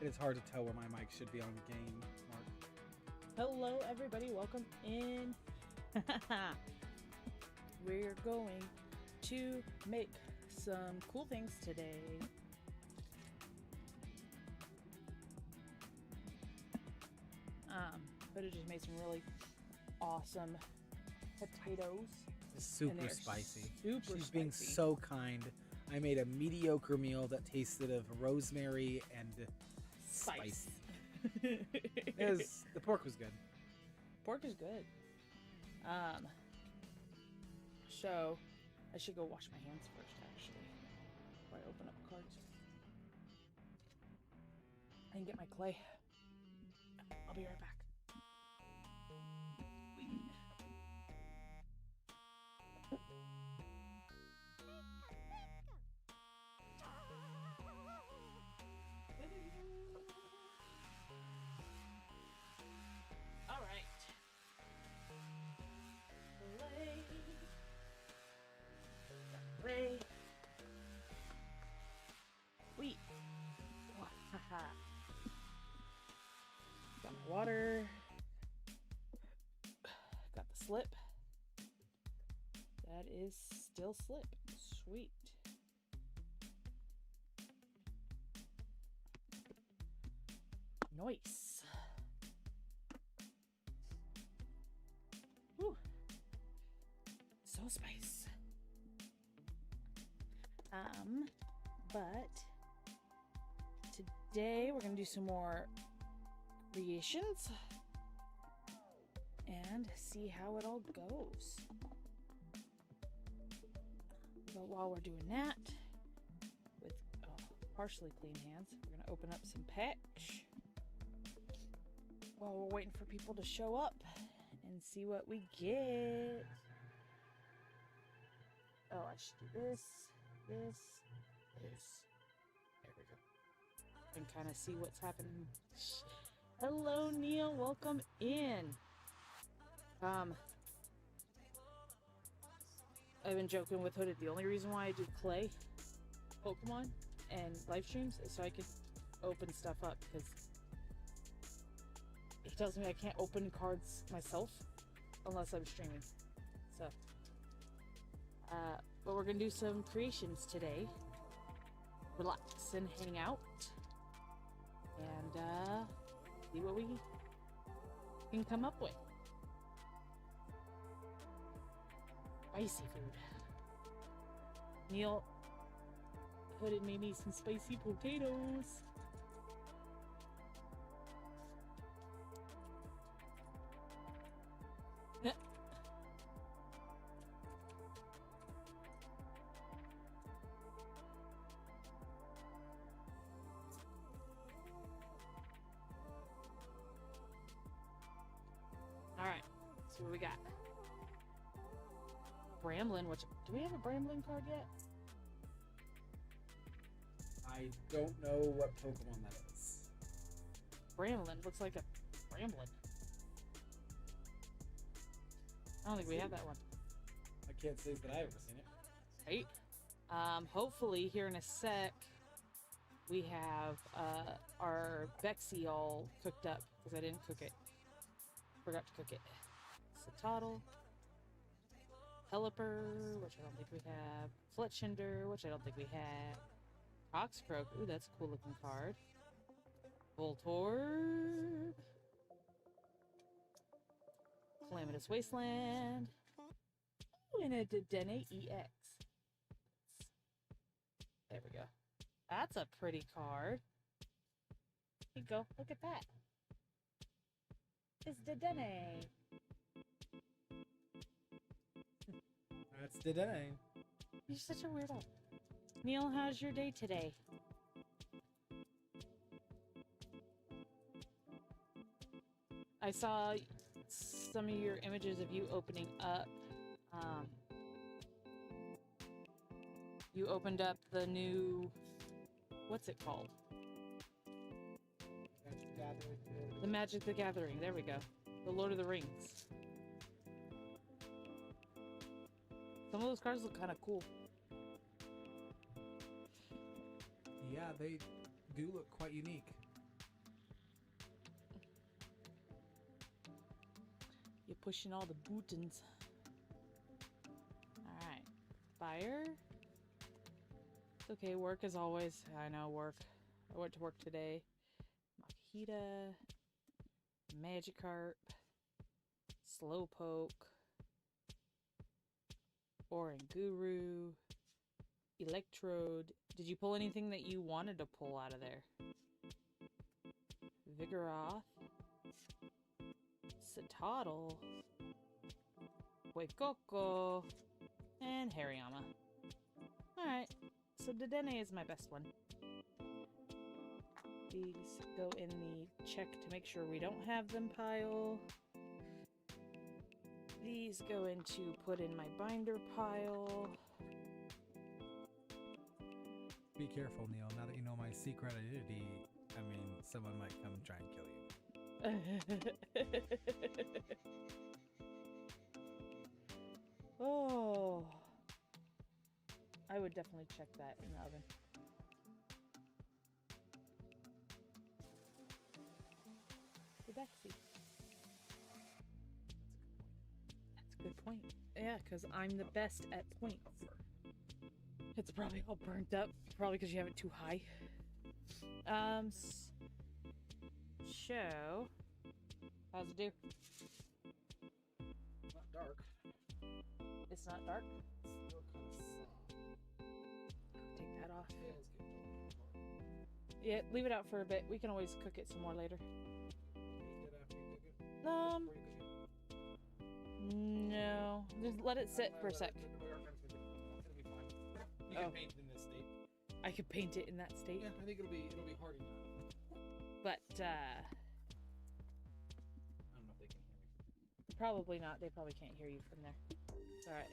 It is hard to tell where my mic should be on the game, Mark. Hello, everybody. Welcome in. We're going to make some cool things today. But just made some really awesome potatoes. It's super spicy. Super She's spicy. being so kind. I made a mediocre meal that tasted of rosemary and spice. The pork was good. Pork is good. So I should go wash my hands first, actually, before I open up cards. I can get my clay. I'll be right back. All right. Clay. Wheat. Got my water. Got the slip. That is still slip. Sweet. Nice. Whew. So spice. But today we're gonna do some more creations and see how it all goes. But while we're doing that, with partially clean hands, we're gonna open up some packs while we're waiting for people to show up and see what we get. Oh, I should do this. There we go. And kind of see what's happening. Hello, Neil. Welcome in. I've been joking with Hooded. The only reason why I do clay Pokemon and live streams is so I can open stuff up, because he tells me I can't open cards myself unless I'm streaming. So, but we're gonna do some creations today. Relax and hang out, and see what we can come up with. Spicy food. Neil Hooded made me some spicy potatoes. Alright, so what we got? Bramblin, which, do we have a Bramblin card yet? I don't know what Pokemon that is. Bramblin looks like a Bramblin. I don't think we have that one. I can't say that I've ever seen it. Right? Hopefully here in a sec we have our Bexy all cooked up, because I didn't cook it. Forgot to cook it. Satotl, Pelipper, which I don't think we have. Fletchinder, which I don't think we have. Oxcroak, ooh, that's a cool looking card. Voltorb. Calamitous Wasteland. Ooh, and a Dedenne EX. There we go. That's a pretty card. Here you go. Look at that. It's Dedenne. That's Dedenne. You're such a weirdo. Neil, how's your day today? I saw some of your images of you opening up. You opened up the new, what's it called? The Magic the Gathering. There we go. The Lord of the Rings. Some of those cards look kind of cool. Yeah, they do look quite unique. pushing all the buttons. Alright. Fire. It's okay, work as always. I know, work. I went to work today. Makita. Magikarp. Slowpoke. Oranguru. Electrode. Did you pull anything that you wanted to pull out of there? Vigoroth. Citadel. Fuecoco. And Hariyama. Alright, so Dedenne is my best one. These go in the check to make sure we don't have them pile. These go into put in my binder pile. Be careful, Neil. Now that you know my secret identity, I mean, someone might come try and kill you. Oh. I would definitely check that in the oven. Bexy. That's a good point. Yeah, because I'm the best at points. It's probably all burnt up. Probably because you have it too high. So, how's it do? Not dark. It's not dark? It's still kind of soft. Take that off. Yeah, it's good. Yeah, leave it out for a bit. We can always cook it some more later. Eat it after you cook it? Before you cook it? No. Just let it sit for a sec. It'll be fine. You can paint it in this state. I could paint it in that state. Yeah, I think it'll be hard enough. But, I don't know if they can hear me. probably not. They probably can't hear you from there. It's alright.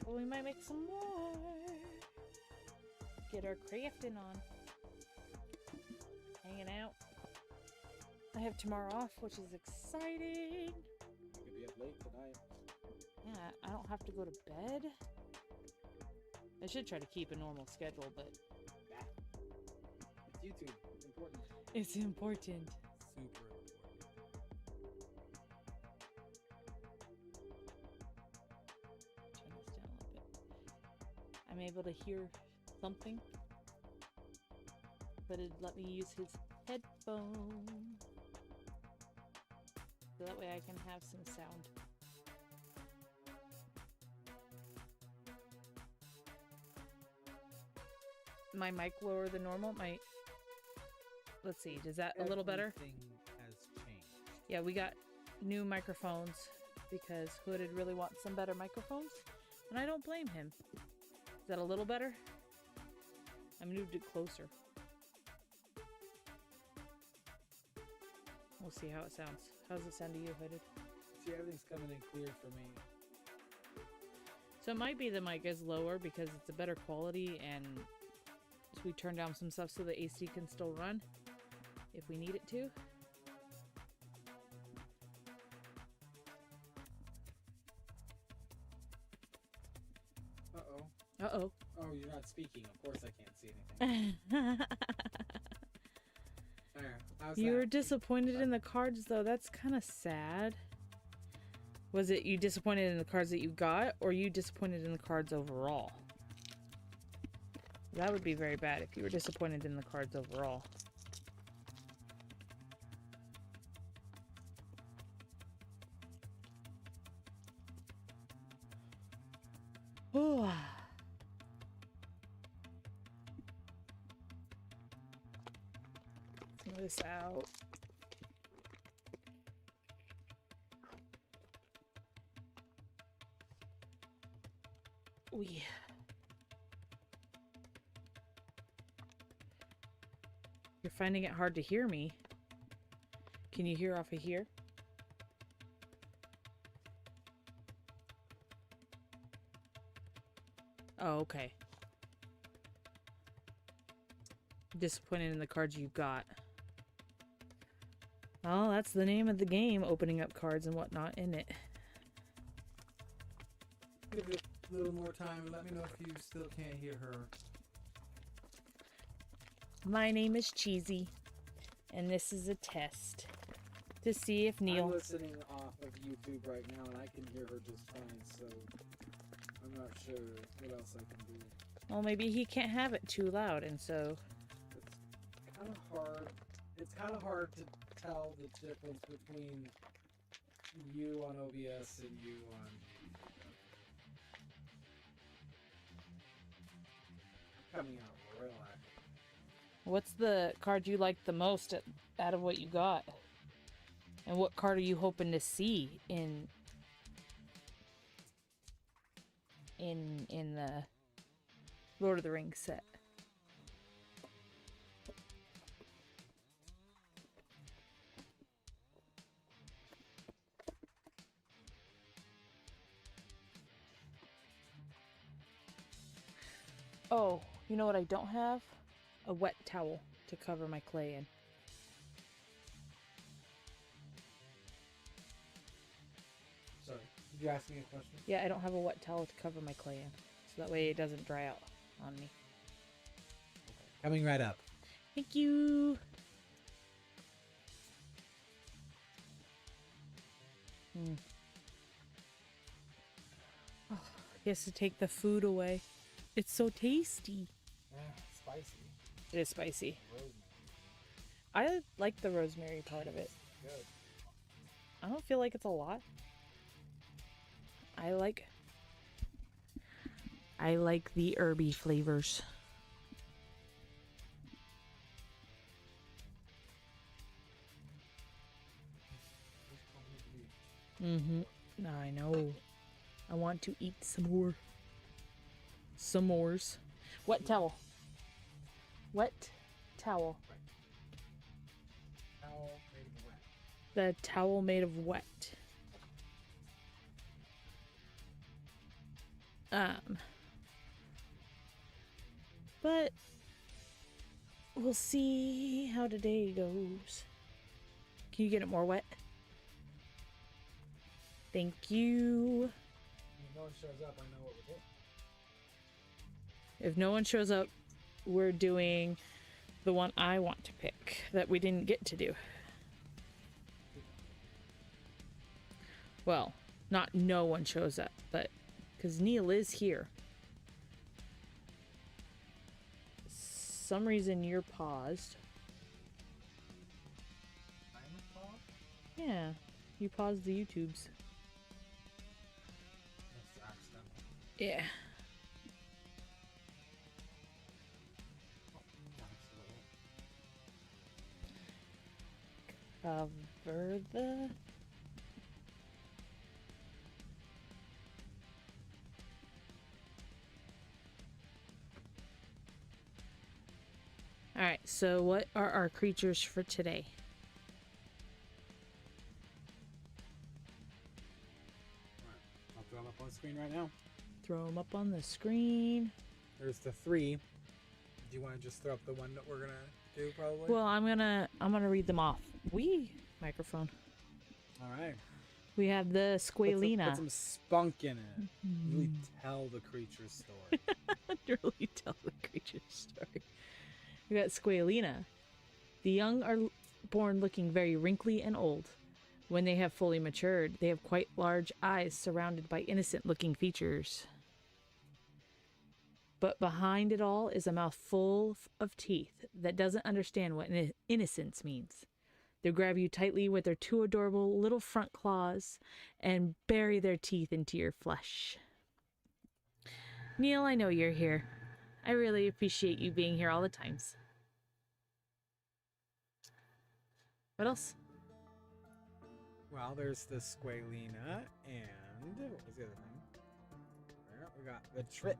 Well, we might make some more. Get our crafting on. Hanging out. I have tomorrow off, which is exciting. Could be up late tonight. Yeah, I don't have to go to bed. I should try to keep a normal schedule, but... It's YouTube. It's important. It's important. Super important. Turn this down a little bit. I'm able to hear something, but it let me use his headphone. So that way I can have some sound. My mic lower than normal. Let's see, does that a little better? Everything has changed. Yeah, we got new microphones because Hooded really wants some better microphones, and I don't blame him. Is that a little better? I moved it closer. We'll see how it sounds. How's it sound to you, Hooded? See, everything's coming in clear for me. So it might be the mic is lower because it's a better quality, and we turn down some stuff so the AC can still run if we need it to. Uh-oh. Uh-oh. Oh, you're not speaking. Of course I can't see anything. There. How's You that? were disappointed in the cards, though. That's kind of sad. Was it you disappointed in the cards that you got, or you disappointed in the cards overall? That would be very bad if you were disappointed in the cards overall. Oh. Let's move this out. Yeah. You're finding it hard to hear me. Can you hear off of here? Oh, okay. Disappointed in the cards you got. Well, that's the name of the game, opening up cards and whatnot, isn't it? Give it a little more time and let me know if you still can't hear her. My name is Cheesy, and this is a test. to see if Neil... I'm listening off of YouTube right now, and I can hear her just fine, so I'm not sure what else I can do. Well, maybe he can't have it too loud, and so... It's kind of hard. It's kind of hard to tell the difference between you on OBS and you on... Coming out real active. What's the card you like the most out of what you got? And what card are you hoping to see in the Lord of the Rings set? Oh, you know what I don't have? A wet towel to cover my clay in. Sorry, did you ask me a question? Yeah, I don't have a wet towel to cover my clay in. So that way it doesn't dry out on me. Coming right up. Thank you. Oh, he has to take the food away. It's so tasty. Yeah, spicy. It is spicy. Rosemary. I like the rosemary part of it. Good. I don't feel like it's a lot. I like the herby flavors. I know. I want to eat some more. Some mores. Wet towel. Wet towel. Towel made of wet. The towel made of wet. But we'll see how today goes. Can you get it more wet? Thank you. If no one shows up, I know what we're doing. If no one shows up, we're doing the one I want to pick that we didn't get to do. Well, not no one shows up, but because Neil is here. Some reason you're paused. I'm a pause? Yeah, you paused the YouTubes. That's accidental. Yeah. Cover the... Alright, so what are our creatures for today? I'll throw them up on the screen right now. Throw them up on the screen. There's the 3. Do you want to just throw up the one that we're gonna do probably? Well, I'm gonna read them off. Microphone. All right. We have the Squalina. Put some spunk in it. Really tell the creature's story. Really tell the creature's story. We got Squalina. The young are born looking very wrinkly and old. When they have fully matured, they have quite large eyes surrounded by innocent-looking features. But behind it all is a mouth full of teeth that doesn't understand what innocence means. They grab you tightly with their 2 adorable little front claws and bury their teeth into your flesh. Neil, I know you're here. I really appreciate you being here all the times. What else? Well, there's the Squalina, and what was the other thing? We got the Trit.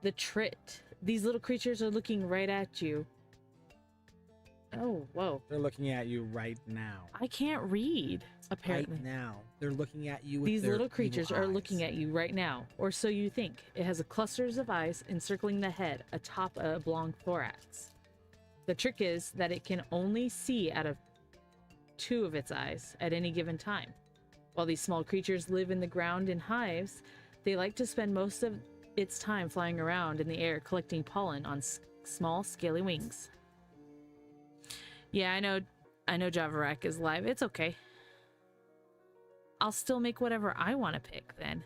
The Trit. These little creatures are looking right at you. Oh, whoa. They're looking at you right now. I can't read, apparently. Right now. They're looking at you with These their little creatures evil are eyes. looking at you right now, or so you think. It has clusters of eyes encircling the head atop a oblong thorax. The trick is that it can only see out of 2 of its eyes at any given time. While these small creatures live in the ground in hives, they like to spend most of its time flying around in the air collecting pollen on small scaly wings. Yeah, I know Javarak is live. It's okay. I'll still make whatever I want to pick then.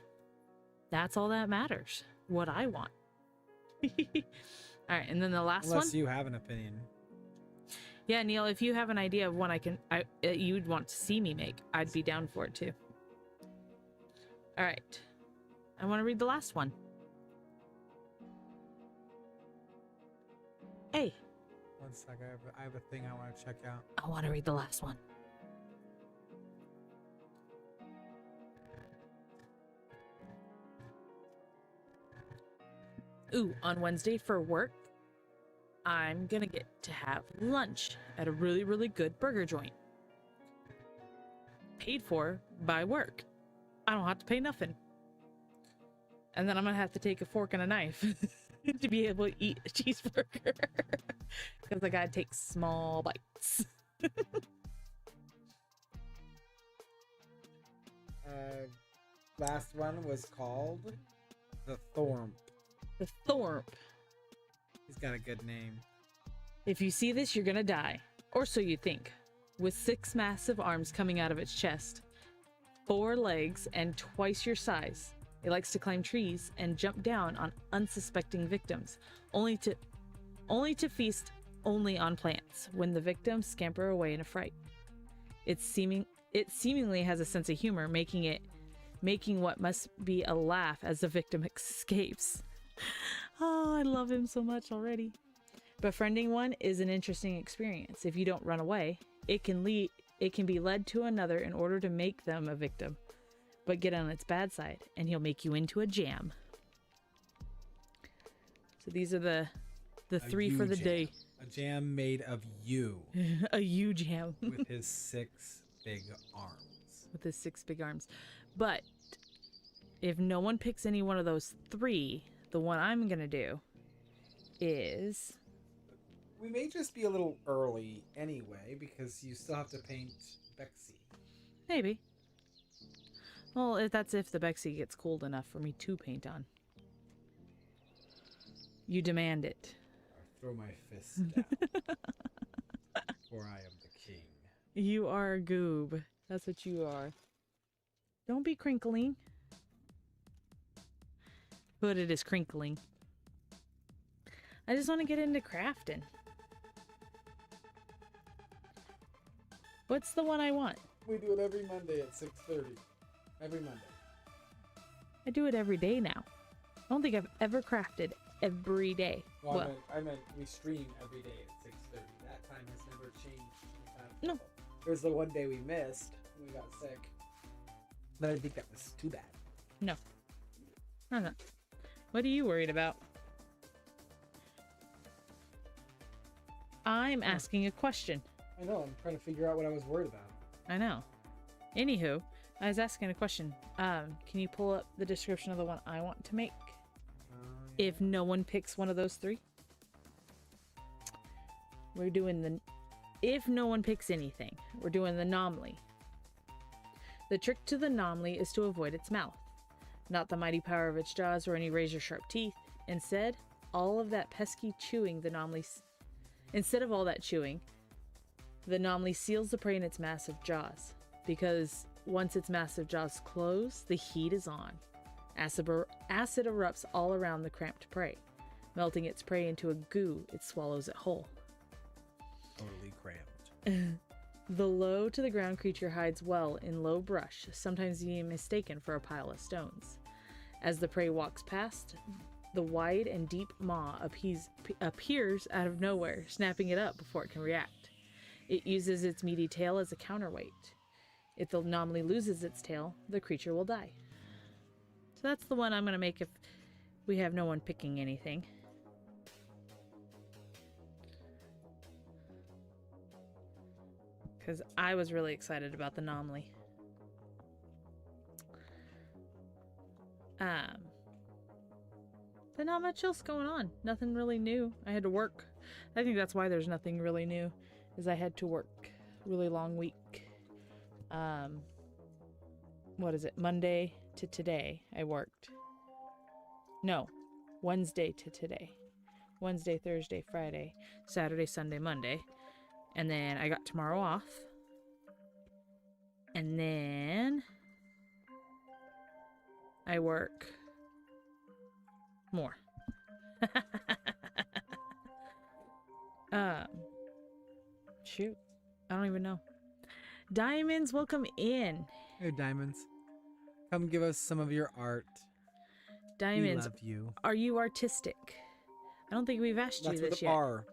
That's all that matters. What I want. All right, and then the last one. Unless you have an opinion. Yeah, Neil, if you have an idea of one you'd want to see me make, I'd be down for it too. All right. I want to read the last one. Hey. One sec, I have a thing I want to check out. I want to read the last one. Ooh, on Wednesday for work, I'm gonna get to have lunch at a really, really good burger joint. Paid for by work. I don't have to pay nothing. And then I'm gonna have to take a fork and a knife to be able to eat a cheeseburger. Because I gotta take small bites. Last one was called the Thorn. The Thorp. He's got a good name. If you see this, you're gonna die. Or so you think. With 6 massive arms coming out of its chest, 4 legs, and twice your size. It likes to climb trees and jump down on unsuspecting victims, only to feast only on plants when the victims scamper away in a fright. It seemingly has a sense of humor, making what must be a laugh as the victim escapes. Oh, I love him so much already. Befriending one is an interesting experience. If you don't run away, it can be led to another in order to make them a victim. But get on its bad side, and he'll make you into a jam. So these are the 3 for the day. A jam made of you. A you jam. With his 6 big arms. With his 6 big arms. But if no one picks any one of those 3, the one I'm going to do is... We may just be a little early anyway, because you still have to paint Bexy. Maybe. Well, that's if the Bexy gets cold enough for me to paint on. You demand it. I throw my fist down. For I am the king. You are a goob. That's what you are. Don't be crinkling. But it is crinkling. I just want to get into crafting. What's the one I want? We do it every Monday at 6:30. Every Monday. I do it every day now. I don't think I've ever crafted every day. Well, I meant we stream every day at 6:30. That time has never changed. No. There's the one day we missed. We got sick. But I think that was too bad. No. I'm not. What are you worried about? I'm asking a question. I know. I'm trying to figure out what I was worried about. I know. Anywho, I was asking a question. Can you pull up the description of the one I want to make? Yeah. If no one picks one of those 3? We're doing the... If no one picks anything, we're doing the nomly. The trick to the nomly is to avoid its mouth. Not the mighty power of its jaws or any razor-sharp teeth. Instead, all of that pesky chewing the nomly... Instead of all that chewing, the nomly seals the prey in its massive jaws. Because once its massive jaws close, the heat is on. Acid erupts all around the cramped prey. Melting its prey into a goo, it swallows it whole. Totally cramped. The low to the ground creature hides well in low brush, sometimes being mistaken for a pile of stones. As the prey walks past, the wide and deep maw appears out of nowhere, snapping it up before it can react. It uses its meaty tail as a counterweight. If the anomaly loses its tail, the creature will die. So that's the one I'm going to make if we have no one picking anything. Because I was really excited about the anomaly. But not much else going on. Nothing really new. I had to work. I think that's why there's nothing really new, is I had to work. Really long week. What is it? Monday to today I worked. No, Wednesday to today. Wednesday, Thursday, Friday, Saturday, Sunday, Monday. And then I got tomorrow off. And then I work more. Shoot. I don't even know. Diamonds, welcome in. Hey, Diamonds. Come give us some of your art. Diamonds, We love you. are you artistic? I don't think we've asked That's you with this an yet. R.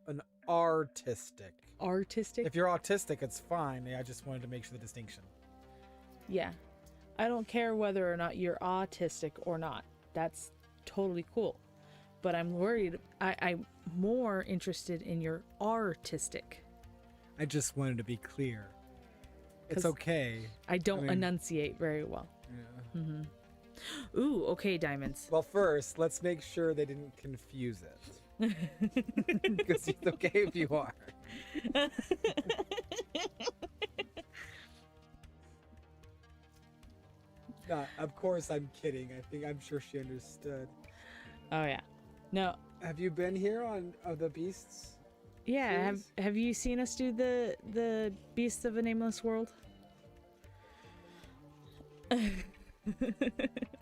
An artistic. Artistic? If you're autistic, it's fine. I just wanted to make sure the distinction. Yeah. I don't care whether or not you're autistic or not. That's totally cool. But I'm worried. I'm more interested in your artistic. I just wanted to be clear. It's 'Cause okay. I don't I mean- enunciate very well. Yeah. Ooh, okay, Diamonds. Well, first, let's make sure they didn't confuse it. Because it's okay if you are. Of course, I'm kidding. I'm sure she understood. Oh, yeah. No. Have you been here on the Beasts? Yeah, series? have you seen us do the Beasts of a Nameless World?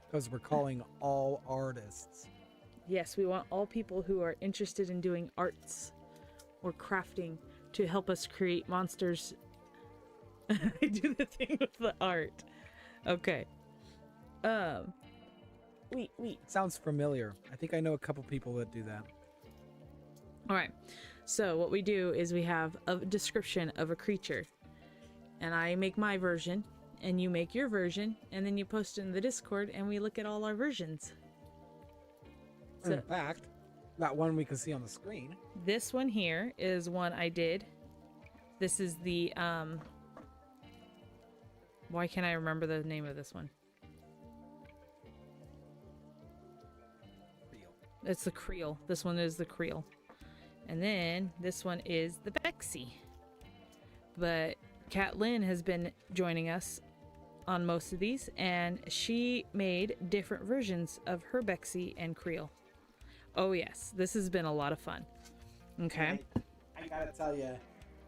Because we're calling all artists. Yes, we want all people who are interested in doing arts or crafting to help us create monsters. I do the thing with the art. Okay. Wait. Sounds familiar. I think I know a couple people that do that. All right. So what we do is we have a description of a creature, and I make my version, and you make your version, and then you post it in the Discord, and we look at all our versions. So In fact, that one we can see on the screen. this one here is one I did. This is the why can't I remember the name of this one? Real. It's the Creel. This one is the Creel. And then this one is the Bexy. But Kat Lynn has been joining us on most of these, and she made different versions of her Bexy and Creel. Oh yes, this has been a lot of fun. Okay. I gotta tell you,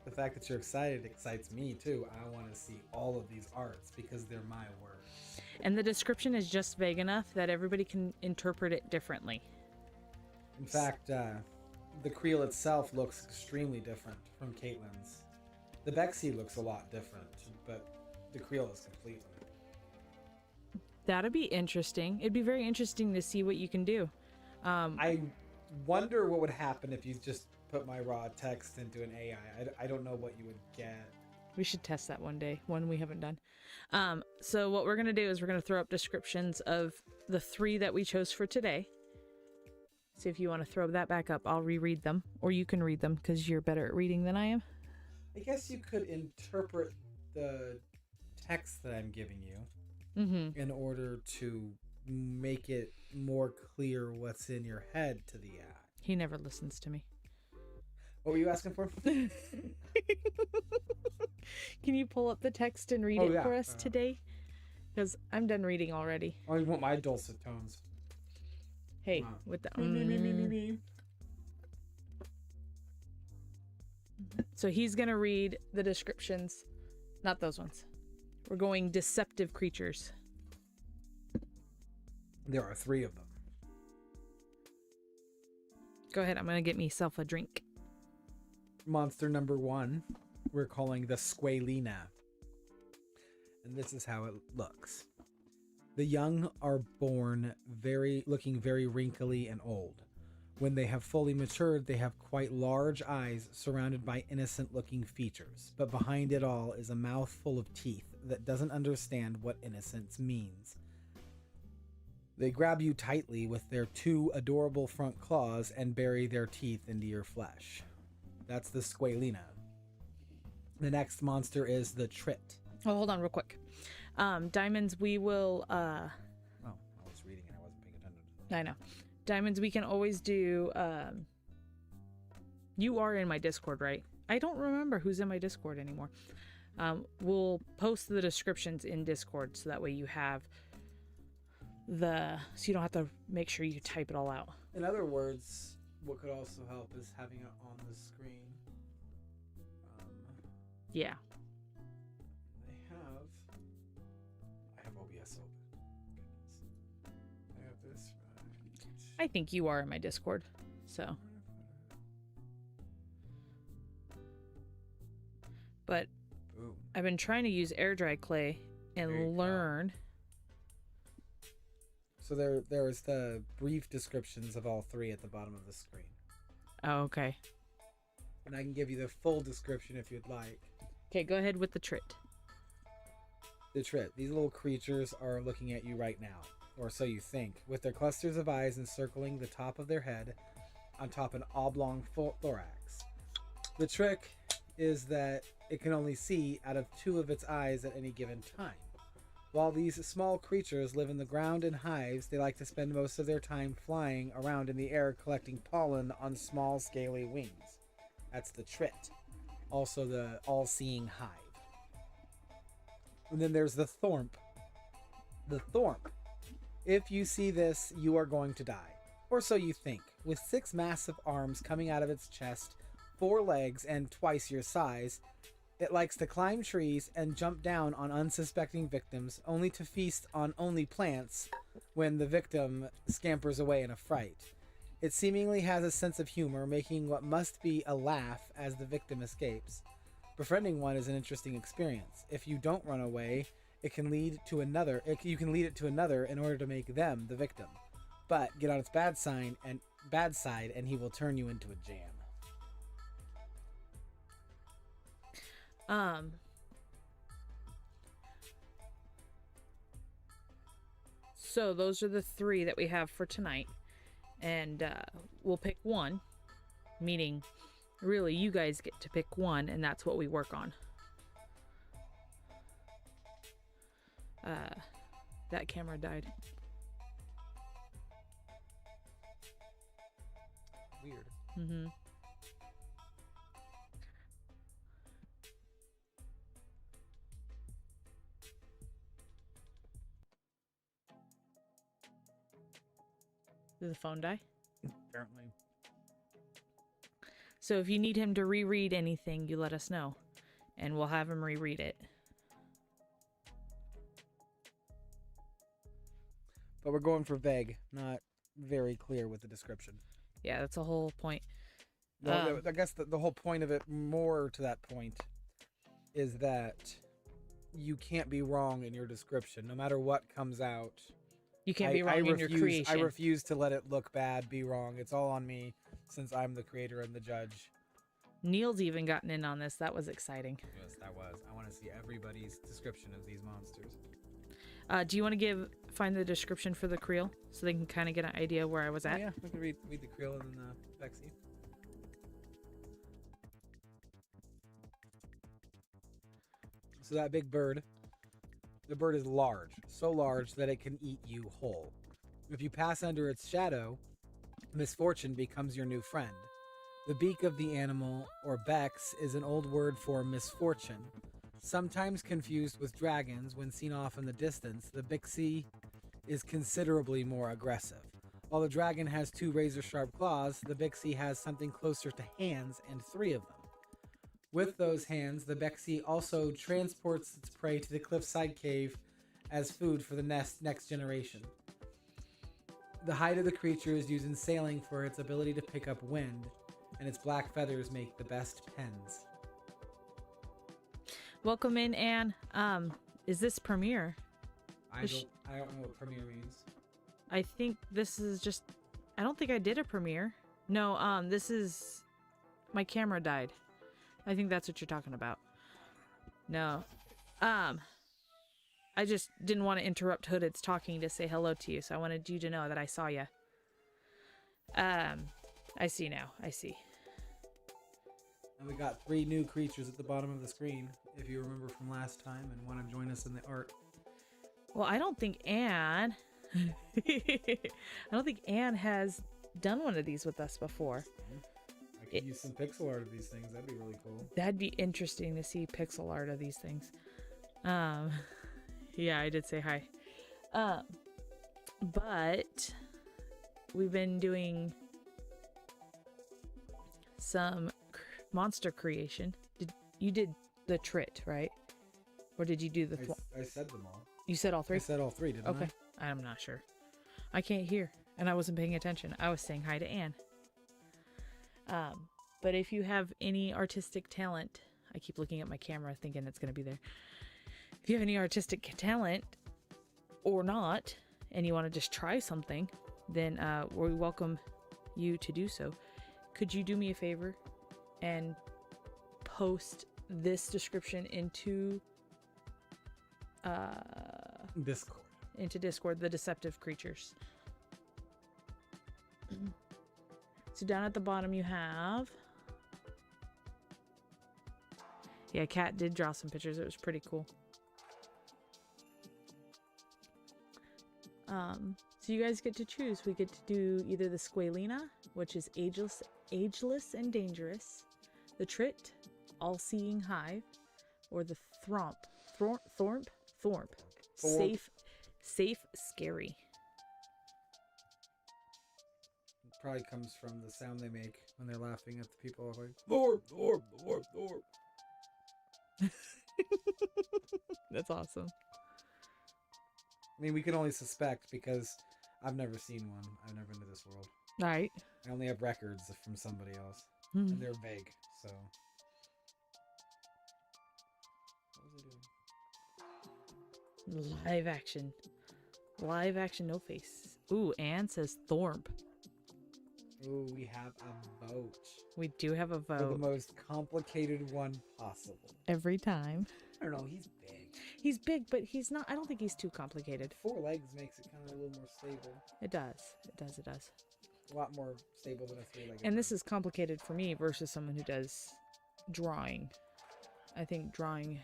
the fact that you're excited excites me too. I want to see all of these arts because they're my work. And the description is just vague enough that everybody can interpret it differently. In fact, the Creel itself looks extremely different from Caitlin's. The Bexy looks a lot different, but the Creel is completely. That'd be interesting. It'd be very interesting to see what you can do. I wonder what would happen if you just put my raw text into an AI. I don't know what you would get. We should test that one day, one we haven't done. So what we're going to do is we're going to throw up descriptions of the 3 that we chose for today. So if you want to throw that back up, I'll reread them, or you can read them because you're better at reading than I am. I guess you could interpret the text that I'm giving you in order to make it more clear what's in your head to the act. He never listens to me. What were you asking for? Can you pull up the text and read it for us today? Because I'm done reading already. Oh, you want my dulcet tones. Hey, with the Me. So he's gonna read the descriptions, not those ones. We're going deceptive creatures. There are 3 of them. Go ahead, I'm gonna get myself a drink. Monster number 1, we're calling the Squalina. And this is how it looks. The young are born looking very wrinkly and old. When they have fully matured, they have quite large eyes surrounded by innocent-looking features. But behind it all is a mouth full of teeth that doesn't understand what innocence means. They grab you tightly with their 2 adorable front claws and bury their teeth into your flesh. That's the Squalina. The next monster is the Trit. Oh, hold on real quick. Diamonds, we will... Oh, I was reading and I wasn't paying attention. I know. Diamonds, we can always do... You are in my Discord, right? I don't remember who's in my Discord anymore. We'll post the descriptions in Discord so that way you have so you don't have to make sure you type it all out. In other words, what could also help is having it on the screen. Yeah. I have OBS open. I think you are in my Discord. So. But Boom. I've been trying to use air dry clay and learn. So there's the brief descriptions of all three at the bottom of the screen. Oh, okay. And I can give you the full description if you'd like. Okay, go ahead with the trit. The trit. These little creatures are looking at you right now, or so you think, with their clusters of eyes encircling the top of their head on top an oblong thorax. The trick is that it can only see out of 2 of its eyes at any given time. While these small creatures live in the ground in hives, they like to spend most of their time flying around in the air collecting pollen on small scaly wings. That's the trit. Also the all-seeing hive. And then there's the thorp. The thorp. If you see this, you are going to die. Or so you think. With 6 massive arms coming out of its chest, 4 legs, and twice your size, it likes to climb trees and jump down on unsuspecting victims, only to feast on only plants when the victim scampers away in a fright. It seemingly has a sense of humor, making what must be a laugh as the victim escapes. Befriending one is an interesting experience. If you don't run away, it can lead to another. You can lead it to another in order to make them the victim. But get on its bad side, and he will turn you into a jam. So those are the 3 that we have for tonight, and we'll pick one, meaning really you guys get to pick one, and that's what we work on. That camera died. Weird. Mm-hmm. Did the phone die? Apparently. So if you need him to reread anything, you let us know, and we'll have him reread it. But we're going for vague, not very clear with the description. Yeah, that's the whole point. Well, I guess the whole point of it, more to that point, is that you can't be wrong in your description. No matter what comes out, You can't be wrong in your creation. I refuse to let it look bad, be wrong. It's all on me, since I'm the creator and the judge. Neil's even gotten in on this. That was exciting. Yes, that was. I want to see everybody's description of these monsters. Do you want to find the description for the creel so they can kind of get an idea where I was at? Yeah, we can read the creel and then the Bexy. So that big bird, the bird is large, so large that it can eat you whole. If you pass under its shadow, misfortune becomes your new friend. The beak of the animal, or bex, is an old word for misfortune. Sometimes confused with dragons when seen off in the distance, the bixie is considerably more aggressive. While the dragon has 2 razor-sharp claws, the bixie has something closer to hands and 3 of them. With those hands, the bexy also transports its prey to the cliffside cave as food for the next generation. The hide of the creature is used in sailing for its ability to pick up wind, and its black feathers make the best pens. Welcome in, Anne. Is this premiere? I don't know what premiere means. I think this is just... I don't think I did a premiere. No, this is... My camera died. I think that's what you're talking about. No. I just didn't want to interrupt Hooded's talking to say hello to you, so I wanted you to know that I saw you. I see now. I see. And we got 3 new creatures at the bottom of the screen, if you remember from last time and want to join us in the art. Well, I don't think Anne... I don't think Anne has done one of these with us before. I could use some pixel art of these things. That'd be really cool. That'd be interesting to see pixel art of these things. Yeah, I did say hi. But we've been doing some monster creation. You did the trit, right? Or did you do the... I said them all. You said all 3? I said all 3, didn't I? Okay. I'm not sure. I can't hear. and I wasn't paying attention. I was saying hi to Anne. But if you have any artistic talent, I keep looking at my camera thinking it's going to be there. If you have any artistic talent or not, and you want to just try something, then we welcome you to do so. Could you do me a favor and post this description into Discord, the deceptive creatures. So down at the bottom you have, yeah, Kat did draw some pictures. It was pretty cool. So you guys get to choose. We get to do either the Squalina, which is ageless and dangerous, the Trit, all-seeing hive, or the Thorp, safe, scary. It probably comes from the sound they make when they're laughing at the people like Thorp, Thorp, Thorp, Thorp. That's awesome. I mean, we can only suspect because I've never seen one. I've never been to this world. Right. I only have records from somebody else. And they're vague, so. What was I doing? Live action. Live action, no face. Ooh, Anne says Thorp. Ooh, we have a vote. We do have a For the vote. most complicated one possible. Every time. I don't know, he's big. He's big, but he's not, I don't think he's too complicated. 4 legs makes it kind of a little more stable. It does. It does. It does. A lot more stable than a 3-legged. And this is complicated for me versus someone who does drawing. I think drawing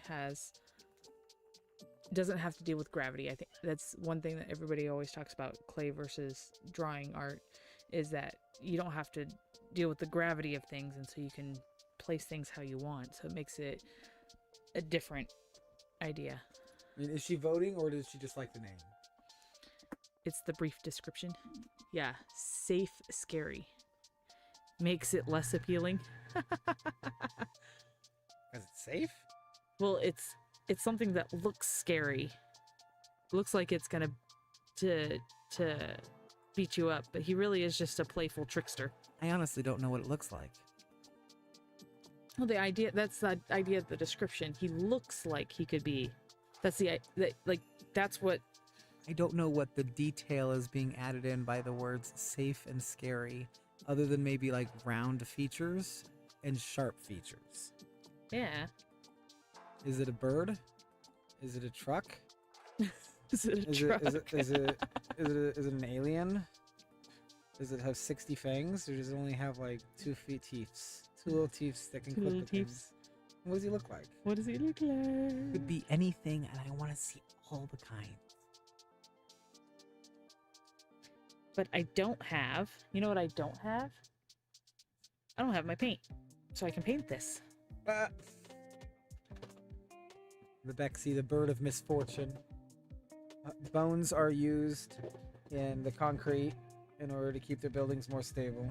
doesn't have to deal with gravity. I think that's one thing that everybody always talks about clay versus drawing art, is that you don't have to deal with the gravity of things, and so you can place things how you want. So it makes it a different idea. I mean, is she voting or does she just like the name? It's the brief description. Yeah, safe, scary. Makes it less appealing. Is it safe? Well, it's something that looks scary. Looks like it's gonna to beat you up, but he really is just a playful trickster. I honestly don't know what it looks like. Well, that's the idea of the description. He looks like he could be. That's that's what. I don't know what the detail is being added in by the words safe and scary, other than maybe like round features and sharp features. Yeah. Is it a bird? Is it a truck? Is it a truck? Is it an alien? Does it have 60 fangs, or does it only have like 2 teeth? 2 little teeth that can clip the things. What does he look like? What does he look like? Could be anything, and I want to see all the kinds. But I don't have. You know what I don't have? I don't have my paint, so I can paint this. The Bexy, the bird of misfortune. Bones are used in the concrete in order to keep their buildings more stable.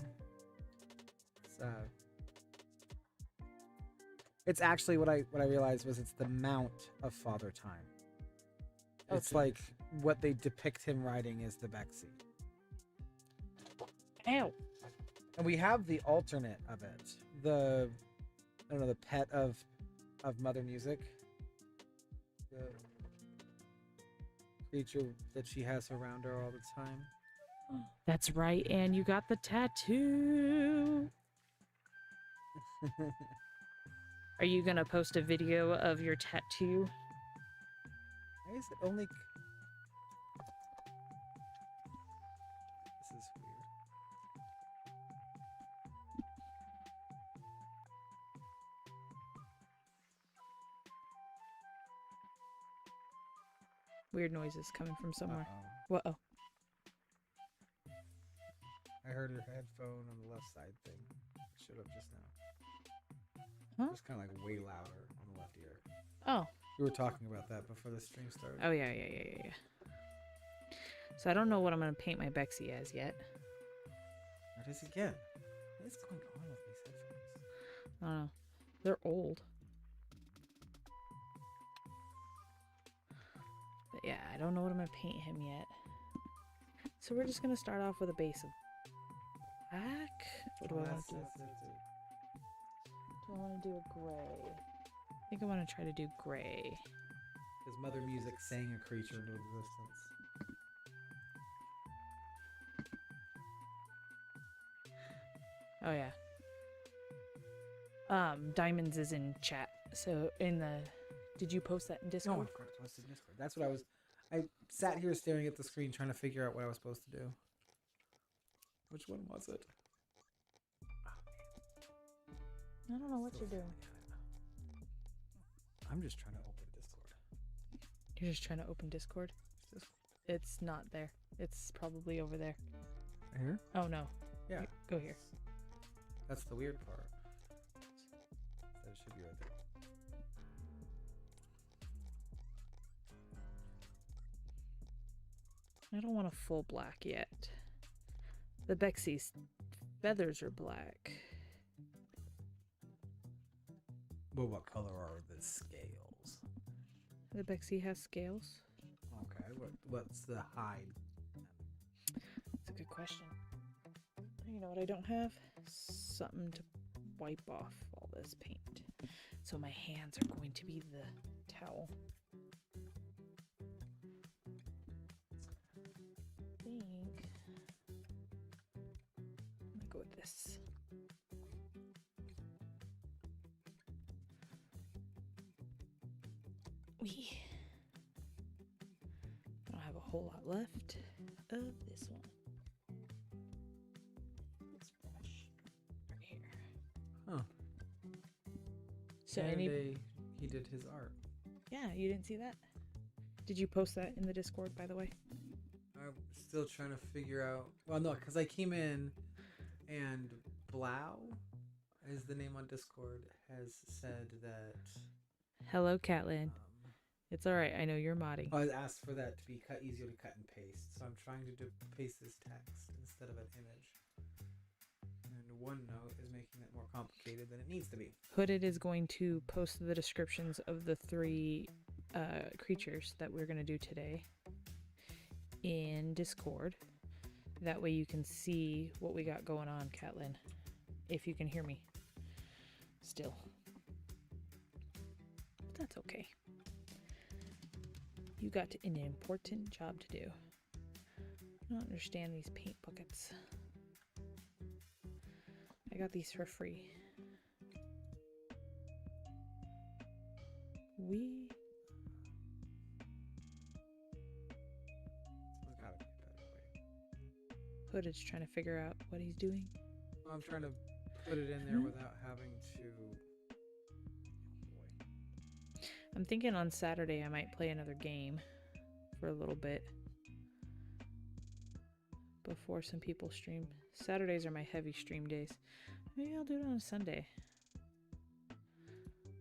It's actually what I realized was it's the mount of Father Time. It's like what they depict him riding is the Bexy. Ow. And we have the alternate of it. The pet of Mother Music. The creature that she has around her all the time. That's right, and you got the tattoo. Are you gonna post a video of your tattoo? Why is it only... This is weird. Weird noises coming from somewhere. Uh-oh. Whoa. I heard her headphone on the left side thing. It showed up just now. Huh? It was kind of like way louder on the left ear. Oh. We were talking about that before the stream started. Oh, yeah. So I don't know what I'm going to paint my Bexy as yet. What is it again? What is going on with these headphones? I don't know. They're old. But yeah, I don't know what I'm going to paint him yet. So we're just gonna start off with a base of black. What do I want to do? Do I want to do a gray? I think I want to try to do gray. Because Mother Music sang a creature into existence. Oh yeah. Diamonds is in chat. So in the, did you post that in Discord? No, of course, posted in Discord. That's what I sat here staring at the screen trying to figure out what I was supposed to do. Which one was it? I don't know what you're doing. I'm just trying to open Discord. You're just trying to open Discord? It's not there. It's probably over there. Here? Oh no. Yeah. Go here. That's the weird part. That it should be right there. I don't want a full black yet. The Bexy's feathers are black. Well, what color are the scales? The Bexy has scales. Okay, what's the hide? That's a good question. You know what I don't have? Something to wipe off all this paint. So my hands are going to be the towel. I think I'm gonna go with this. We don't have a whole lot left of this one. This brush right here. Huh. So Saturday, he did his art. yeah, you didn't see that? Did you post that in the Discord, by the way? I'm still trying to figure out. Well, no, because I came in and Blau, is the name on Discord, has said that. Hello, Catlin. It's all right. I know you're modding. I was asked for that to be easier to cut and paste, so I'm trying to paste this text instead of an image. And OneNote is making it more complicated than it needs to be. Hooded is going to post the descriptions of the 3 creatures that we're going to do today in Discord. That way you can see what we got going on, Catlin. If you can hear me still. But that's okay. You got an important job to do. I don't understand these paint buckets. I got these for free. There's gotta be a better way. Hooded's trying to figure out what he's doing. I'm trying to put it in there without having to. Oh boy. I'm thinking on Saturday I might play another game for a little bit before some people stream. Saturdays are my heavy stream days. Maybe I'll do it on a Sunday.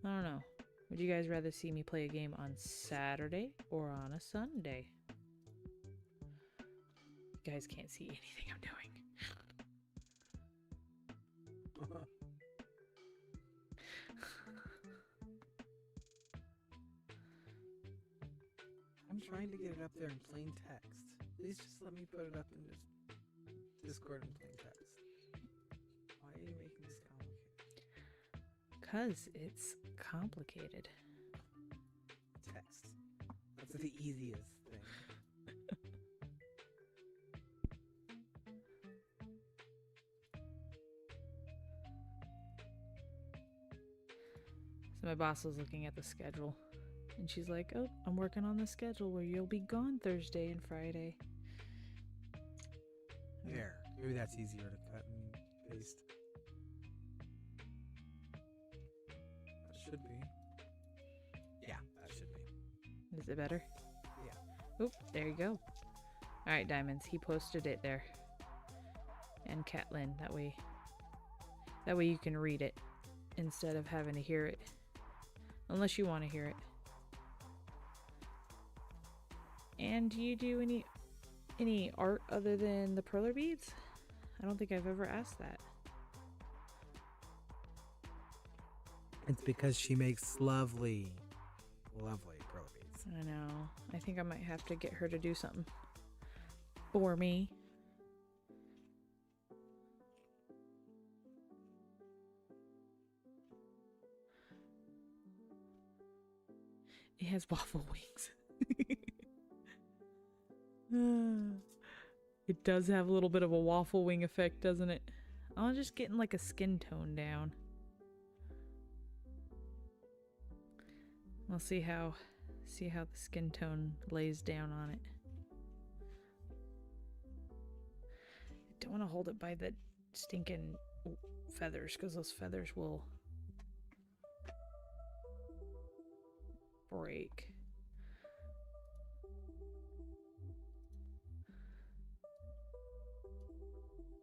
I don't know. Would you guys rather see me play a game on Saturday or on a Sunday? You guys can't see anything I'm doing. I'm trying to get it up there in plain text. Please just let me put it up in just Discord in plain text. Why are you making this complicated? 'Cause it's complicated. Text. That's the easiest thing. So my boss was looking at the schedule and she's like, oh, I'm working on the schedule where you'll be gone Thursday and Friday. There. Maybe that's easier to cut and paste. That should be. Yeah, that should be. Is it better? Yeah. Oop, there you go. All right, Diamonds. He posted it there. And Catlin, that way you can read it instead of having to hear it. Unless you want to hear it. And do you do any art other than the perler beads? I don't think I've ever asked that. It's because she makes lovely pearl beads. I know. I think I might have to get her to do something. for me. It has waffle wings. It does have a little bit of a waffle wing effect, doesn't it? I'm just getting like a skin tone down. We'll see how the skin tone lays down on it. I don't want to hold it by the stinking feathers, because those feathers will break.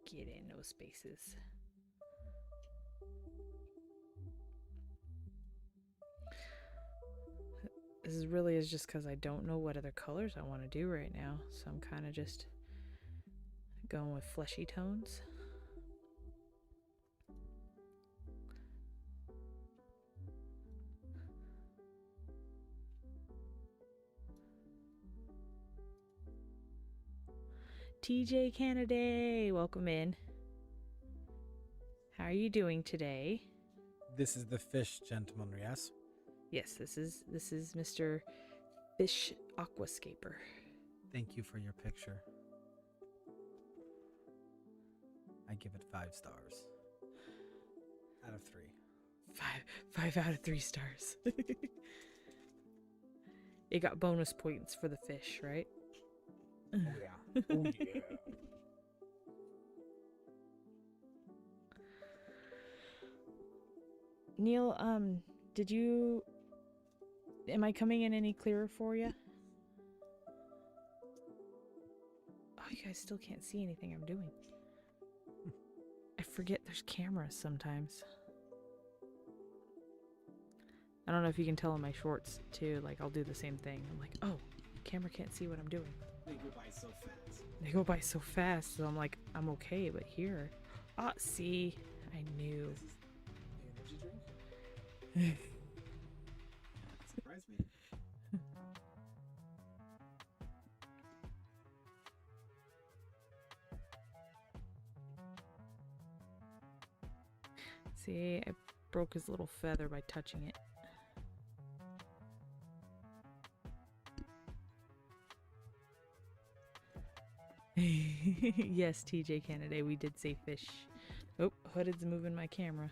Get in those spaces. This is really is just because I don't know what other colors I want to do right now, so I'm kind of just going with fleshy tones. TJ Canada, welcome in. How are you doing today? This is the fish gentleman, yes? Yes, this is Mr. Fish Aquascaper. Thank you for your picture. I give it 5 stars. Out of 3. 5 out of 3 stars. It got bonus points for the fish, right? Oh yeah. Oh yeah. Neil, am I coming in any clearer for you? Oh, you guys still can't see anything I'm doing. I forget there's cameras sometimes. I don't know if you can tell in my shorts too, like I'll do the same thing. I'm like, oh, camera can't see what I'm doing. They go by so fast. They go by so fast, so I'm like, I'm okay, but here. Ah, see, I knew. Energy drink? Surprise me. See, I broke his little feather by touching it. Yes, TJ Canada, we did say fish. Oh, Hooded's moving my camera.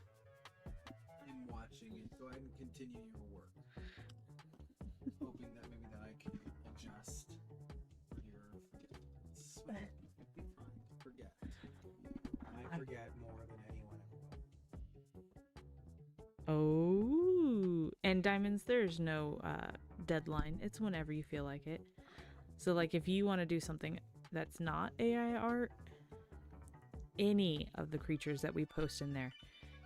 I'm watching it. Go ahead and continue your work. Hoping that maybe that I can adjust your sweat. It'll be fine. Forget. I forget more than anyone ever will. Oh, and Diamonds, there's no deadline. It's whenever you feel like it. So, like, if you want to do something that's not AI art, any of the creatures that we post in there,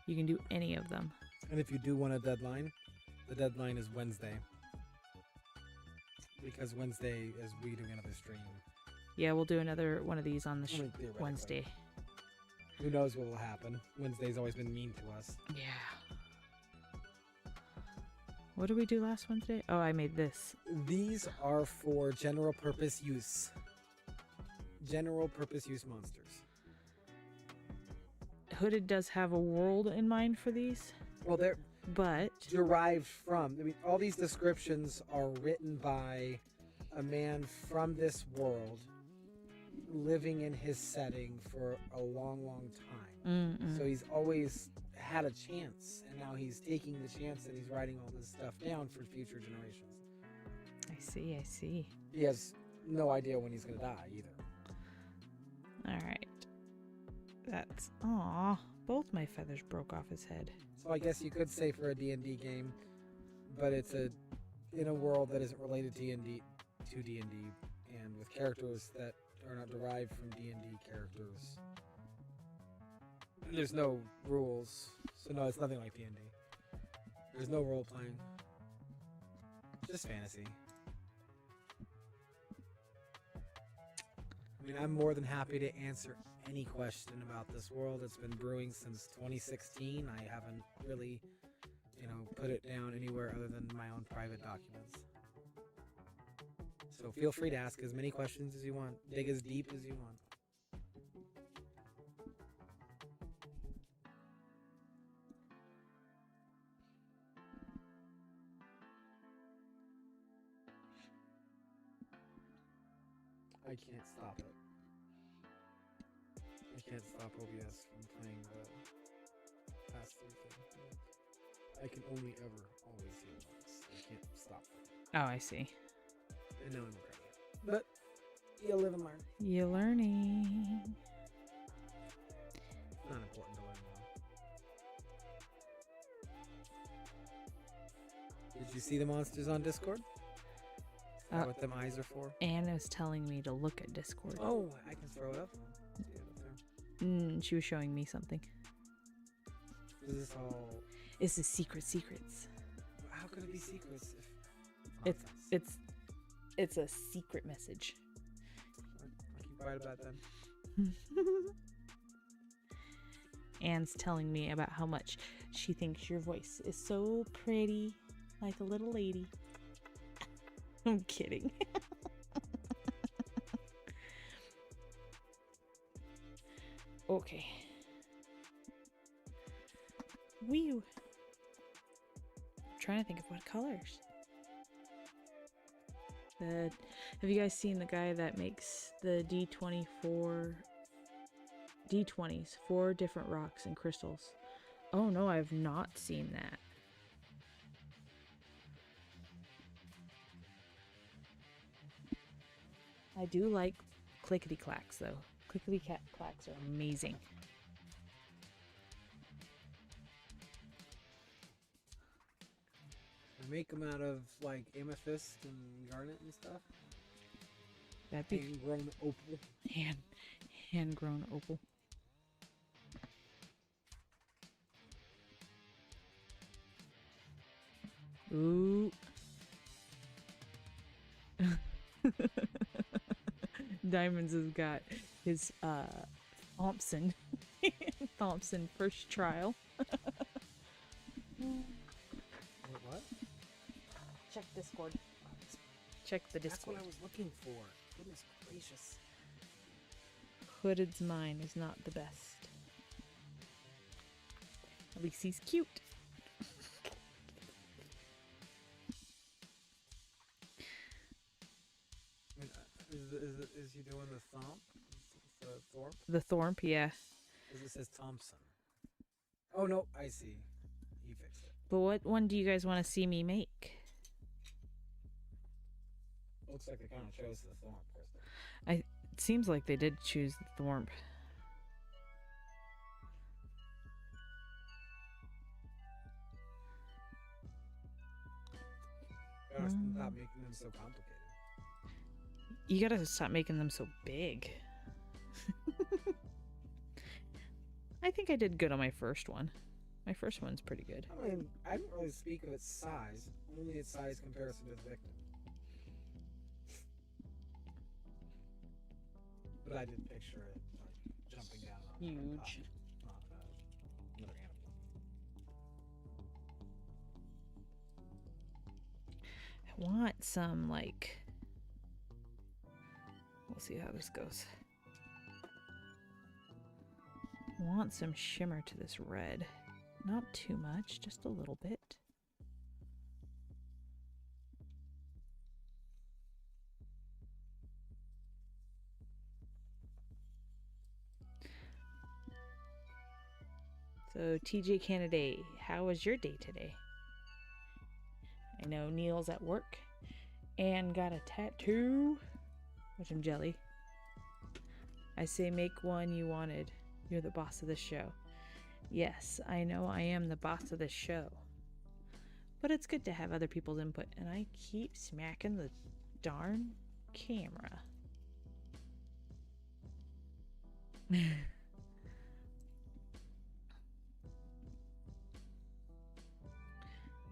you can do any of them. And if you do want a deadline, the deadline is Wednesday. Because Wednesday is we doing another stream. Yeah, we'll do another one of these on the Theoretically. Wednesday. Who knows what will happen? Wednesday's always been mean to us. Yeah. What did we do last Wednesday? Oh, I made this. These are for general purpose use. General purpose use monsters. Hooded does have a world in mind for these, Well, they're but derived from. I mean, all these descriptions are written by a man from this world, living in his setting for a long, long time. So he's always had a chance, and now he's taking the chance and he's writing all this stuff down for future generations. I see. He has no idea when he's going to die either. All right. That's aw. Both my feathers broke off his head. So I guess you could say for a D&D game, but it's in a world that isn't related to D&D, and with characters that are not derived from D&D characters. There's no rules, so no, it's nothing like D&D. There's no role playing. Just fantasy. I mean, I'm more than happy to answer any question about this world. It's been brewing since 2016. I haven't really, put it down anywhere other than my own private documents. So feel free to ask as many questions as you want. Dig as deep as you want. I can't stop it. I can't stop OBS from playing the pass-through thing. I can only ever always hear once. I can't stop it. Oh, I see. And now I'm regretting it. But you live and learn. You're learning. Not important to learn though. Did you see the monsters on Discord? Is that what them eyes are for? Anna was telling me to look at Discord. Oh, I can throw it up. See it up there. She was showing me something. Is this all? It's the secrets. How could it be secrets? If It's a secret message. I'll keep quiet about that. Anne's telling me about how much she thinks your voice is so pretty, like a little lady. I'm kidding. Okay. Wee. I'm trying to think of what colors. Have you guys seen the guy that makes the D20s, 4 different rocks and crystals? Oh no, I've not seen that. I do like clickety clacks though. Clickety clacks are amazing. I make them out of like amethyst and garnet and stuff. That'd be Hand-grown opal. hand-grown opal. Ooh. Diamonds has got his Thompson first trial. What? Check Discord. Check the Discord. That's what I was looking for. Goodness gracious. Hooded's mine is not the best. At least he's cute. Is he doing the thump? The thorp? The Thorp, yeah. Because it says Thompson. Oh no, I see. He fixed it. But what one do you guys want to see me make? Looks like they kind of chose the thorp, Kristen. It seems like they did choose the Thorp. Gotta stop making them so complicated. You gotta stop making them so big. I think I did good on my first one. My first one's pretty good. I mean, I didn't really speak of its size, only its size comparison to the victim. But I did picture it like jumping down on Huge. Another animal. I want some, like... We'll see how this goes. I want some shimmer to this red. Not too much, just a little bit. So, TJ Canada, how was your day today? I know Neil's at work and got a tattoo, which I'm jelly. I say make one you wanted. You're the boss of the show. Yes, I know I am the boss of this show. But it's good to have other people's input, and I keep smacking the darn camera.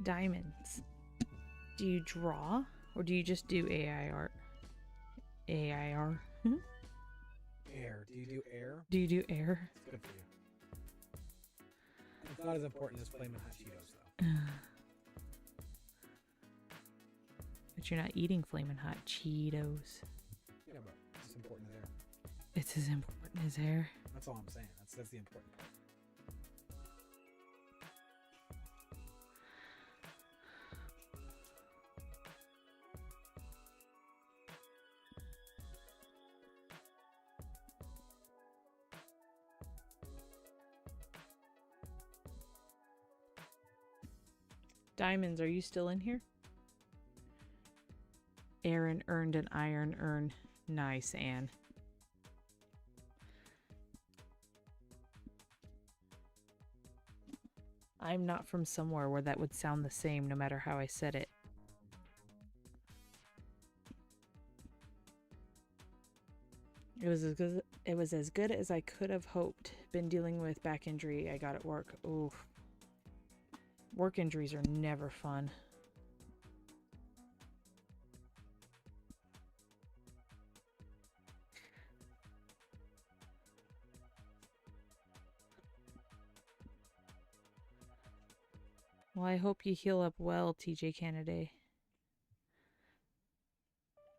Diamonds. Do you draw, or do you just do AI art? AIR? Air. Do you do air? Do you do air? It's good for you. It's not as important as flaming hot Cheetos, though. But you're not eating Flamin' Hot Cheetos. Yeah, but it's important as air. It's as important as air. That's all I'm saying. That's the important part. Diamonds, are you still in here? Aaron earned an iron urn. Nice, Anne. I'm not from somewhere where that would sound the same no matter how I said it. It was as good as I could have hoped. Been dealing with back injury I got at work. Ooh. Work injuries are never fun. Well, I hope you heal up well, TJ Kennedy.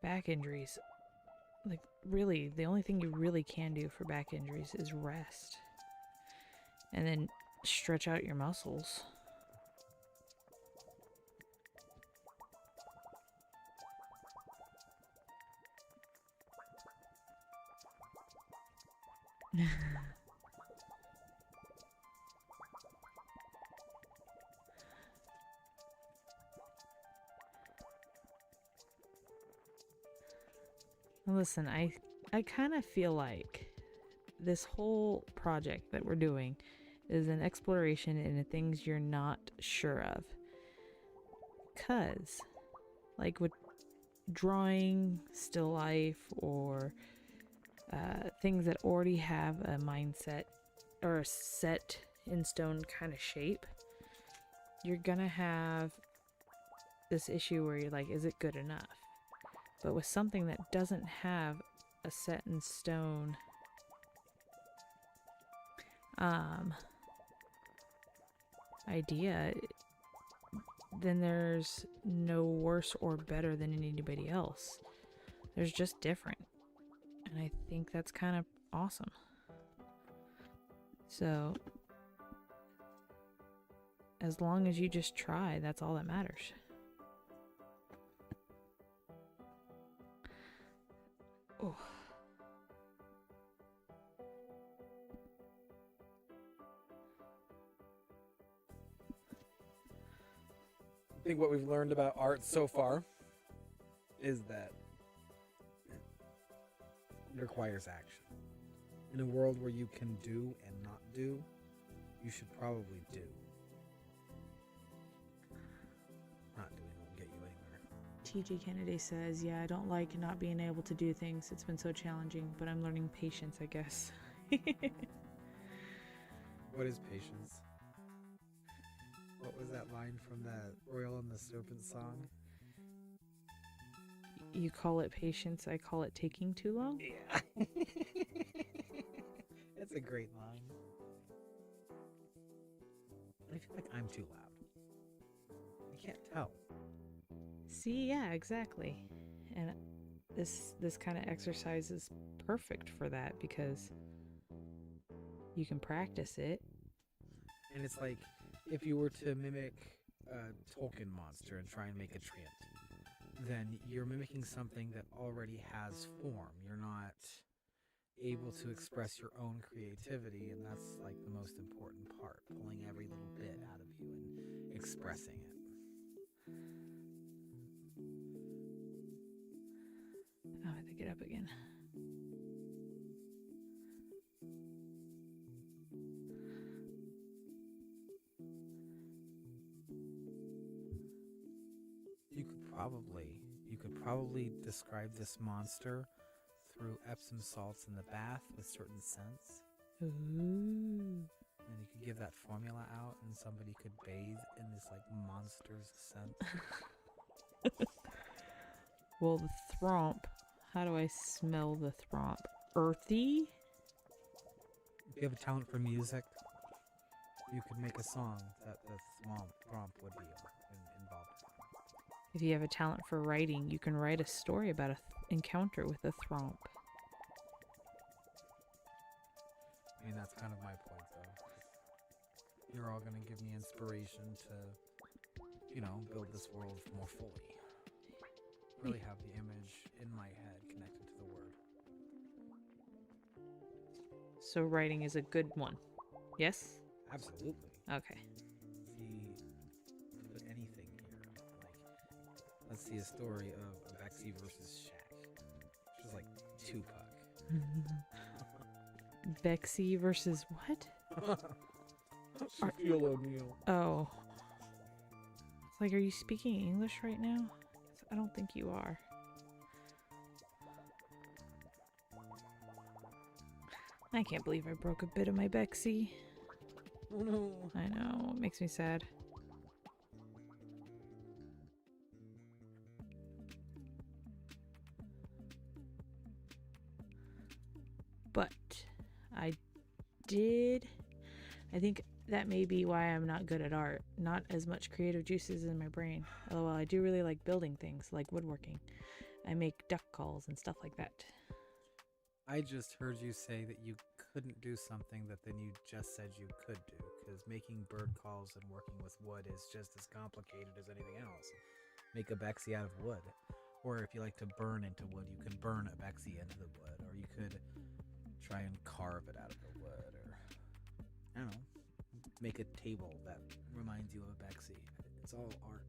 Back injuries. Like, really, the only thing you really can do for back injuries is rest. And then stretch out your muscles. Listen, I kind of feel like this whole project that we're doing is an exploration into things you're not sure of. 'Cause, like with drawing still life or things that already have a mindset or a set in stone kind of shape, you're gonna have this issue where you're like, is it good enough? But with something that doesn't have a set in stone idea, then there's no worse or better than anybody else. There's just different. And I think that's kind of awesome. So, as long as you just try, that's all that matters. Oh. I think what we've learned about art so far is that it requires action. In a world where you can do and not do, you should probably do. Not doing won't get you anywhere. TJ Kennedy says, yeah, I don't like not being able to do things. It's been so challenging, but I'm learning patience, I guess. What is patience? What was that line from that Royal and the Serpent song? You call it patience, I call it taking too long? Yeah. That's a great line. I feel like I'm too loud. I can't tell. See, yeah, exactly. And this kind of exercise is perfect for that because you can practice it. And it's like if you were to mimic a Tolkien monster and try and make a treant, then you're mimicking something that already has form. You're not able to express your own creativity, and that's like the most important part, pulling every little bit out of you and expressing it. I have to get up again. You could probably describe this monster through Epsom salts in the bath with certain scents. Ooh. And you could give that formula out and somebody could bathe in this like monster's scent. Well, the thromp. How do I smell the thromp? Earthy? If you have a talent for music, you could make a song that the thromp would be involved If you have a talent for writing, you can write a story about an encounter with a thromp. I mean, that's kind of my point, though. You're all going to give me inspiration to, build this world more fully. Really have the image in my head connected to the word. So writing is a good one. Yes? Absolutely. Okay. See, put anything here. Like, let's see a story of Bexy versus Shaq. Which is like Tupac. Bexy versus what? Shaquille O'Neal. Oh. It's like, are you speaking English right now? I don't think you are. I can't believe I broke a bit of my Bexy. Oh no. I know, it makes me sad. But I think that may be why I'm not good at art. Not as much creative juices in my brain. Although I do really like building things, like woodworking. I make duck calls and stuff like that. I just heard you say that you couldn't do something that then you just said you could do, because making bird calls and working with wood is just as complicated as anything else. Make a Bexy out of wood. Or if you like to burn into wood, you can burn a Bexy into the wood. Or you could try and carve it out of the wood. Or, I don't know, make a table that reminds you of a Bexy. It's all art.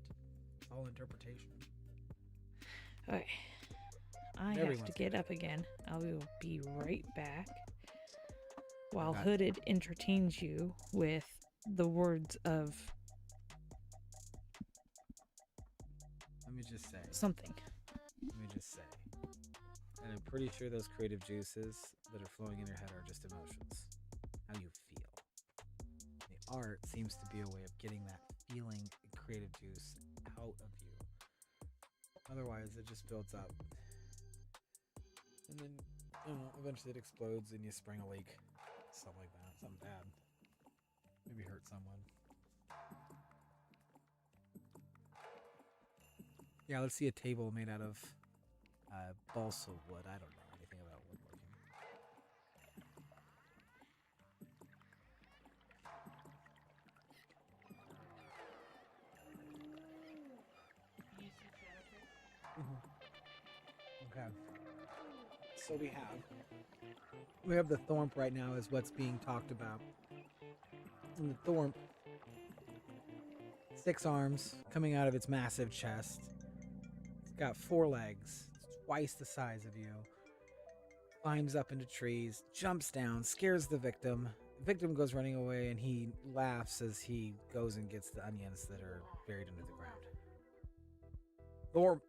It's all interpretation. Okay. I have to get up again. I will be right back while Hooded entertains you with the words of Let me just say something. And I'm pretty sure those creative juices that are flowing in your head are just emotions. How you feel. The art seems to be a way of getting that feeling and creative juice out of you. Otherwise, it just builds up. And then, eventually it explodes and you spring a leak. Something like that. Something bad. Maybe hurt someone. Yeah, let's see a table made out of balsa wood. I don't know anything about woodworking. Okay. So we have the thorp right now is what's being talked about. And the thorp, 6 arms coming out of its massive chest. It's got 4 legs, twice the size of you. Climbs up into trees, jumps down, scares the victim. The victim goes running away and he laughs as he goes and gets the onions that are buried under the ground. Thorp.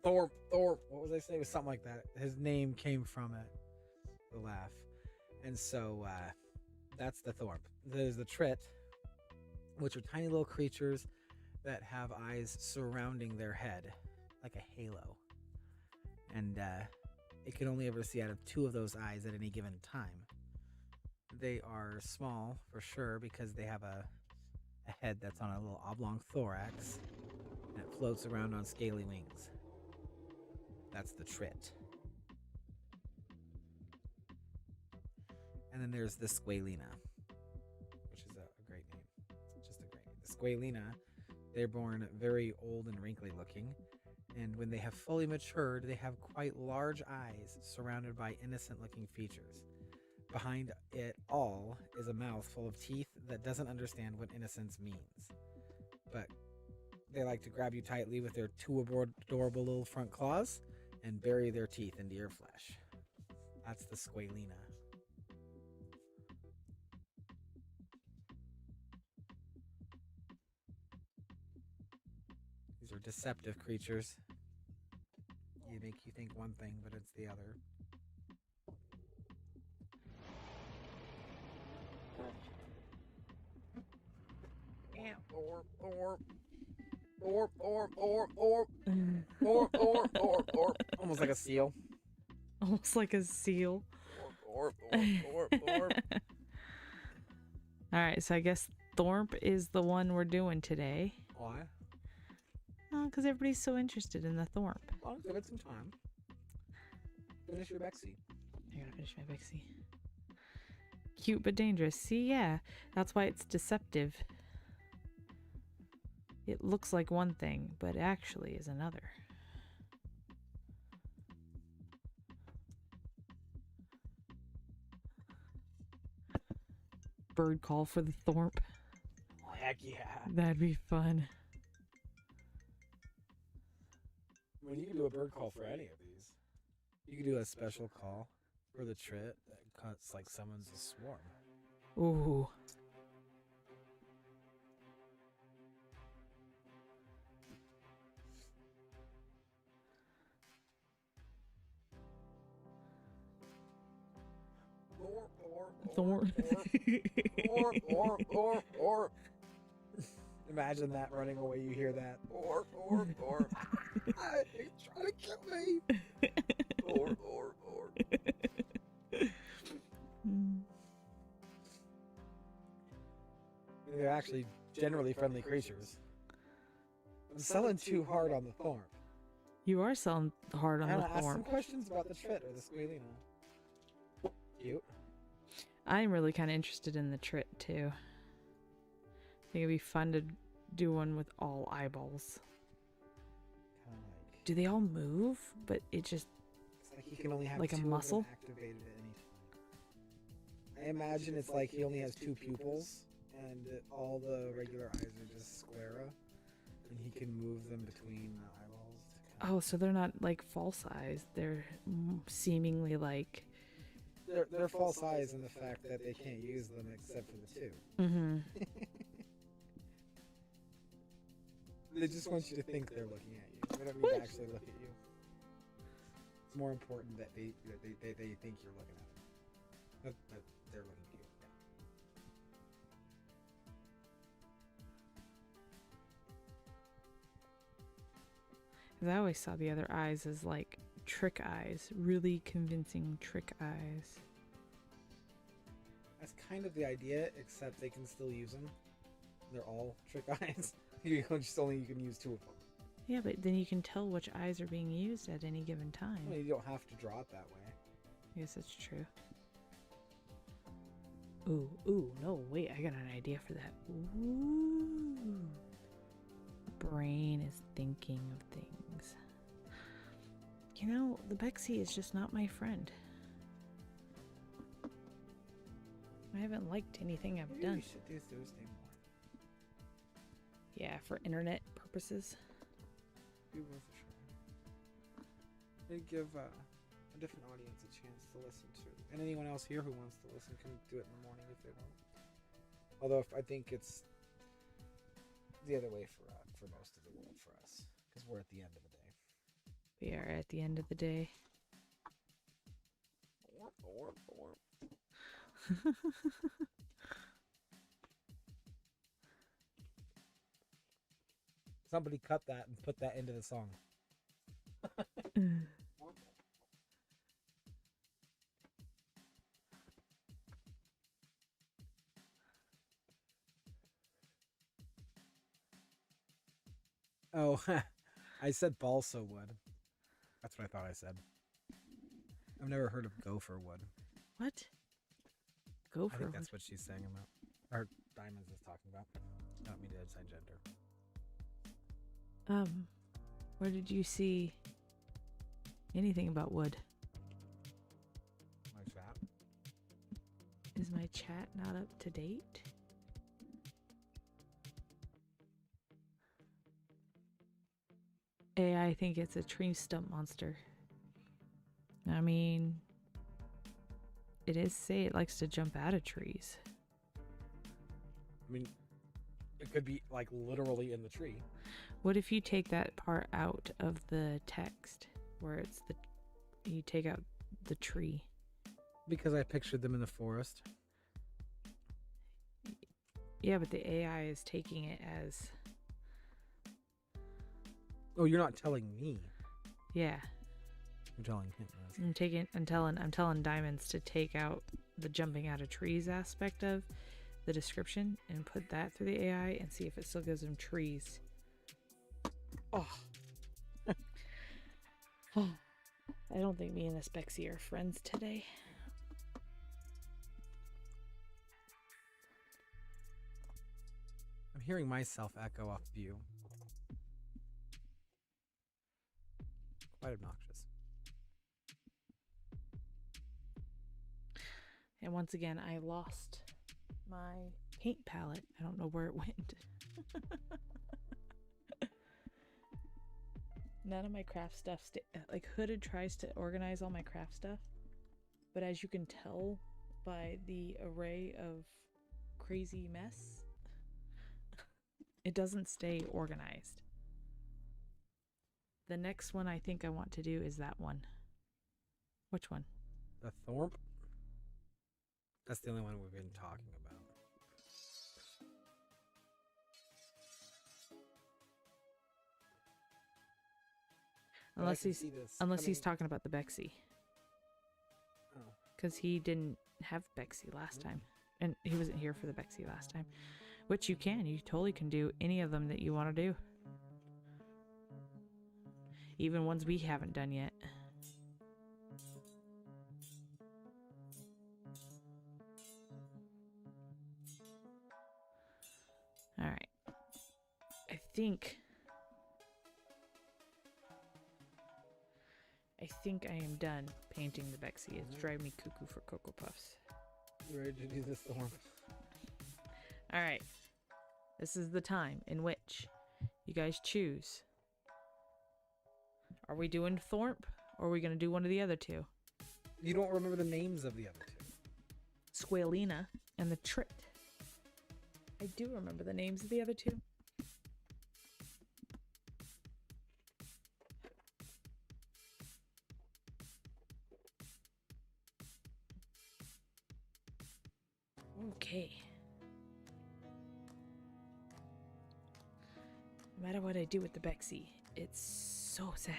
What was I saying? It was something like that. His name came from it. The laugh. And so that's the thorp. There's the trit, which are tiny little creatures that have eyes surrounding their head, like a halo. And it can only ever see out of 2 of those eyes at any given time. They are small, for sure, because they have a head that's on a little oblong thorax, and it floats around on scaly wings. That's the trit. And then there's the squalena, which is a great name. It's just a great name. The squalena, they're born very old and wrinkly looking, and when they have fully matured, they have quite large eyes surrounded by innocent looking features. Behind it all is a mouth full of teeth that doesn't understand what innocence means. But they like to grab you tightly with their 2 adorable little front claws and bury their teeth into your flesh. That's the squalena. These are deceptive creatures. They make you think one thing, but it's the other. Or. Almost like a seal. Almost like a seal. Alright, so I guess Thorp is the one we're doing today. Why? Oh, because everybody's so interested in the thorp. Well, give it some time. Finish your Bexy. I gotta finish my Bixie. Cute but dangerous. See, yeah, that's why it's deceptive. It looks like one thing, but actually is another. Bird call for the thorp. Heck yeah. That'd be fun. I mean, you can do a bird call for any of these. You can do a special call for the trit that cuts, like summons a swarm. Ooh. Thorn. Or. Imagine that running away. You hear that. Or. He's trying to kill me. Or. They're actually generally friendly creatures. I'm selling too hard on the thorn. You are selling hard on the Ask some thorn. questions about the trit or the squealina. Cute. I'm really kind of interested in the trit too. I think it'd be fun to do one with all eyeballs. Kind of like. Do they all move? But it just It's like he can only have like a two muscle? of them activated at any time. I imagine it's like he only has two pupils, and all the regular eyes are just sclera, and he can move them between the eyeballs. To oh, so they're not like false eyes. They're seemingly like. They're false eyes in the fact that they can't use them except for the two. Mm-hmm. They just want you to think they're looking at you. They don't need to actually look at you. It's more important that they think you're looking at them. That they're looking at you. Because I always saw the other eyes as like trick eyes, really convincing trick eyes. That's kind of the idea, except they can still use them. They're all trick eyes. You can use two of them. Yeah, but then you can tell which eyes are being used at any given time. Well, you don't have to draw it that way. I guess that's true. Ooh, no, wait, I got an idea for that. Ooh. Brain is thinking of things. You know, the Bexy is just not my friend. I haven't liked anything I've Maybe done. we should do Thursday more. Yeah, for internet purposes. Be worth a try. It'd give a different audience a chance to listen to. And anyone else here who wants to listen can do it in the morning if they want. Although I think it's the other way for most of the world for us. Because we're at the end of the day. We are at the end of the day. Somebody cut that and put that into the song. Oh, I said balsa wood. That's what I thought I said. I've never heard of gopher wood. What? I Gopher think wood. that's what she's saying about. Or Diamonds is talking about. Not me to assign gender. Where did you see anything about wood? My chat. Is my chat not up to date? I think it's a tree stump monster. I mean, it is say it likes to jump out of trees. I mean, it could be like literally in the tree. What if you take that part out of the text where it's you take out the tree? Because I pictured them in the forest. Yeah, but the AI is taking it as. Oh, you're not telling me. Yeah. You're telling him. I'm telling Diamonds to take out the jumping out of trees aspect of the description and put that through the AI and see if it still gives them trees. Oh. I don't think me and this Bexy are friends today. I'm hearing myself echo off view. Quite obnoxious. And once again, I lost my paint palette. I don't know where it went. None of my craft stuff, like Hooded tries to organize all my craft stuff, but as you can tell by the array of crazy mess, it doesn't stay organized. The next one I think I want to do is that one. Which one? The Thorpe? That's the only one we've been talking about. Unless he's talking about the Bexy. Oh. Because he didn't have Bexy last time. And he wasn't here for the Bexy last time. Which you can. You totally can do any of them that you want to do. Even ones we haven't done yet. Alright. I think I am done painting the Bexy. It's driving me cuckoo for Cocoa Puffs. You ready to do this, Thorpe? Alright. This is the time in which you guys choose. Are we doing Thorpe, or are we going to do one of the other two? You don't remember the names of the other two. Squalina and the Trit. I do remember the names of the other two. Okay. No matter what I do with the Bexy, it's so sad.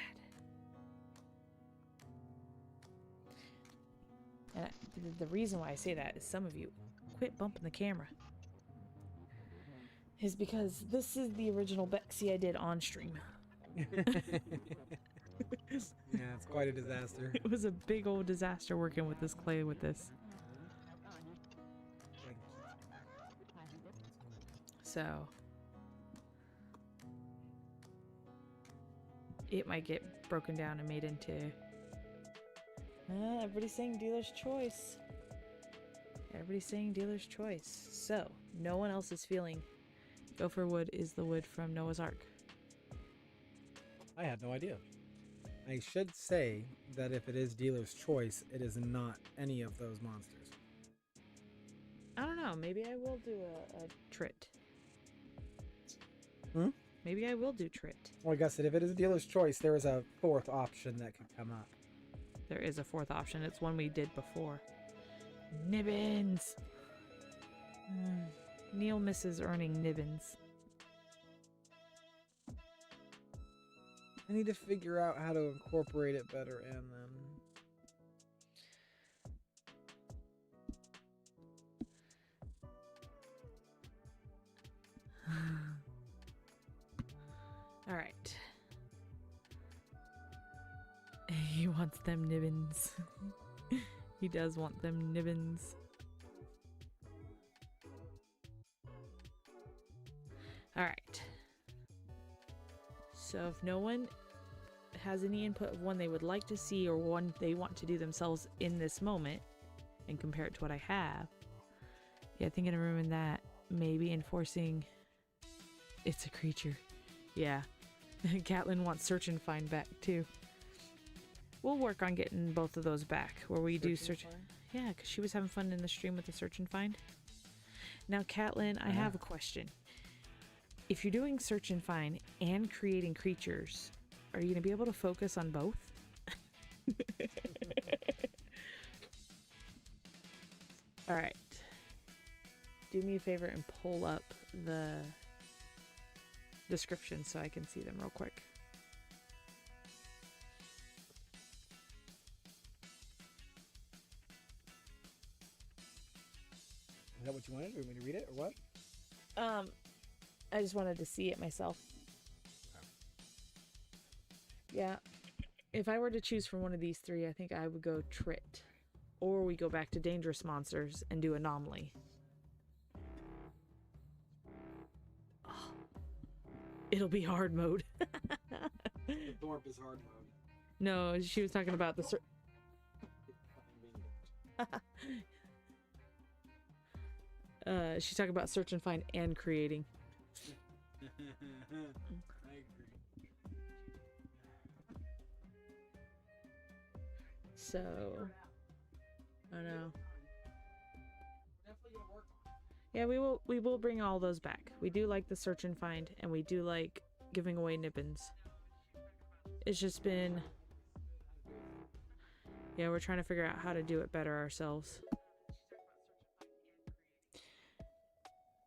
And the reason why I say that is some of you quit bumping the camera. Is because this is the original Bexy I did on stream. Yeah, it's quite a disaster. It was a big old disaster working with this clay with this. So it might get broken down and made into everybody's saying dealer's choice. Everybody's saying dealer's choice. So no one else is feeling Gopher wood is the wood from Noah's Ark. I had no idea. I should say that if it is dealer's choice, it is not any of those monsters. I don't know. Maybe I will do a Trit. Hmm? Maybe I will do Trit. Well, like I said, if it is dealer's choice, there is a fourth option that could come up. There is a fourth option. It's one we did before. Nibbins! Neil misses earning Nibbins. I need to figure out how to incorporate it better in them. All right. He wants them Nibbins. He does want them Nibbins. All right. So if no one has any input of one they would like to see or one they want to do themselves in this moment and compare it to what I have, yeah, thinking of room in that, maybe enforcing it's a creature. Yeah. Catlin wants search and find back too. We'll work on getting both of those back where we do search. Yeah, because she was having fun in the stream with the search and find. Now, Catlin, I have a question. If you're doing search and find and creating creatures, are you going to be able to focus on both? All right. Do me a favor and pull up the description so I can see them real quick. Is that what you wanted? Do you want me to read it or what? I just wanted to see it myself. Yeah. If I were to choose from one of these three, I think I would go Trit. Or we go back to Dangerous Monsters and do Anomaly. Oh, it'll be hard mode. The Thorpe is hard mode. No, she was talking about the... she's talking about search and find and creating. I agree. So, I know. Yeah, we will bring all those back. We do like the search and find, and we do like giving away nippins. It's just been, yeah, we're trying to figure out how to do it better ourselves.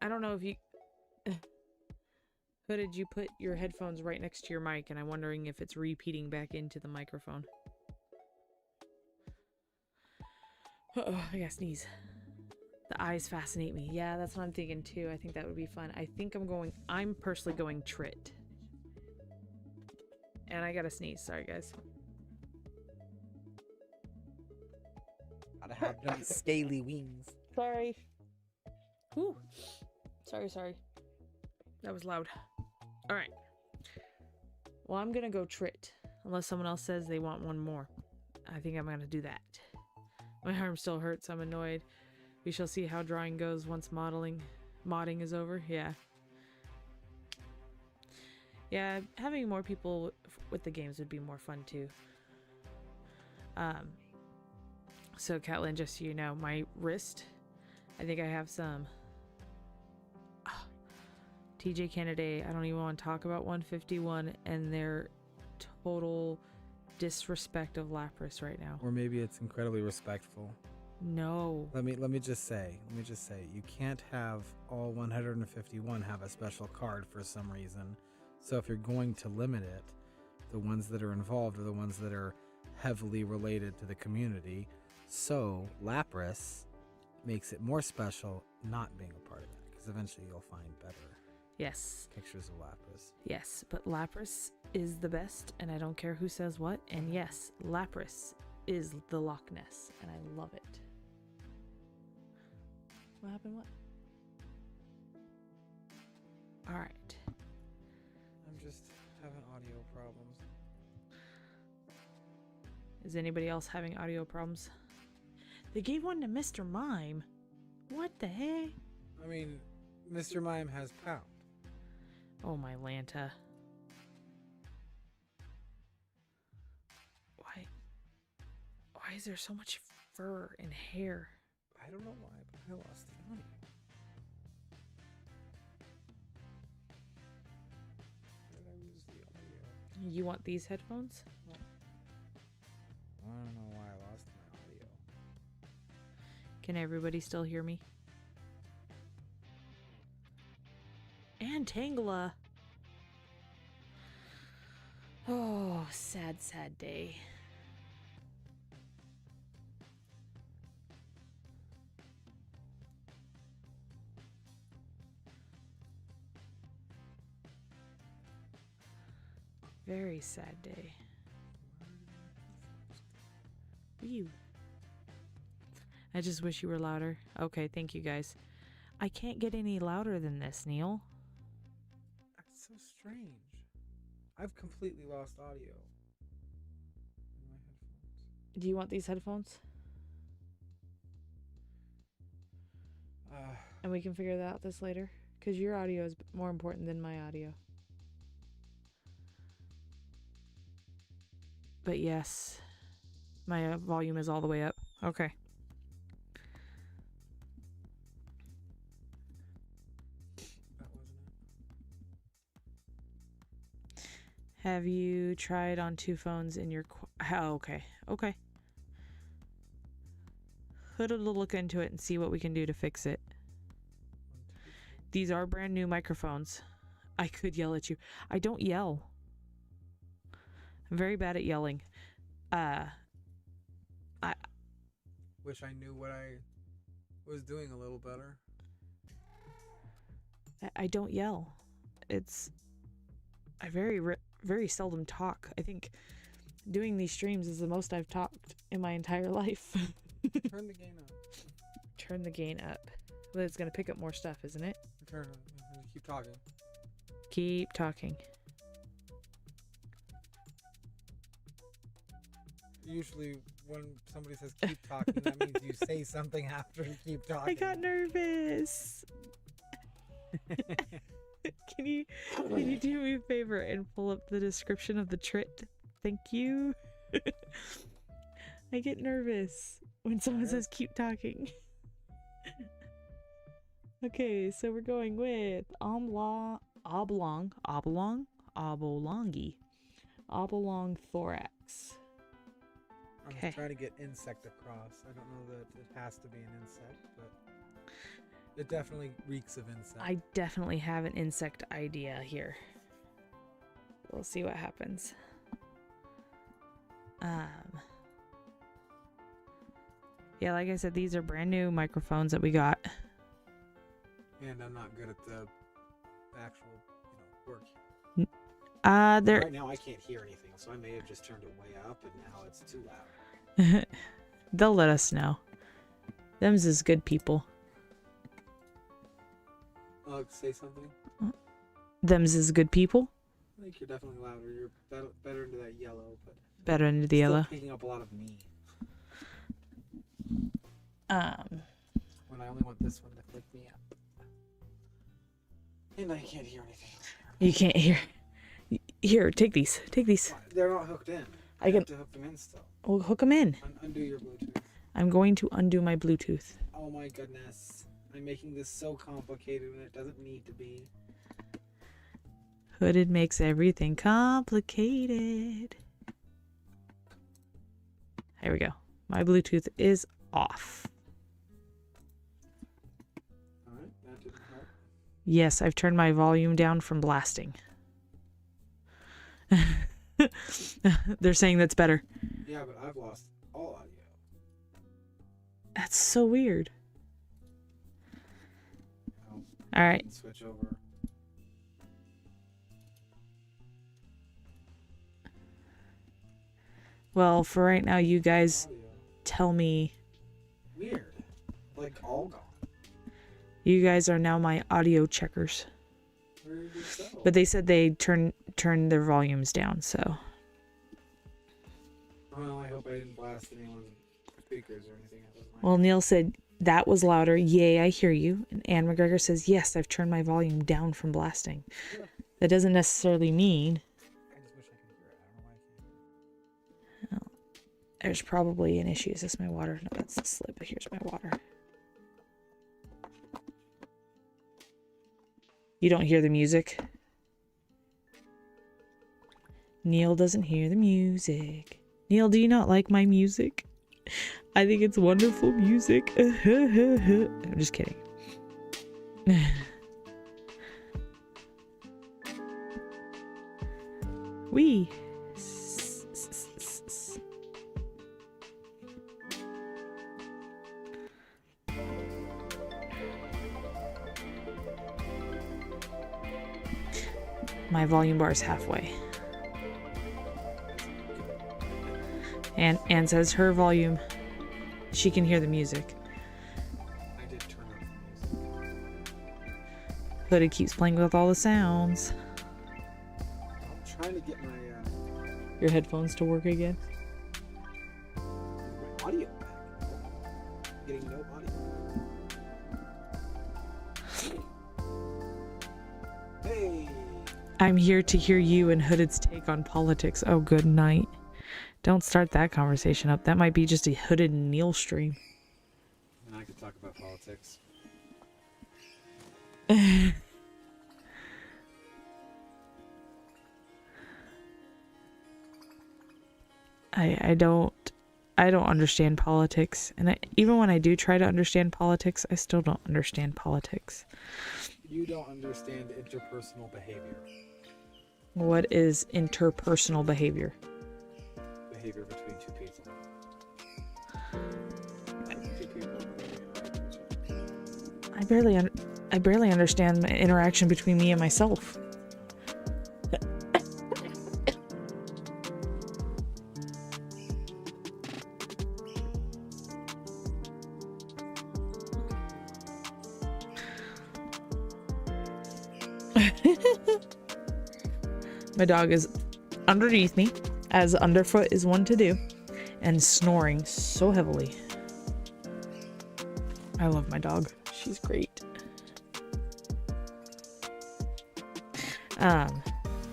I don't know if you... But did you put your headphones right next to your mic, and I'm wondering if it's repeating back into the microphone. Uh-oh, I gotta sneeze. The eyes fascinate me. Yeah, that's what I'm thinking too. I think that would be fun. I think I'm personally going Trit. And I gotta sneeze. Sorry, guys. Gotta have them scaly wings. Sorry. Whew. Sorry. That was loud. Alright. Well, I'm gonna go Trit. Unless someone else says they want one more. I think I'm gonna do that. My arm still hurts. I'm annoyed. We shall see how drawing goes once modding is over. Yeah. Yeah, having more people with the games would be more fun too. So Catlin, just so you know, my wrist, I think I have some TJ Kennedy. I don't even want to talk about 151 and their total disrespect of Lapras right now. Or maybe it's incredibly respectful. No. Let me just say, you can't have all 151 have a special card for some reason. So if you're going to limit it, the ones that are involved are the ones that are heavily related to the community. So Lapras makes it more special not being a part of that, because eventually you'll find better pictures of Lapras. Yes, but Lapras is the best, and I don't care who says what. And yes, Lapras is the Loch Ness, and I love it. What happened? What? All right. I'm just having audio problems. Is anybody else having audio problems? They gave one to Mr. Mime. What the heck? I mean, Mr. Mime has Pound. Oh, my Lanta. Why is there so much fur and hair? I don't know why, but I lost the audio. Where did I lose the audio? You want these headphones? I don't know why I lost my audio. Can everybody still hear me? And Tangela. Oh, sad day. Very sad day. You. I just wish you were louder. Okay, thank you guys. I can't get any louder than this, Neil. That's so strange. I've completely lost audio in my headphones. Do you want these headphones? And we can figure that out this later. Because your audio is more important than my audio. But yes, my volume is all the way up. Okay. That wasn't it. Have you tried on two phones in your... Oh, okay. Okay. Hood will look into it and see what we can do to fix it. These are brand new microphones. I could yell at you. I don't yell. I'm very bad at yelling. I wish I knew what I was doing a little better. I don't yell. It's... very seldom talk. I think doing these streams is the most I've talked in my entire life. Turn the gain up. Turn the gain up. Well, it's going to pick up more stuff, isn't it? Keep talking. Keep talking. Usually when somebody says keep talking, that means you say something after you keep talking. I got nervous. Can you do me a favor and pull up the description of the trit? Thank you. I get nervous when someone says keep talking. Okay, so we're going with oblongi, oblong thorax. I'm Okay. just trying to get insect across. I don't know that it has to be an insect, but it definitely reeks of insect. I definitely have an insect idea here. We'll see what happens. Yeah, like I said, these are brand new microphones that we got. And I'm not good at the actual, work. They're Right now I can't hear anything, so I may have just turned it way up and now it's too loud. they'll let us know. Them's is good people. Say something. Them's is good people. I think you're definitely louder. You're better into that yellow, but Better into the yellow. still picking up a lot of me. When I only want this one to flick me up. And I can't hear anything. You can't hear. Here, take these. Take these. They're not hooked in. I can. have to hook them in still. We'll hook them in. Undo your Bluetooth. I'm going to undo my Bluetooth. Oh my goodness. I'm making this so complicated when it doesn't need to be. Hooded makes everything complicated. Here we go. My Bluetooth is off. Alright, that didn't help. Yes, I've turned my volume down from blasting. They're saying that's better. Yeah, but I've lost all audio. That's so weird. Oh, All right. switch over. Well, for right now, you guys Audio. tell me. Weird. Like all gone. You guys are now my audio checkers. Very good so. But they said they turn their volumes down, so. Well, I hope I didn't blast anyone's speakers or anything. Well, Neil said that was louder. Yay, I hear you. And Anne McGregor says, yes, I've turned my volume down from blasting. Yeah. That doesn't necessarily mean. I just wish I could hear it. I don't know why I can't. There's probably an issue. Is this my water? No, that's the slip. Here's my water. You don't hear the music? Neil doesn't hear the music. Neil, do you not like my music? I think it's wonderful music. I'm just kidding. Wee. My volume bar is halfway. And Anne says her volume, she can hear the music. I did turn off the music. Hooded keeps playing with all the sounds. I'm trying to get my Your headphones to work again? audio back. Getting no audio. Hey. I'm here to hear you and Hooded's take on politics. Oh, good night. Don't start that conversation up. That might be just a Hooded and Neil stream. And I could talk about politics. I don't understand politics, and even when I do try to understand politics, I still don't understand politics. You don't understand interpersonal behavior. What is interpersonal behavior? Behavior between two people. I barely understand the interaction between me and myself. My dog is underneath me, as underfoot is one to do, and snoring so heavily. I love my dog. She's great.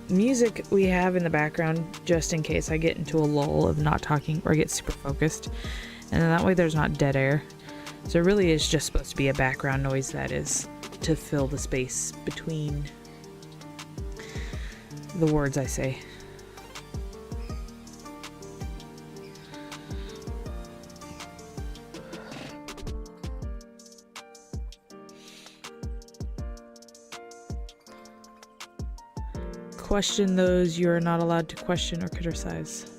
Music we have in the background just in case I get into a lull of not talking or get super focused, and then that way there's not dead air. So it really is just supposed to be a background noise that is to fill the space between the words I say. Question those you are not allowed to question or criticize.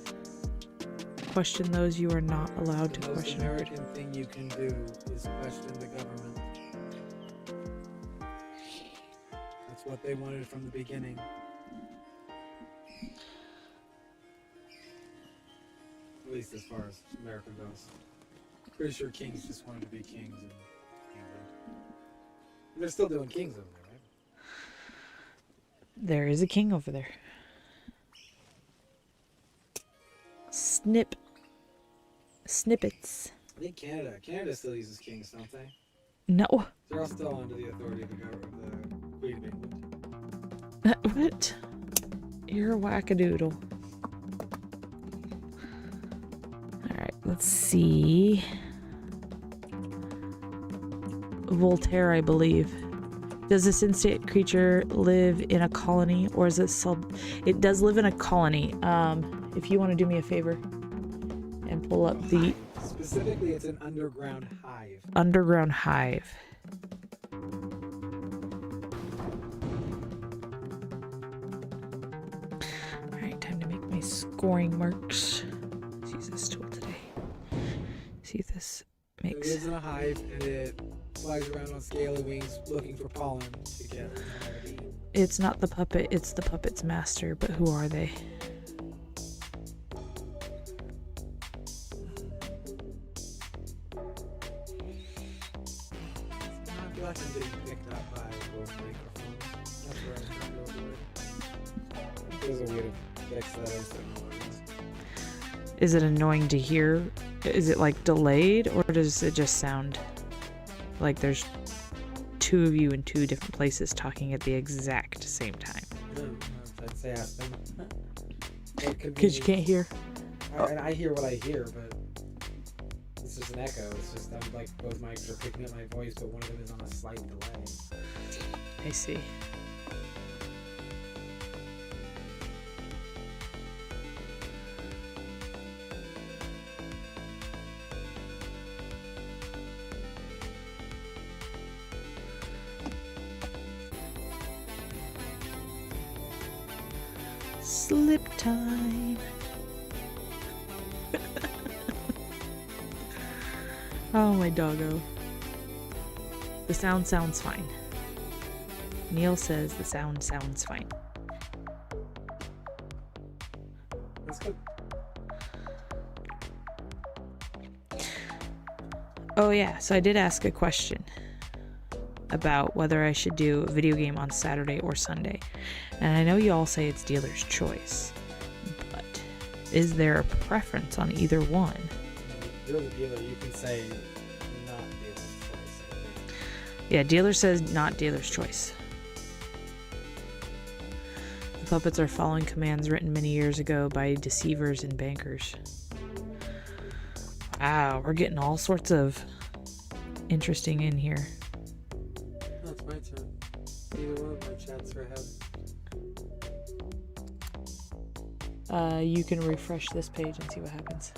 Question those you are not allowed to The most question. American thing you can do is question the government. That's what they wanted from the beginning. At least as far as America goes. Pretty sure kings just wanted to be kings in England. And they're still doing kings over there, right? There is a king over there. Snippets. I think Canada still uses kings, don't they? No. They're all still under the authority of the Queen of England. What? You're a wackadoodle. Alright, let's see. Voltaire, I believe. Does this insect creature live in a colony, or is it it does live in a colony. If you want to do me a favor and pull up the Specifically, it's an underground hive. underground hive. Alright, time to make my scoring marks. Let's use this tool today. See if this It makes... lives in a hive and it flies around on scaly wings looking for pollen to get honey. It's not the puppet, it's the puppet's master, but who are they? I feel like I'm getting picked up by both microphones. That's where I'm trying to avoid. There's a way to fix that as Is it annoying to hear? Is it like delayed, or does it just sound like there's two of you in two different places talking at the exact same time? I'd say ask them. Because you can't hear? I hear what I hear, but it's just an echo. It's just I'm like both mics are picking up my voice, but one of them is on a slight delay. I see. Slip time. Oh, my doggo. The sound sounds fine. Neil says the sound sounds fine. That's good. Oh yeah, so I did ask a question about whether I should do a video game on Saturday or Sunday. And I know you all say it's dealer's choice, but is there a preference on either one? You're the dealer. You can say not dealer's choice. I think. Yeah, dealer says not dealer's choice. The puppets are following commands written many years ago by deceivers and bankers. Wow, we're getting all sorts of interesting in here. No, it's my turn. Either one of my chats are ahead. You can refresh this page and see what happens.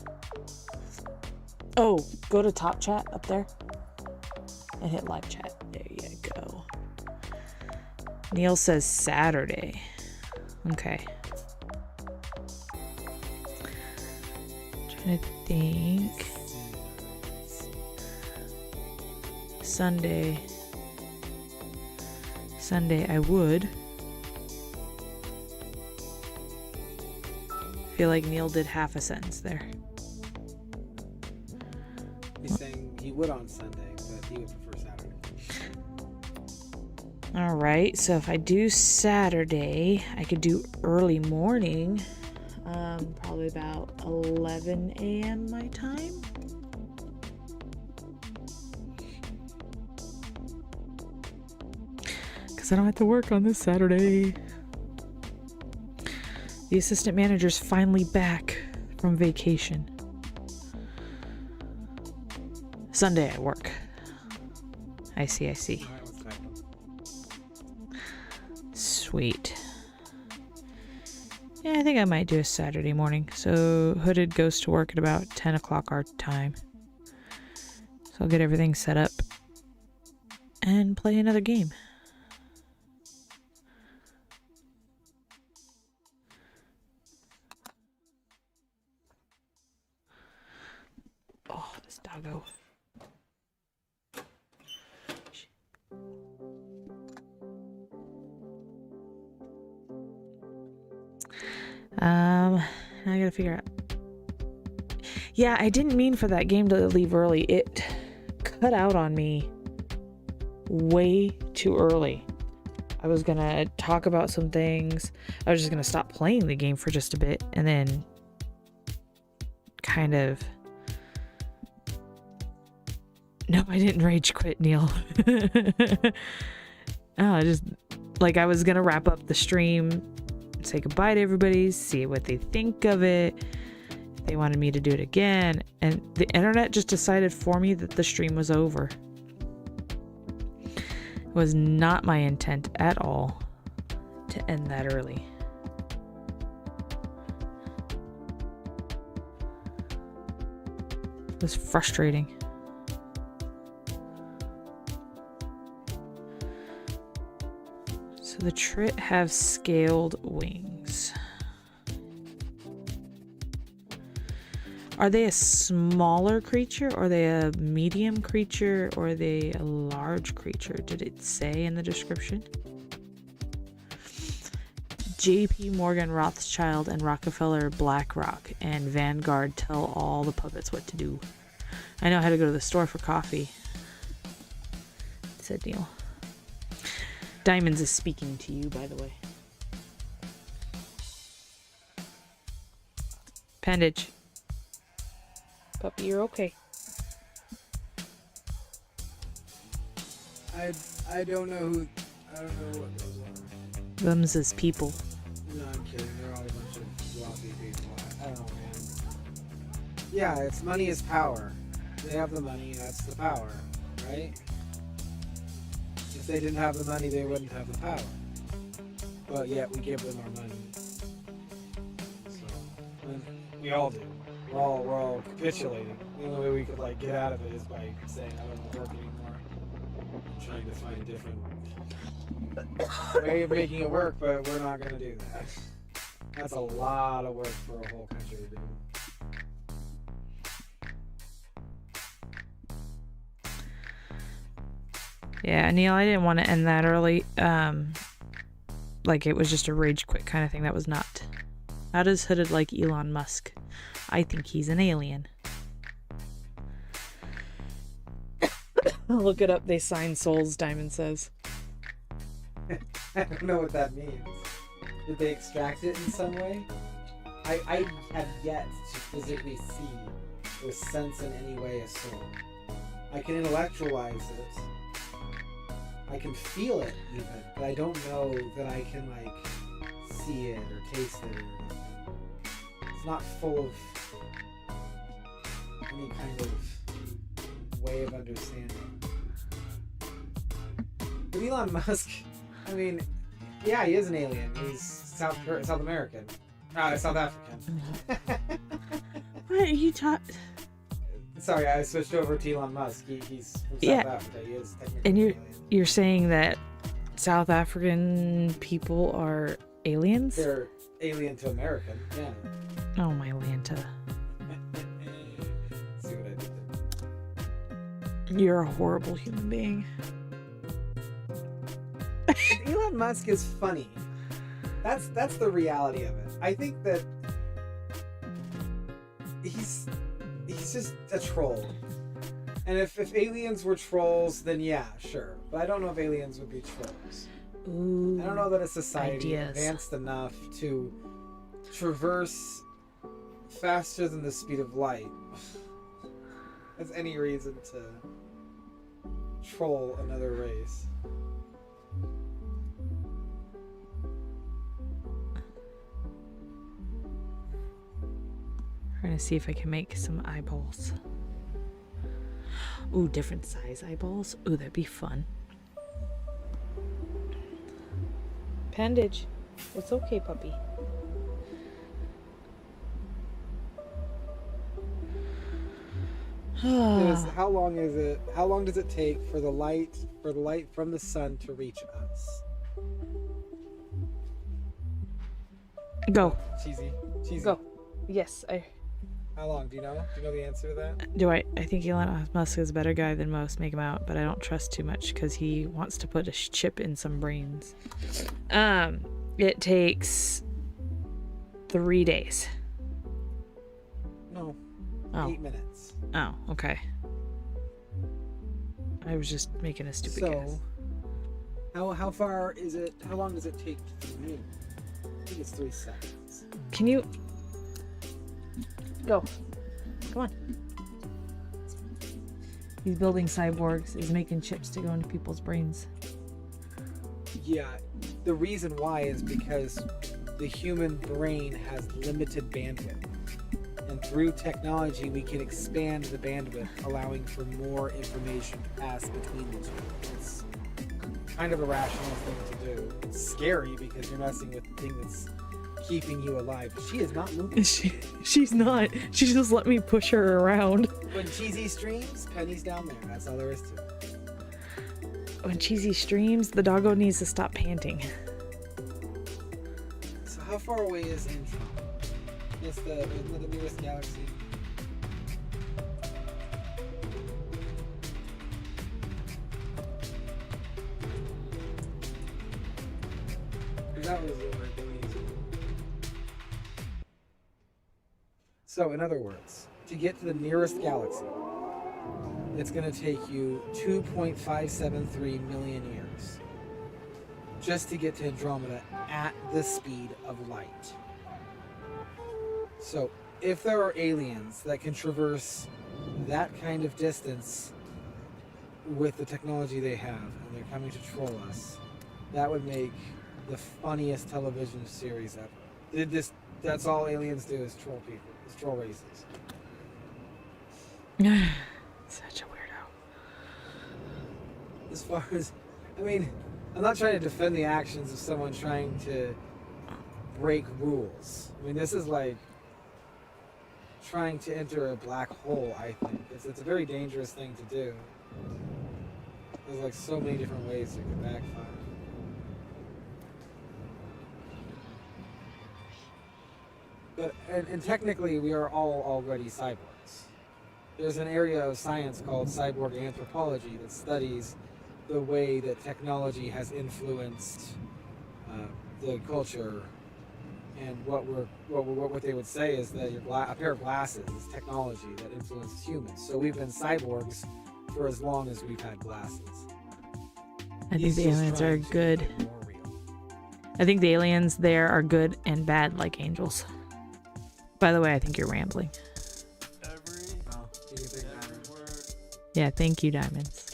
Oh, go to top chat up there and hit live chat. There you go. Neil says Saturday. Okay. Trying to think. Sunday I would. Feel like Neil did half a sentence there. He's saying he would on Sunday, but he would prefer Saturday. All right, so if I do Saturday, I could do early morning, probably about 11 a.m. my time. Because I don't have to work on this Saturday. The assistant manager's finally back from vacation. Sunday I work. I see. Sweet. Yeah, I think I might do a Saturday morning. So Hooded goes to work at about 10 o'clock our time. So I'll get everything set up and play another game. Oh, this doggo. I gotta figure out. Yeah, I didn't mean for that game to leave early. It cut out on me way too early. I was gonna talk about some things. I was just gonna stop playing the game for just a bit and then kind of... No, I didn't rage quit, Neil. I was gonna wrap up the stream, say goodbye to everybody, see what they think of it. They wanted me to do it again, and the internet just decided for me that the stream was over. It was not my intent at all to end that early. It was frustrating. So the Trit have scaled wings. Are they a smaller creature? Or are they a medium creature? Or are they a large creature? Did it say in the description? JP Morgan Rothschild and Rockefeller BlackRock and Vanguard tell all the puppets what to do. I know how to go to the store for coffee, said Neil. Diamonds is speaking to you, by the way. Appendage. Puppy, you're okay. I don't know what those are. Them's is people. No, I'm kidding. They're all a bunch of wealthy people. I don't know, man. Yeah, it's money is power. They have the money, that's the power, right? If they didn't have the money, they wouldn't have the power. But yet we give them our money. So, and we all do. We're all capitulating. The only way we could get out of it is by saying I don't want to work anymore. I'm trying to find a different way of making it work, but we're not going to do that. That's a lot of work for a whole country to do. Yeah, Neil, I didn't want to end that early. It was just a rage quit kind of thing. That was not as hooded like Elon Musk. I think he's an alien. Look it up. They sign souls, Diamond says. I don't know what that means. Did they extract it in some way? I have yet to physically see or sense in any way a soul. I can intellectualize it. I can feel it even, but I don't know that I can see it or taste it or anything. It's not full of any kind of way of understanding. But Elon Musk, I mean, yeah, he is an alien. He's South American. South African. What are you talking? Sorry, I switched over to Elon Musk. He's from South Africa. He is technically and an alien. You're saying that South African people are aliens? They're alien to American, yeah. Oh, my Lanta. See what I did there. You're a horrible human being. Elon Musk is funny. That's the reality of it. I think that he's just a troll. And if aliens were trolls, then yeah, sure. But I don't know if aliens would be trolls. Ooh. I don't know that a society Ideas. advanced enough to traverse faster than the speed of light has any reason to troll another race. Trying to see if I can make some eyeballs. Ooh, different size eyeballs. Ooh, that'd be fun. Appendage. It's okay, puppy. How long is it? How long does it take for the light from the sun to reach us? Go. Cheesy. Go. Yes, How long? Do you know? Do you know the answer to that? do. I think Elon Musk is a better guy than most. Make him out, but I don't trust too much because he wants to put a chip in some brains. It takes 3 days. No. Oh. 8 minutes. Oh, okay. I was just making a stupid guess. How far is it? How long does it take to the moon? I think it's 3 seconds. Can you go? Come on. He's building cyborgs. He's making chips to go into people's brains. Yeah, the reason why is because the human brain has limited bandwidth. And through technology, we can expand the bandwidth, allowing for more information to pass between the two. It's kind of a rational thing to do. It's scary because you're messing with the thing that's keeping you alive. She is not moving. She's not. She just let me push her around. When Cheesy streams, Penny's down there. That's all there is to it. When Cheesy streams, the doggo needs to stop panting. So how far away is Andromeda? It's the nearest galaxy. That was easy. So, in other words, to get to the nearest galaxy, it's going to take you 2.573 million years just to get to Andromeda at the speed of light. So, if there are aliens that can traverse that kind of distance with the technology they have, and they're coming to troll us, that would make the funniest television series ever. That's all aliens do is troll people, is troll races. Such a weirdo. As far as, I mean, I'm not trying to defend the actions of someone trying to break rules. I mean, this is like trying to enter a black hole, I think. It's a very dangerous thing to do. There's like so many different ways it could backfire. But, and technically, we are all already cyborgs. There's an area of science called cyborg anthropology that studies the way that technology has influenced the culture. And what they would say is that a pair of glasses is technology that influences humans. So we've been cyborgs for as long as we've had glasses. I think the aliens are good. I think the aliens there are good and bad like angels. By the way, I think you're rambling. Yeah, thank you, Diamonds.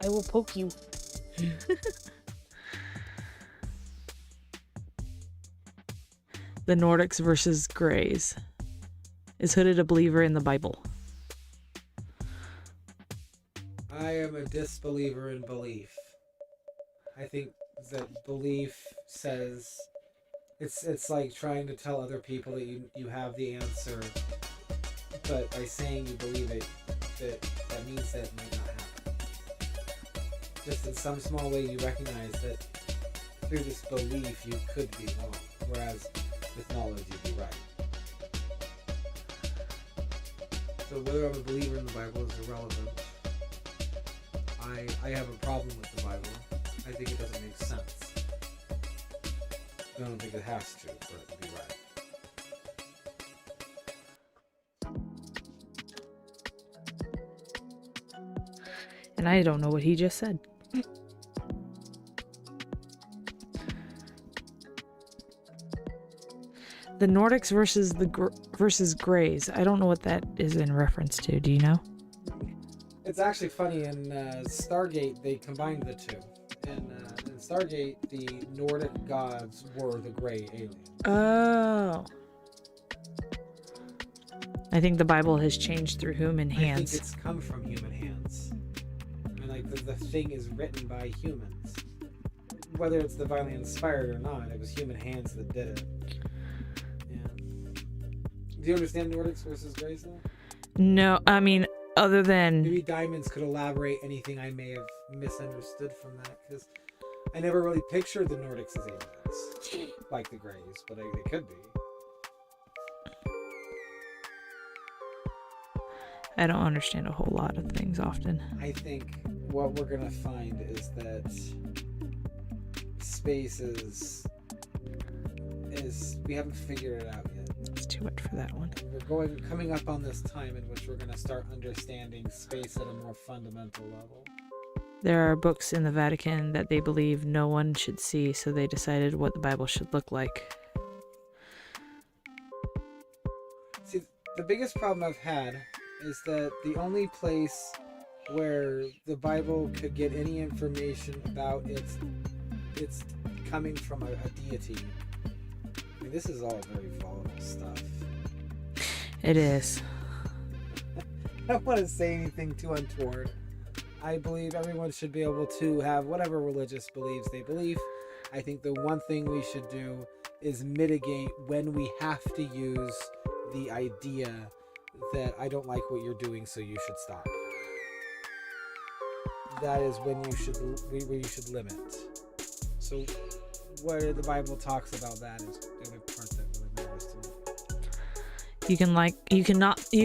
I will poke you. The Nordics versus Greys. Is Hooded a believer in the Bible? I am a disbeliever in belief. I think that belief says it's like trying to tell other people that you have the answer, but by saying you believe it, that means that it might not happen. Just in some small way you recognize that through this belief you could be wrong, whereas with knowledge you'd be right. So whether I'm a believer in the Bible is irrelevant. I have a problem with the Bible. I think it doesn't make sense. I don't think it has to, for it to be right. And I don't know what he just said. The Nordics versus Greys. I don't know what that is in reference to. Do you know? It's actually funny. In Stargate, they combined the two. In Stargate, the Nordic gods were the gray aliens. Oh. I think the Bible has changed through human hands. I think it's come from human hands. I mean, like, the thing is written by humans. Whether it's divinely inspired or not, it was human hands that did it. Do you understand Nordics versus Greys, though? No, I mean, other than... Maybe Diamonds could elaborate anything I may have misunderstood from that, because I never really pictured the Nordics as aliens, like the Greys, but they could be. I don't understand a whole lot of things often. I think what we're going to find is that space is we haven't figured it out yet. It's too much for that one. We're coming up on this time in which we're going to start understanding space at a more fundamental level. There are books in the Vatican that they believe no one should see, so they decided what the Bible should look like. See, the biggest problem I've had is that the only place where the Bible could get any information about it's coming from a deity. I mean, this is all very volatile stuff. It is. I don't want to say anything too untoward. I believe everyone should be able to have whatever religious beliefs they believe. I think the one thing we should do is mitigate when we have to use the idea that I don't like what you're doing, so you should stop. That is when you should limit. So where the Bible talks about that is the only part that really matters to me. You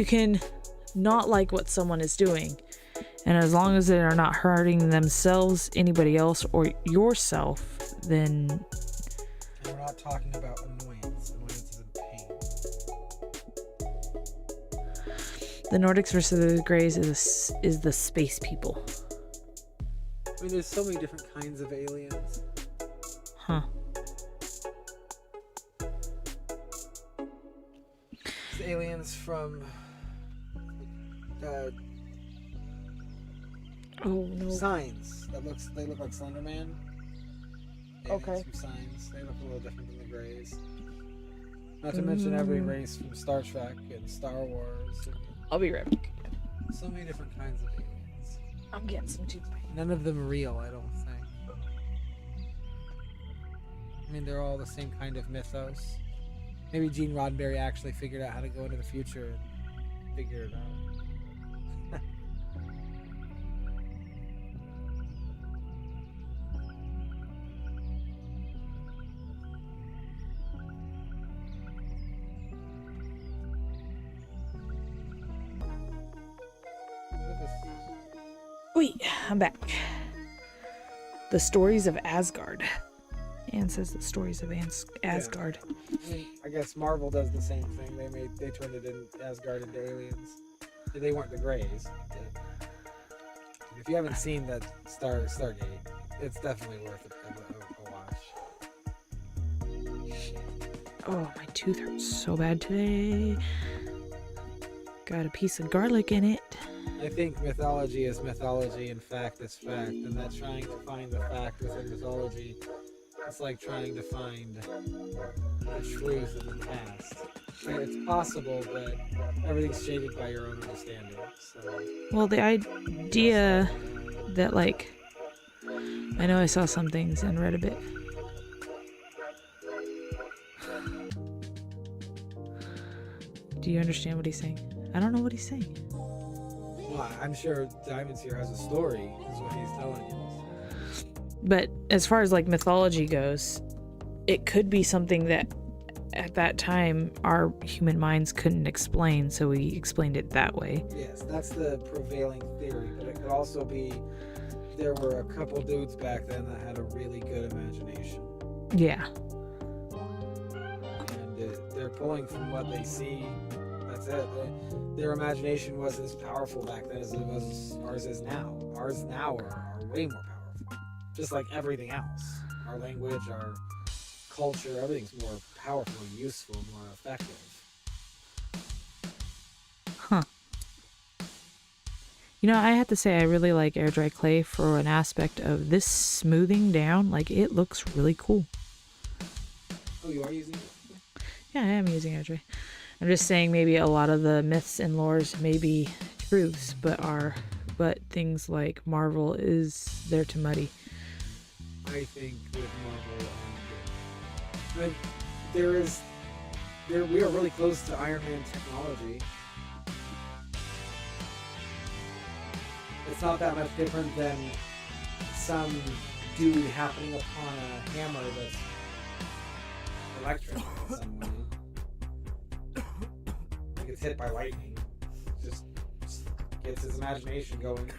can not like what someone is doing, and as long as they are not hurting themselves, anybody else, or yourself, then. And we're not talking about annoyance. Annoyance is in pain. The Nordics versus the Greys is the space people. I mean, there's so many different kinds of aliens. Huh. There's aliens from Signs. They look like Slender Man. Aliens Okay. from Signs. They look a little different than the Greys. Not to mention every race from Star Trek and Star Wars. I'll be right back. So many different kinds of aliens. I'm getting some toothpaste. None of them real, I don't think. I mean, they're all the same kind of mythos. Maybe Gene Roddenberry actually figured out how to go into the future and figure it out. Wait, I'm back. The Stories of Asgard. Anne says the Stories of Asgard. I mean, I guess Marvel does the same thing. They turned it in Asgard into aliens. They weren't the Greys. If you haven't seen that Stargate, it's definitely worth a watch. Oh, my tooth hurts so bad today. Got a piece of garlic in it. I think mythology is mythology and fact is fact, and that trying to find the fact within mythology, it's like trying to find the truth of the past. And it's possible, but everything's shaded by your own understanding. So. Well, the idea that, like, I know I saw some things and read a bit. Do you understand what he's saying? I don't know what he's saying. Well, I'm sure Diamonds here has a story, is what he's telling you. But as far as like mythology goes, it could be something that at that time our human minds couldn't explain, so we explained it that way. Yes, that's the prevailing theory, but it could also be there were a couple dudes back then that had a really good imagination. Yeah. And they're pulling from what they see That's it. Their imagination wasn't as powerful back then as it was ours is now. Ours now are way more powerful. Just like everything else. Our language, our culture, everything's more powerful, useful, more effective. Huh. You know, I have to say I really like air dry clay for an aspect of this smoothing down. Like, it looks really cool. Oh, you are using it? Yeah, I am using air dry. I'm just saying maybe a lot of the myths and lores may be truths, but things like Marvel is there to muddy. I think with Marvel, we are really close to Iron Man technology. It's not that much different than some dude happening upon a hammer that's electric in some way. Like it's hit by lightning. Just gets his imagination going.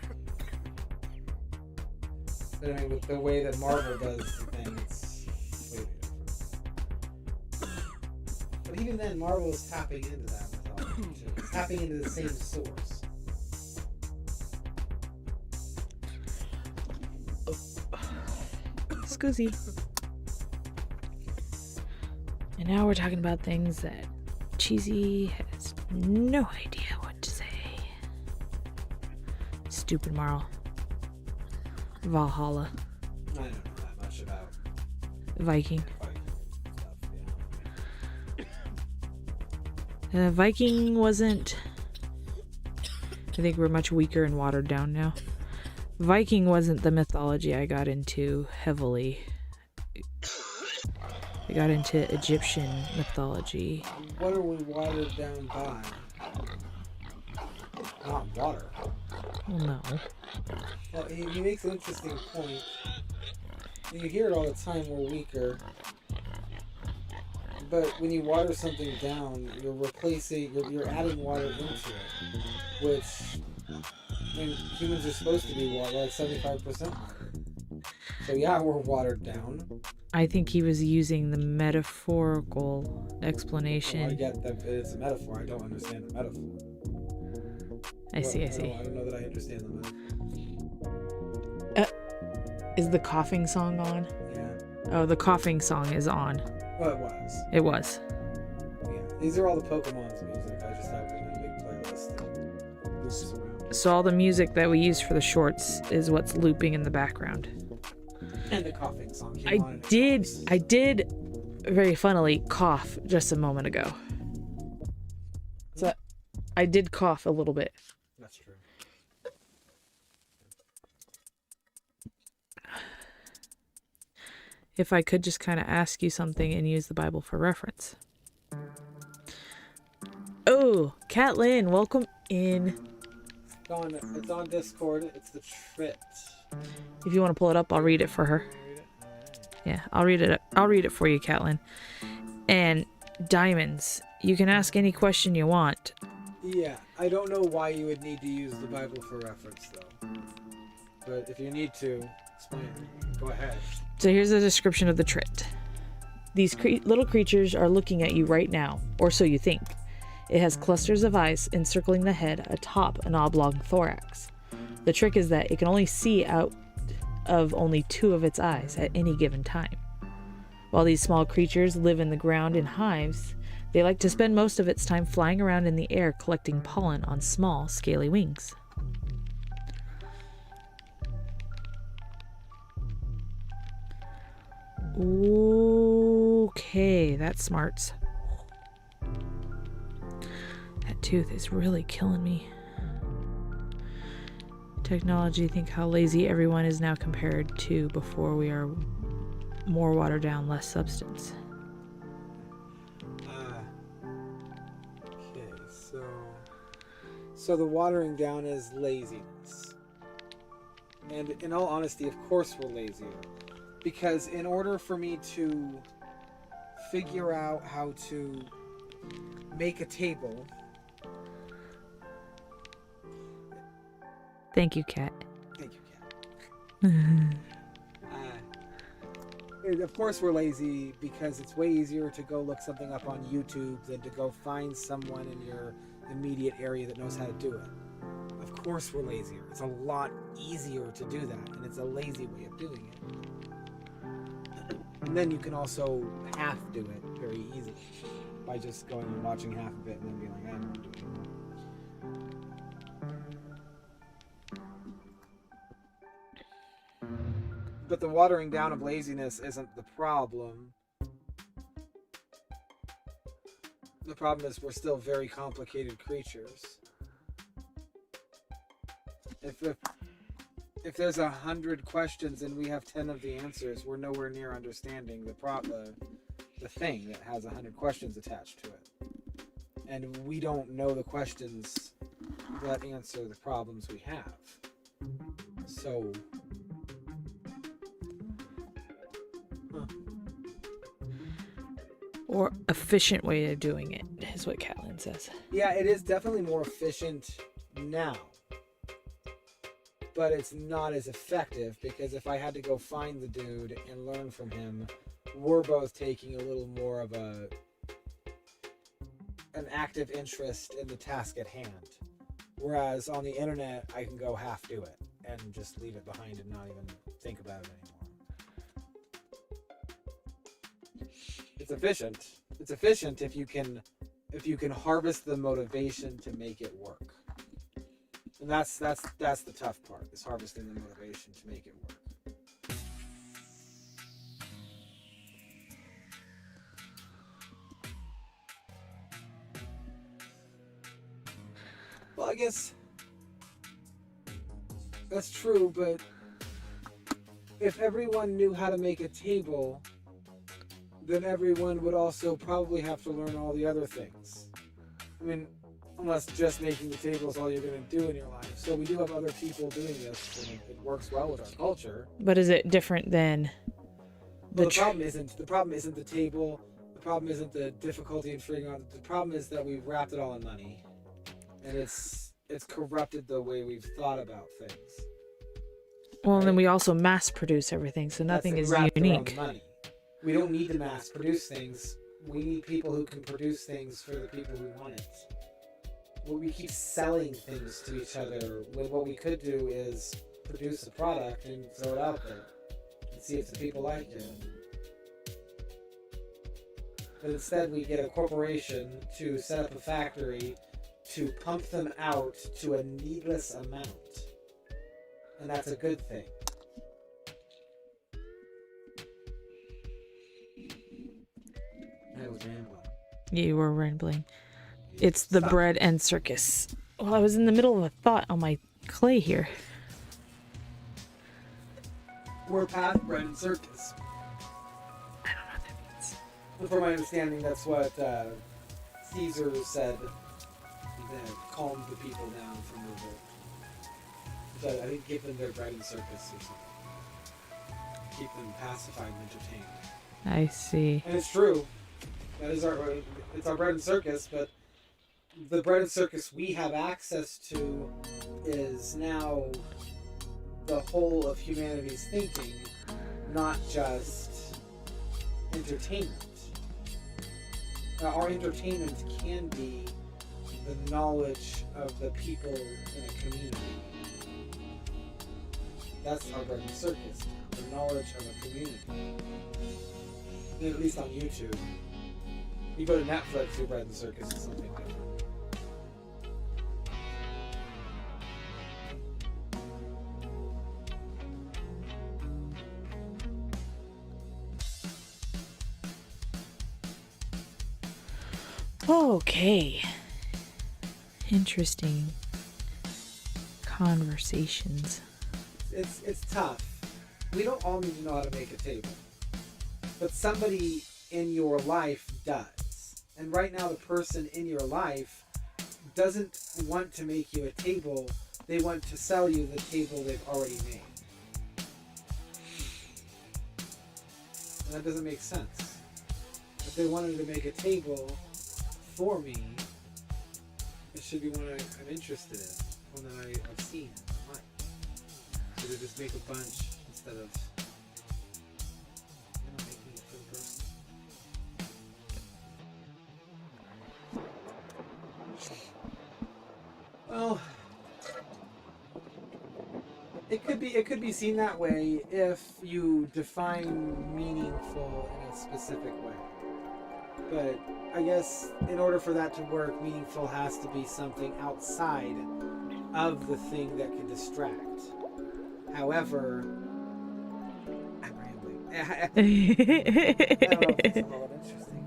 But I mean, with the way that Marvel does the thing, it's way different. But even then, Marvel is tapping into that mythology too. It's tapping into the same source. Scoozy. And now we're talking about things that Cheesy has no idea what to say. Stupid Marl. Valhalla. I don't know that much about Viking. fighting stuff, yeah. Viking wasn't... I think we're much weaker and watered down now. Viking wasn't the mythology I got into heavily. I got into Egyptian mythology. What are we watered down by? Not water. Well, no. Well, he makes an interesting point. You hear it all the time, we're weaker. But when you water something down, you're replacing, you're adding water into it. Which, I mean, humans are supposed to be water, like 75% water. So yeah, we're watered down. I think he was using the metaphorical explanation. Well, I get that it's a metaphor. I don't understand the metaphor. I see. I don't know that I understand the metaphor. Is the coughing song on? Yeah. Oh, the coughing song is on. Well, it was. It was. Yeah. These are all the Pokemon's music. I just have it in a big playlist that loops around. So all the music that we use for the shorts is what's looping in the background. And the coughing song. I did very funnily cough just a moment ago. So I did cough a little bit. That's true. If I could just kind of ask you something and use the Bible for reference. Oh, Catlin, welcome in. It's on Discord. It's the Trit. If you want to pull it up, I'll read it for her. Yeah, I'll read it. I'll read it for you, Catlin. And Diamonds, you can ask any question you want. Yeah, I don't know why you would need to use the Bible for reference, though. But if you need to, explain. Go ahead. So here's the description of the Trit. These little creatures are looking at you right now, or so you think. It has clusters of eyes encircling the head atop an oblong thorax. The trick is that it can only see out of only 2 of its eyes at any given time. While these small creatures live in the ground in hives, they like to spend most of its time flying around in the air collecting pollen on small, scaly wings. Okay, that smarts. That tooth is really killing me. Technology, think how lazy everyone is now compared to before. We are more watered down, less substance. Okay, so the watering down is laziness. And in all honesty, of course we're lazy. Because in order for me to figure out how to make a table... Thank you, Cat. Thank you, Cat. Of course we're lazy because it's way easier to go look something up on YouTube than to go find someone in your immediate area that knows how to do it. Of course we're lazier. It's a lot easier to do that, and it's a lazy way of doing it. And then you can also half do it very easily by just going and watching half of it and then being like, I don't want to do it anymore. But the watering down of laziness isn't the problem. The problem is we're still very complicated creatures. If there's 100 questions and we have 10 of the answers, we're nowhere near understanding the thing that has 100 questions attached to it. And we don't know the questions that answer the problems we have. So... Or efficient way of doing it is what Catlin says. Yeah, it is definitely more efficient now. But it's not as effective because if I had to go find the dude and learn from him, we're both taking a little more of an active interest in the task at hand. Whereas on the internet, I can go half do it and just leave it behind and not even think about it anymore. It's efficient. It's efficient if you can harvest the motivation to make it work. And that's the tough part, is harvesting the motivation to make it work. Well, I guess that's true, but if everyone knew how to make a table, then everyone would also probably have to learn all the other things. I mean, unless just making the table is all you're going to do in your life. So we do have other people doing this, and it works well with our culture. But is it different than the problem isn't the table. The problem isn't the difficulty in figuring out. The problem is that we've wrapped it all in money, and it's corrupted the way we've thought about things. Well, right? And then we also mass produce everything, so nothing is unique. Money. We don't need to mass produce things. We need people who can produce things for the people who want it. Well, we keep selling things to each other when what we could do is produce a product and throw it out there and see if the people like it. But instead we get a corporation to set up a factory to pump them out to a needless amount. And that's a good thing. I was rambling. You were rambling. It's the bread and circus. Well, I was in the middle of a thought on my clay here. We're past bread and circus. I don't know what that means. From my understanding, that's what Caesar said that calmed the people down from revolt. So I think give them their bread and circus or something. Keep them pacified and entertained. I see. And it's true. That is it's our bread and circus, but the bread and circus we have access to is now the whole of humanity's thinking, not just entertainment. Now, our entertainment can be the knowledge of the people in a community. That's our bread and circus, the knowledge of a community. At least on YouTube. You go to Netflix, your bread and circus is something different. Okay. Interesting conversations. It's tough. We don't all need to know how to make a table. But somebody in your life does. And right now the person in your life doesn't want to make you a table. They want to sell you the table they've already made. And that doesn't make sense. If they wanted to make a table for me, it should be one I'm interested in. One that I've seen and like. So to just make a bunch instead of, you know. it could be seen that way if you define meaningful in a specific way. But I guess in order for that to work, meaningful has to be something outside of the thing that can distract. However, I'm rambling. I don't know if it's all that interesting.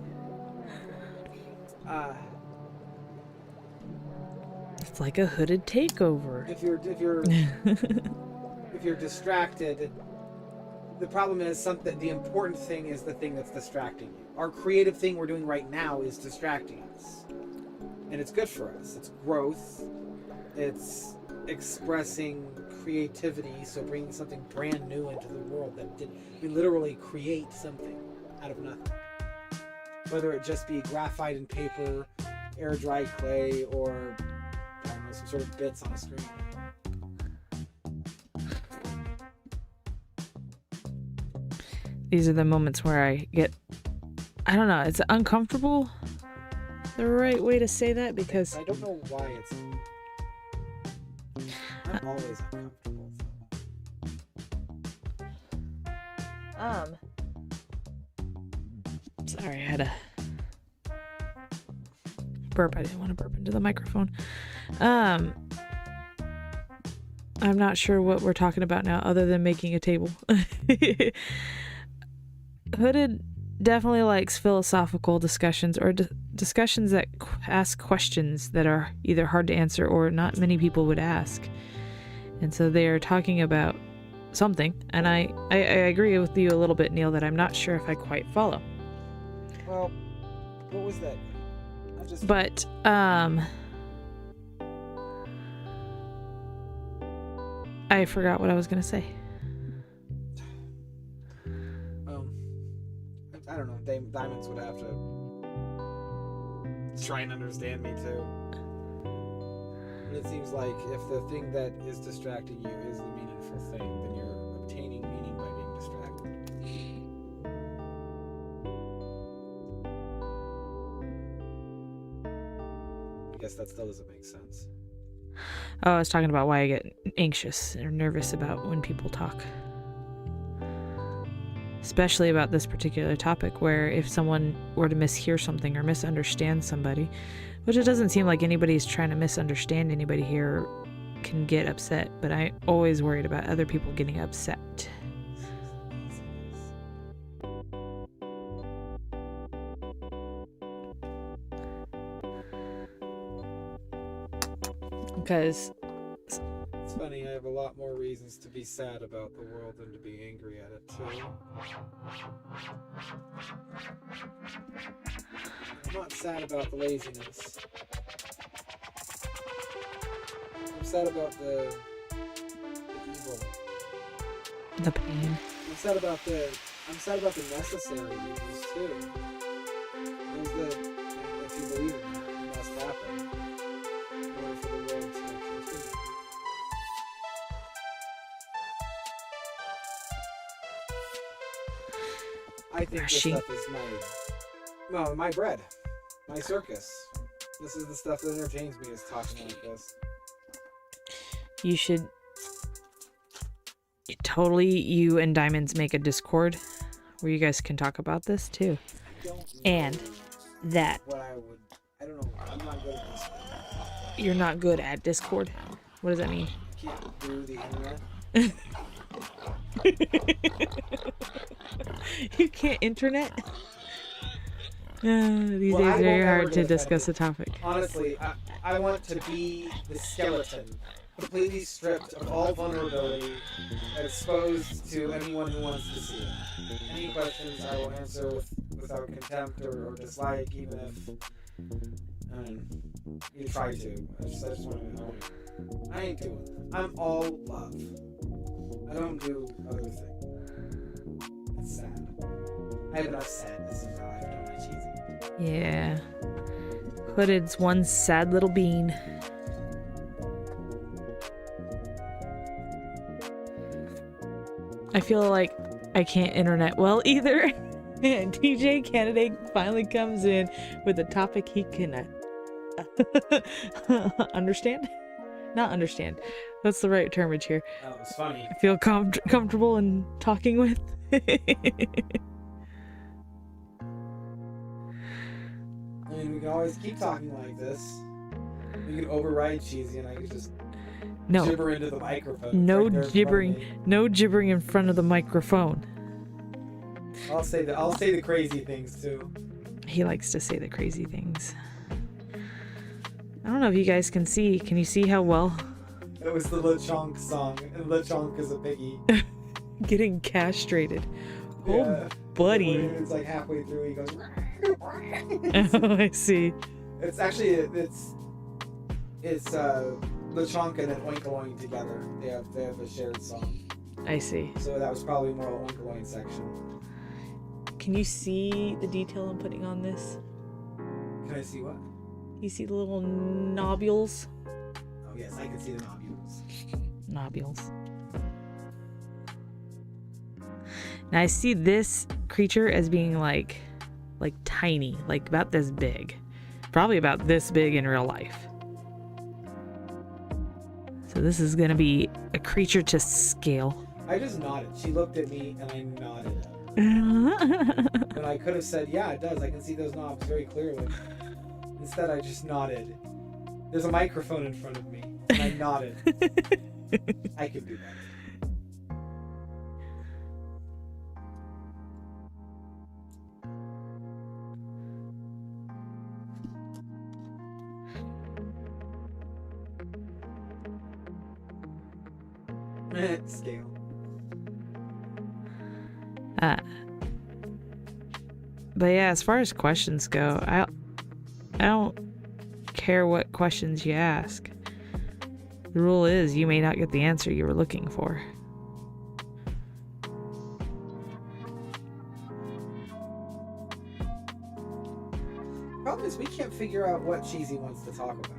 It's like a hooded takeover. If you're distracted, the problem is something. The important thing is the thing that's distracting you. Our creative thing we're doing right now is distracting us, and it's good for us. It's growth. It's expressing creativity. So bringing something brand new into the world we literally create something out of nothing. Whether it just be graphite and paper, air dry clay, or I don't know, some sort of bits on a screen. These are the moments where I get, I don't know, it's uncomfortable. The right way to say that, because I don't know why it's. I'm always uncomfortable. Sorry, I had a burp. I didn't want to burp into the microphone. I'm not sure what we're talking about now, other than making a table. Hooded definitely likes philosophical discussions, or discussions that ask questions that are either hard to answer or not many people would ask. And so they are talking about something, and I agree with you a little bit, Neil, that I'm not sure if I quite follow. Well, what was that? But I forgot what I was gonna say. I don't know. Diamonds would have to try and understand me too. But it seems like if the thing that is distracting you is the meaningful thing, then you're obtaining meaning by being distracted. I guess that still doesn't make sense. Oh, I was talking about why I get anxious or nervous about when people talk. Especially about this particular topic, where if someone were to mishear something or misunderstand somebody, which it doesn't seem like anybody's trying to misunderstand anybody here, can get upset, but I'm always worried about other people getting upset. Because it's funny, I have a lot more reasons to be sad about the world than to be angry at it too. I'm not sad about the laziness. I'm sad about the evil. the pain. I'm sad about the necessary evils too. Those that, if you believe in it, must happen in order for the world to continue. I think this stuff is my bread, my circus. This is the stuff that entertains me, is talking like this. You should totally, you and Diamonds make a Discord where you guys can talk about this too. And that. I don't know. I'm not good at Discord. You're not good at Discord? What does that mean? You can't do the internet. You can't internet? These days are very hard to discuss a topic. Honestly, I want to be the skeleton, completely stripped of all vulnerability, exposed to anyone who wants to see it. Any questions I will answer without contempt or dislike, even if you try to. I just want to know. I ain't doing that. I'm all love. I don't do other things. It's sad. I have enough sadness in my life, don't I, Cheesy? Yeah. Hooded's one sad little bean. I feel like I can't internet well either. And DJ Candidate finally comes in with a topic he can understand. Not understand. That's the right termage here. That was funny. Feel comfortable in talking with. I mean, we can always keep talking like this. We could override Cheesy, and I could just No. gibber into the microphone. No It's right there in front of gibbering. me. No gibbering in front of the microphone. I'll say the crazy things too. He likes to say the crazy things. I don't know if you guys can see. Can you see how well? It was the LeChonk song, and LeChonk is a piggy. Getting castrated. Oh, Yeah. buddy. It's like halfway through, he goes. Oh, I see. It's actually it's LeChonk and then Oinkaloin together. They have a shared song. I see. So that was probably more Oinkaloin section. Can you see the detail I'm putting on this? Can I see what? You see the little nobules? Oh yes, I can see the nobules. Nobules. Now I see this creature as being like tiny, like about this big. Probably about this big in real life. So this is gonna be a creature to scale. I just nodded. She looked at me and I nodded at her. But I could have said, yeah, it does. I can see those knobs very clearly. Instead, I just nodded. There's a microphone in front of me, and I nodded. I could do that. Scale. But yeah, as far as questions go, I don't care what questions you ask. The rule is you may not get the answer you were looking for. Problem is, we can't figure out what Cheesy wants to talk about.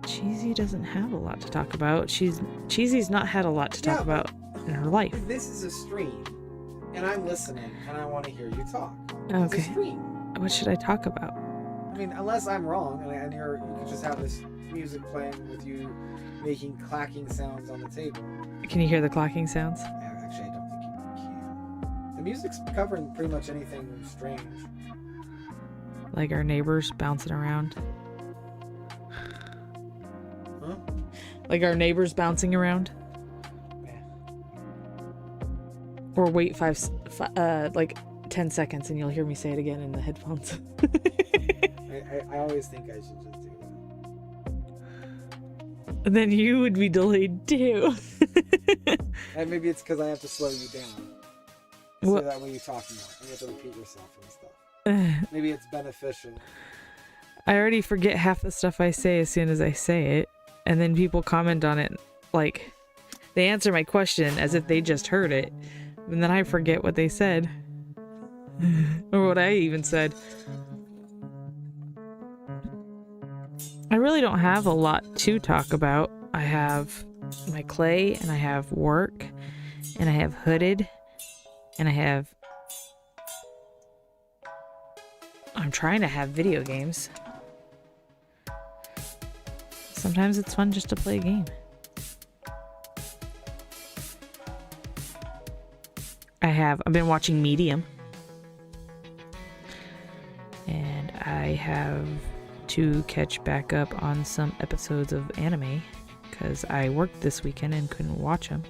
Cheesy doesn't have a lot to talk about. Cheesy's not had a lot to talk about in her life. This is a stream, and I'm listening, and I want to hear you talk. Okay. It's a stream. What should I talk about? I mean, unless I'm wrong, and you could just have this music playing with you making clacking sounds on the table. Can you hear the clocking sounds? Actually, I don't think you can. The music's covering pretty much anything strange. Like our neighbors bouncing around. Huh? Like our neighbors bouncing around. Yeah. Or wait 10 seconds and you'll hear me say it again in the headphones. I always think I should just do that. And then you would be delayed too. And maybe it's because I have to slow you down. So that way you talk more and you have to repeat yourself and stuff. Maybe it's beneficial. I already forget half the stuff I say as soon as I say it. And then people comment on it like they answer my question as if they just heard it. And then I forget what they said. Or what I even said. I really don't have a lot to talk about. I have my clay, and I have work, and I have hooded, and I'm trying to have video games. Sometimes it's fun just to play a game. I've been watching Medium. And I have to catch back up on some episodes of anime because I worked this weekend and couldn't watch them.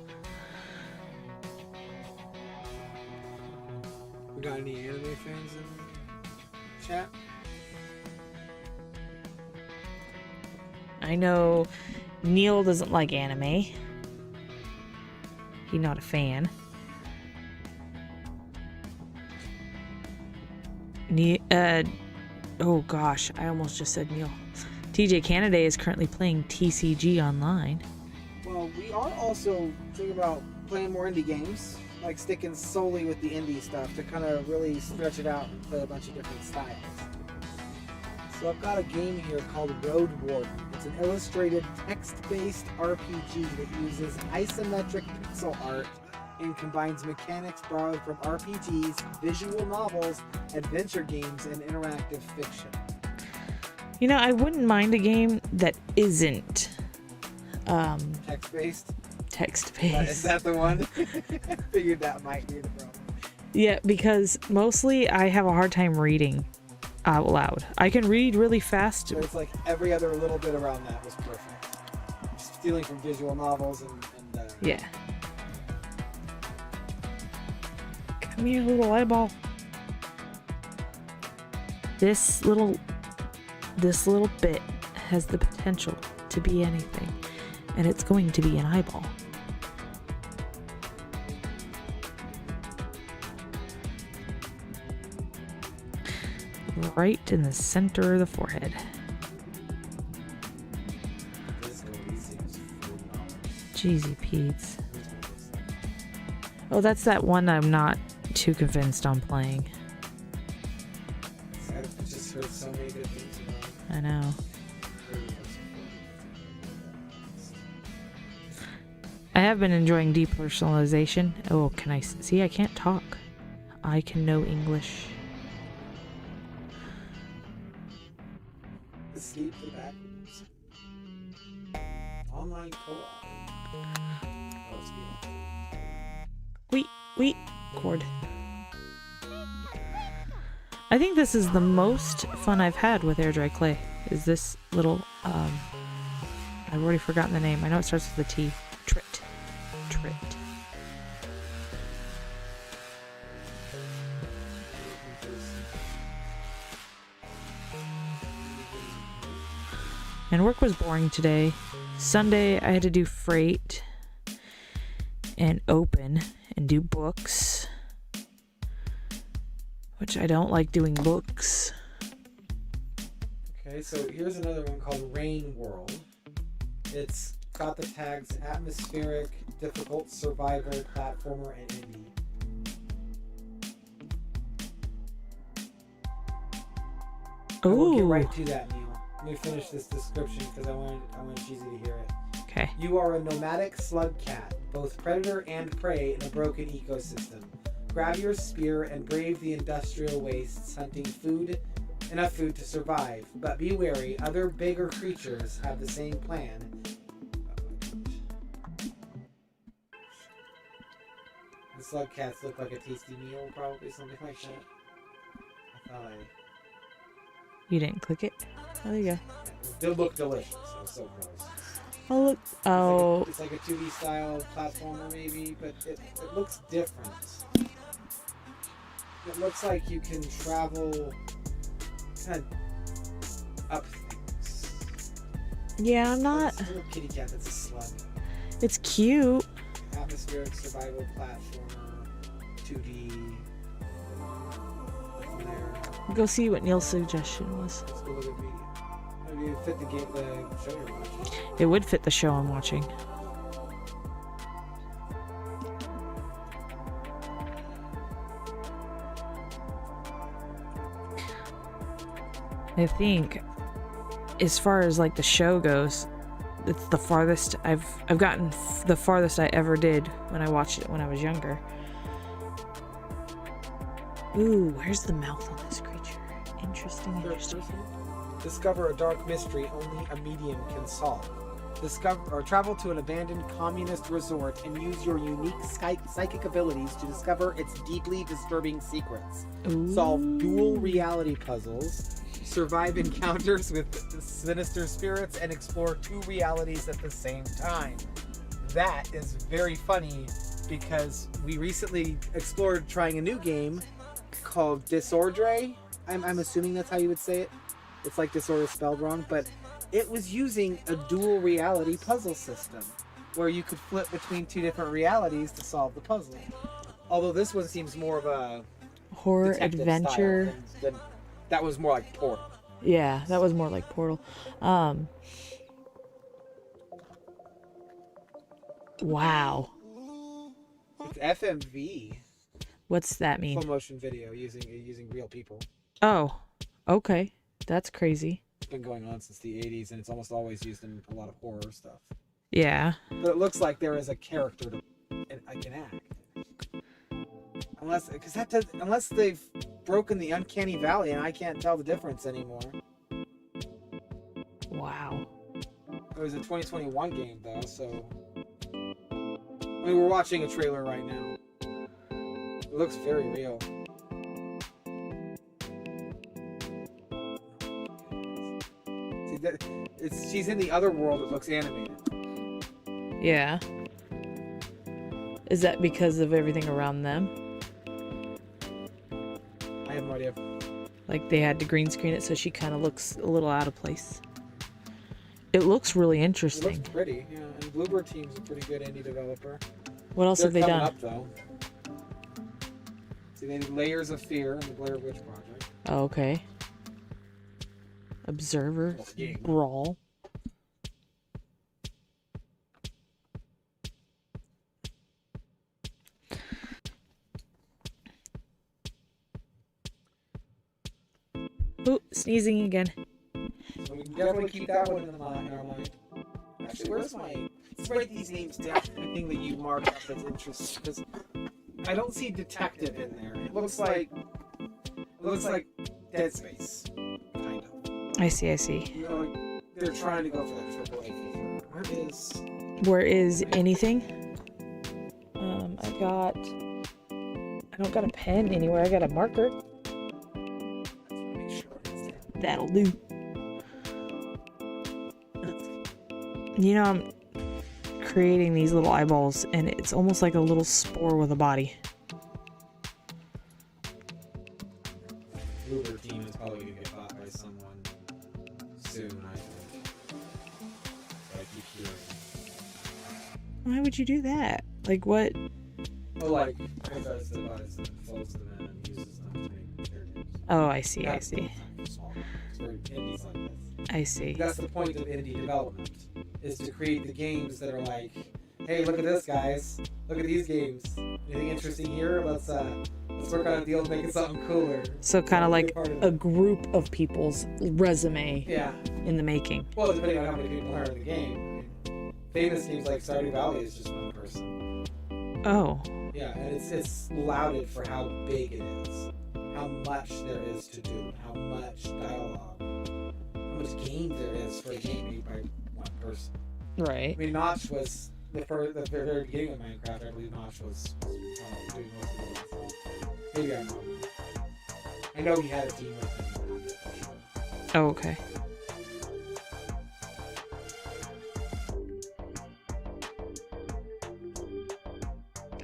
We got any anime fans in chat? I know Neil doesn't like anime. He's not a fan. Oh gosh, I almost just said Neil. TJ Canada is currently playing TCG Online. Well, we are also thinking about playing more indie games, like sticking solely with the indie stuff to kind of really stretch it out and play a bunch of different styles. So I've got a game here called Road Warden. It's an illustrated text-based RPG that uses isometric pixel art and combines mechanics borrowed from RPGs, visual novels, adventure games, and interactive fiction. You know, I wouldn't mind a game that isn't Text-based? text-based. Is that the one? I figured that might be the problem. Yeah, because mostly I have a hard time reading out loud. I can read really fast. So it's like every other little bit around that was perfect. Stealing from visual novels and Yeah. Come here, little eyeball. This little bit has the potential to be anything, and it's going to be an eyeball. Right in the center of the forehead. Jeezy Pete's. Oh, that's that one I'm not too convinced on playing. I've just heard so many good things about it. I know. I have been enjoying depersonalization. Oh, can I see? I can't talk. I can know English. Escape the backwards. Online co-op. Wait, cord. I think this is the most fun I've had with air dry clay. Is this little I've already forgotten the name. I know it starts with a T. Trit. And work was boring today. Sunday I had to do freight and open and do books, which I don't like doing books. Okay, so here's another one called Rain World. It's got the tags atmospheric, difficult, survival, platformer, and indie. We'll get Ooh. right to that, Neil. Let me finish this description because I want Cheesy to hear it. Okay. You are a nomadic slug cat, both predator and prey in a broken ecosystem. Grab your spear and brave the industrial wastes, hunting enough food to survive. But be wary, other bigger creatures have the same plan. The slug cats look like a tasty meal, probably something like that. I thought You didn't click it? Oh, there you go. they look delicious. So gross. Oh, look. Oh. It's like a 2D style platformer maybe, but it looks different. It looks like you can travel kind of up things. Yeah, I'm not. It's a little kitty cat that's a slug. It's cute. Atmospheric survival platformer, 2D. From there. Go see what Neil's suggestion was. Let's go look at media. Maybe it fit the game, the show you're watching. It would fit the show I'm watching. I think, as far as like the show goes, it's the farthest I've gotten. The farthest I ever did when I watched it when I was younger. Ooh, where's the mouth on this creature? Interesting. Discover a dark mystery only a medium can solve. Travel to an abandoned communist resort and use your unique psychic abilities to discover its deeply disturbing secrets. Ooh. Solve dual reality puzzles, survive encounters with sinister spirits, and explore two realities at the same time. That is very funny because we recently explored trying a new game called Disordre. I'm assuming that's how you would say it. It's like disorder spelled wrong, but it was using a dual reality puzzle system where you could flip between two different realities to solve the puzzle. Although this one seems more of a Horror detective adventure. style than that was more like Portal. Yeah, that was more like Portal. Wow. It's FMV. What's that mean? Full motion video using real people. Oh, okay. That's crazy. It's been going on since the 80s, and it's almost always used in a lot of horror stuff. Yeah. But it looks like there is a character I can act. Unless they've broken the uncanny valley, and I can't tell the difference anymore. Wow. It was a 2021 game though, so I mean we're watching a trailer right now. It looks very real. See that she's in the other world, it looks animated. Yeah. Is that because of everything around them? I have no idea. Like they had to green screen it so she kind of looks a little out of place. It looks really It interesting. looks pretty, yeah. And Bluebird Team's a pretty good indie developer. What else have they They're done? coming up though. See, they did Layers of Fear in the Blair Witch Project. Oh, okay. Observer. Game. Brawl. Ooh, sneezing again. So we can definitely keep that one in our mind. Actually, where's my... Let's write these names down. Anything that you mark up that's interesting. Because I don't see detective in there. It looks like Dead Space, kind of. I see. You know, like they're trying to go for that AAA feature. Where is anything? I don't got a pen anywhere. I got a marker. Make sure it's there. That'll do. You know, I'm creating these little eyeballs, and it's almost like a little spore with a body. Bluebird Team is probably going to get bought by someone soon, I think. I keep hearing. Why would you do that? Like, what? Oh, like, because the buys and folds them in and uses them to make their games. Oh, I see. That's the small ones for indies like this. I see. That's the point of indie development, is to create the games that are like, hey, look at this, guys. Look at these games. Anything interesting here? Let's work on a deal to make it something cooler. So kind of like Part of a it. group of people's resume Yeah. in the making. Well, depending on how many people are in the game. I mean, famous games like Stardew Valley is just one person. Oh, Yeah, and it's lauded for how big it is, how much there is to do, how much dialogue, how much game there is for a game made by one person. right. I mean, Notch was the very beginning of Minecraft. I believe Notch was doing most of it. Maybe I'm wrong. I know he had a team with him. Oh, okay.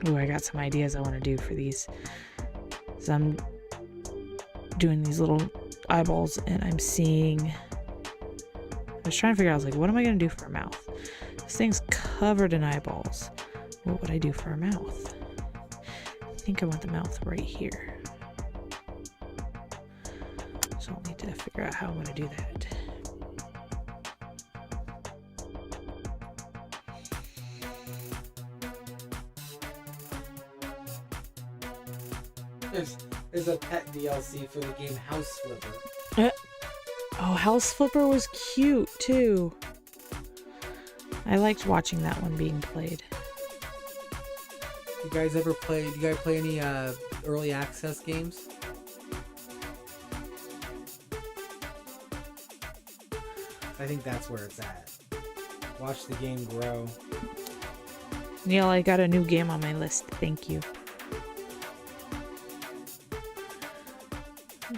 Ooh, I got some ideas I want to do for these. So I'm doing these little eyeballs, and I'm seeing... I was trying to figure out, I was like, what am I going to do for a mouth? This thing's covered in eyeballs. What would I do for a mouth? I think I want the mouth right here. So I'll need to figure out how I'm going to do that. There's a pet DLC for the game House Flipper. Oh, House Flipper was cute too. I liked watching that one being played. You guys play any early access games? I think that's where it's at. Watch the game grow. Neil, I got a new game on my list. Thank you.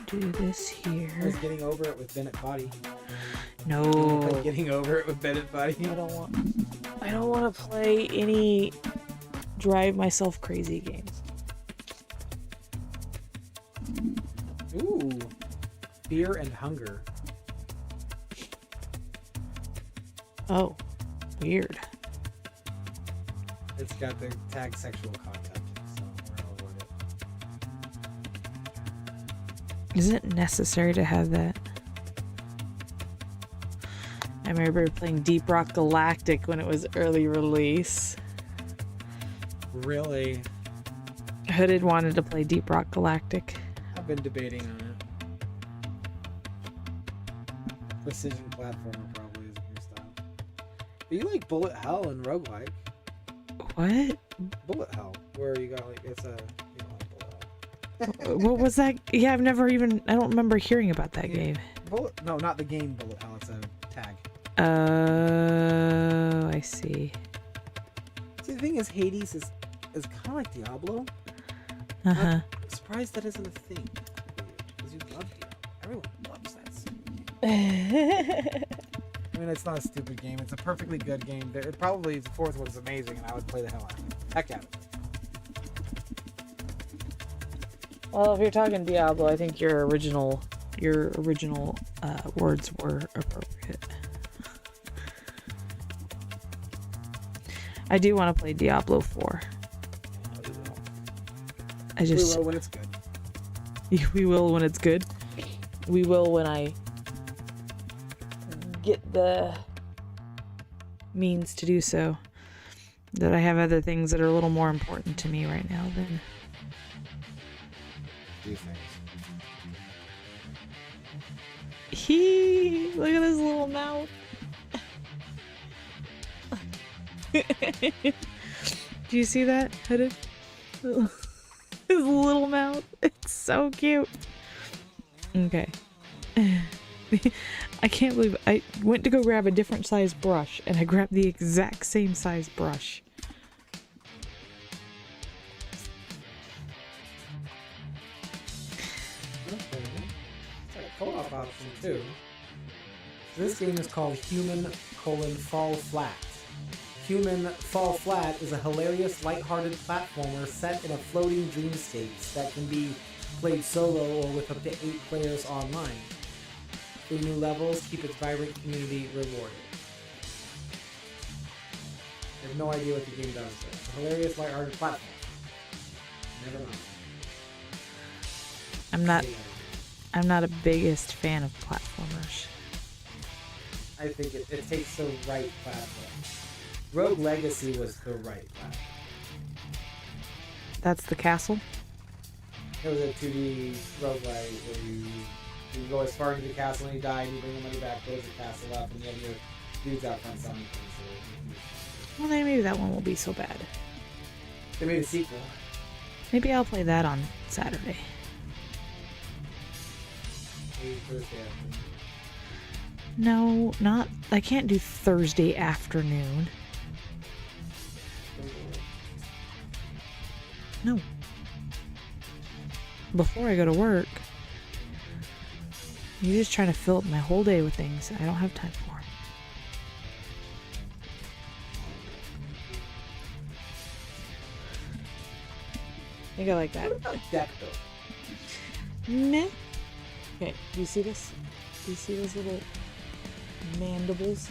Do this I was here. getting over it with Bennett Body. No. Getting over it with Bennett Body. I don't want to play any drive myself crazy games. Ooh. Fear and Hunger. Oh, weird. It's got the tag sexual content, so we're gonna avoid it. Is it necessary to have that? I remember playing Deep Rock Galactic when it was early release. Really? Hooded wanted to play Deep Rock Galactic. I've been debating on it. Precision platformer probably isn't your style. But you like Bullet Hell and Roguelike. What? Bullet Hell, where you got like, it's a, you know, Bullet Hell. What was that? Yeah, I don't remember hearing about that game. No, not the game Bullet Hell, it's a tag. Oh, I see. See, the thing is, Hades is kind of like Diablo. Uh-huh. I'm surprised that isn't a thing. Because you love Diablo. Everyone loves that thing. I mean, it's not a stupid game. It's a perfectly good game. Probably the fourth one's amazing, and I would play the hell out of it. Heck out of it. Well, if you're talking Diablo, I think your original words were appropriate. I do want to play Diablo 4. We will when it's good. We will when it's good. We will when I get the means to do so. That I have other things that are a little more important to me right now than... Do things. Look at his little mouth. Do you see that? His little mouth. It's so cute. Okay. I can't believe I went to go grab a different size brush and I grabbed the exact same size brush. Co-op option too. This game is called Human: Fall Flat. Human: Fall Flat is a hilarious, lighthearted platformer set in a floating dreamscape that can be played solo or with up to 8 players online. 3 new levels keep its vibrant community rewarded. I have no idea what the game does. It's a hilarious, lighthearted platform. Never mind. I'm not a biggest fan of platformers. I think it takes the right platform. Rogue Legacy was the right platform. That's the castle? It was a 2D roguelike where you go as far into the castle and you die and you bring the money back, close the castle up, and you have your dudes out front selling things. Well, then maybe that one won't be so bad. They made a sequel. Maybe I'll play that on Saturday. Maybe Thursday afternoon. No, not... I can't do Thursday afternoon. No. Before I go to work. You're just trying to fill up my whole day with things I don't have time for. I think I like that. What about deck building? Meh. Okay, do you see this? Do you see those little mandibles?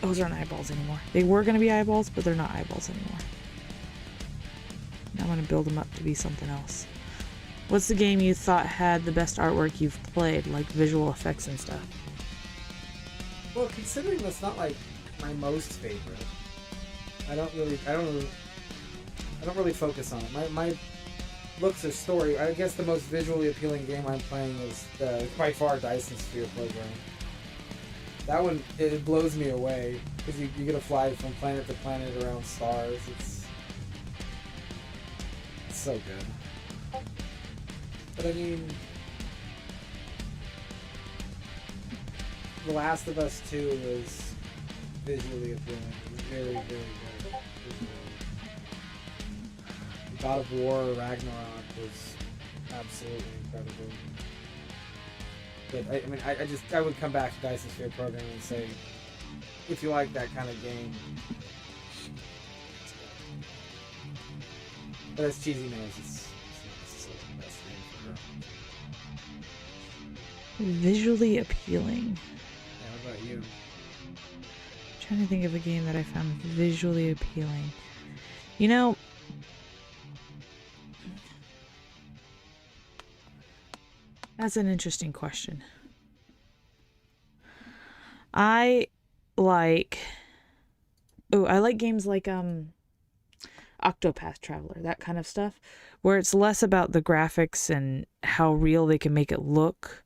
Those aren't eyeballs anymore. They were going to be eyeballs, but they're not eyeballs anymore. Now I'm going to build them up to be something else. What's the game you thought had the best artwork you've played, like visual effects and stuff? Well, considering that's not like my most favorite, I don't really focus on it. My looks or story. I guess the most visually appealing game I'm playing is by far Dyson Sphere Program. That one, it blows me away because you get to fly from planet to planet around stars. It's so good. But I mean, The Last of Us 2 was visually appealing. It was very, very good. God of War Ragnarok was absolutely incredible. But I would come back to Dyson Sphere Program and say, if you like that kind of game, but as cheesy knows, it's not necessarily the best game for her. Visually appealing. Yeah, what about you? I'm trying to think of a game that I found visually appealing. You know, that's an interesting question. I like games like Octopath Traveler, that kind of stuff, where it's less about the graphics and how real they can make it look,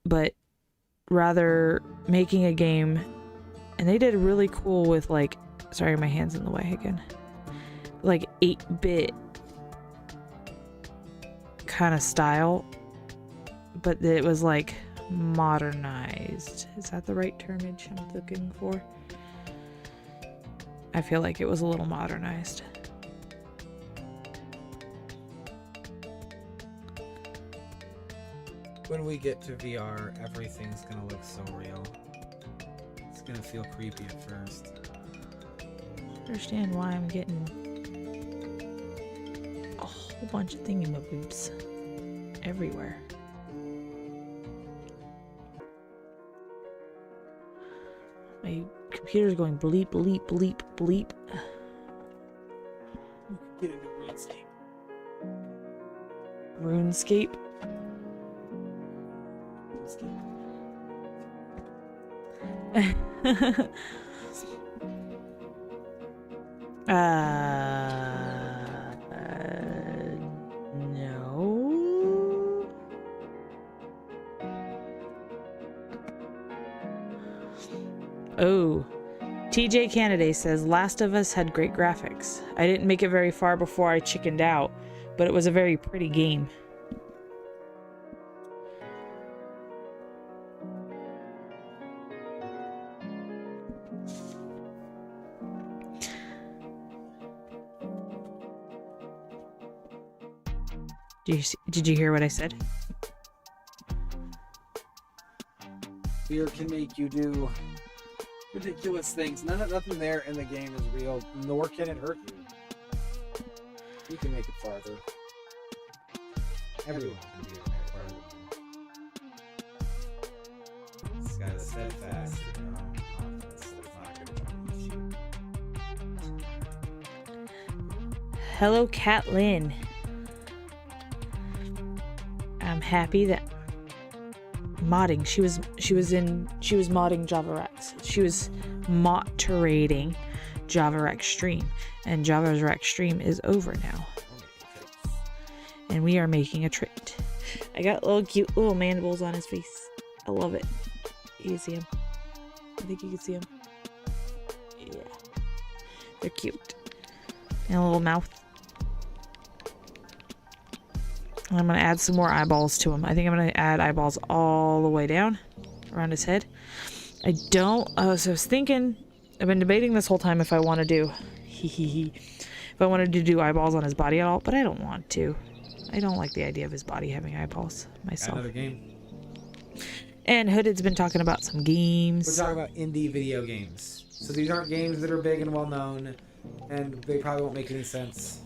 but rather making a game. And they did really cool with sorry, my hand's in the way again, 8-bit kind of style, but it was modernized. Is that the right termage I'm looking for? I feel like it was a little modernized. When we get to VR, everything's gonna look so real. It's gonna feel creepy at first. I understand why I'm getting a whole bunch of thingamabobs everywhere. My computer's going bleep, bleep, bleep, bleep. Get into RuneScape. RuneScape. No. Oh, TJ Canaday says Last of Us had great graphics. I didn't make it very far before I chickened out, but it was a very pretty game. Did you hear what I said? Fear can make you do ridiculous things. Nothing there in the game is real, nor can it hurt you. You can make it farther. Everyone can do it farther. This guy's steadfast in their own confidence. It's not gonna beat you. Hello, Catlin. I'm happy that modding. She was modding JavaRex. She was moderating JavaRex stream, and JavaRex stream is over now. And we are making a treat. I got little cute little mandibles on his face. I love it. You can see him. I think you can see him. Yeah. They're cute. And a little mouth. And I'm going to add some more eyeballs to him. I think I'm going to add eyeballs all the way down around his head. I don't... so I was thinking... I've been debating this whole time if I want to do... if I wanted to do eyeballs on his body at all, but I don't want to. I don't like the idea of his body having eyeballs myself. Another game. And Hooded's been talking about some games. We're talking about indie video games. So these aren't games that are big and well known, and they probably won't make any sense.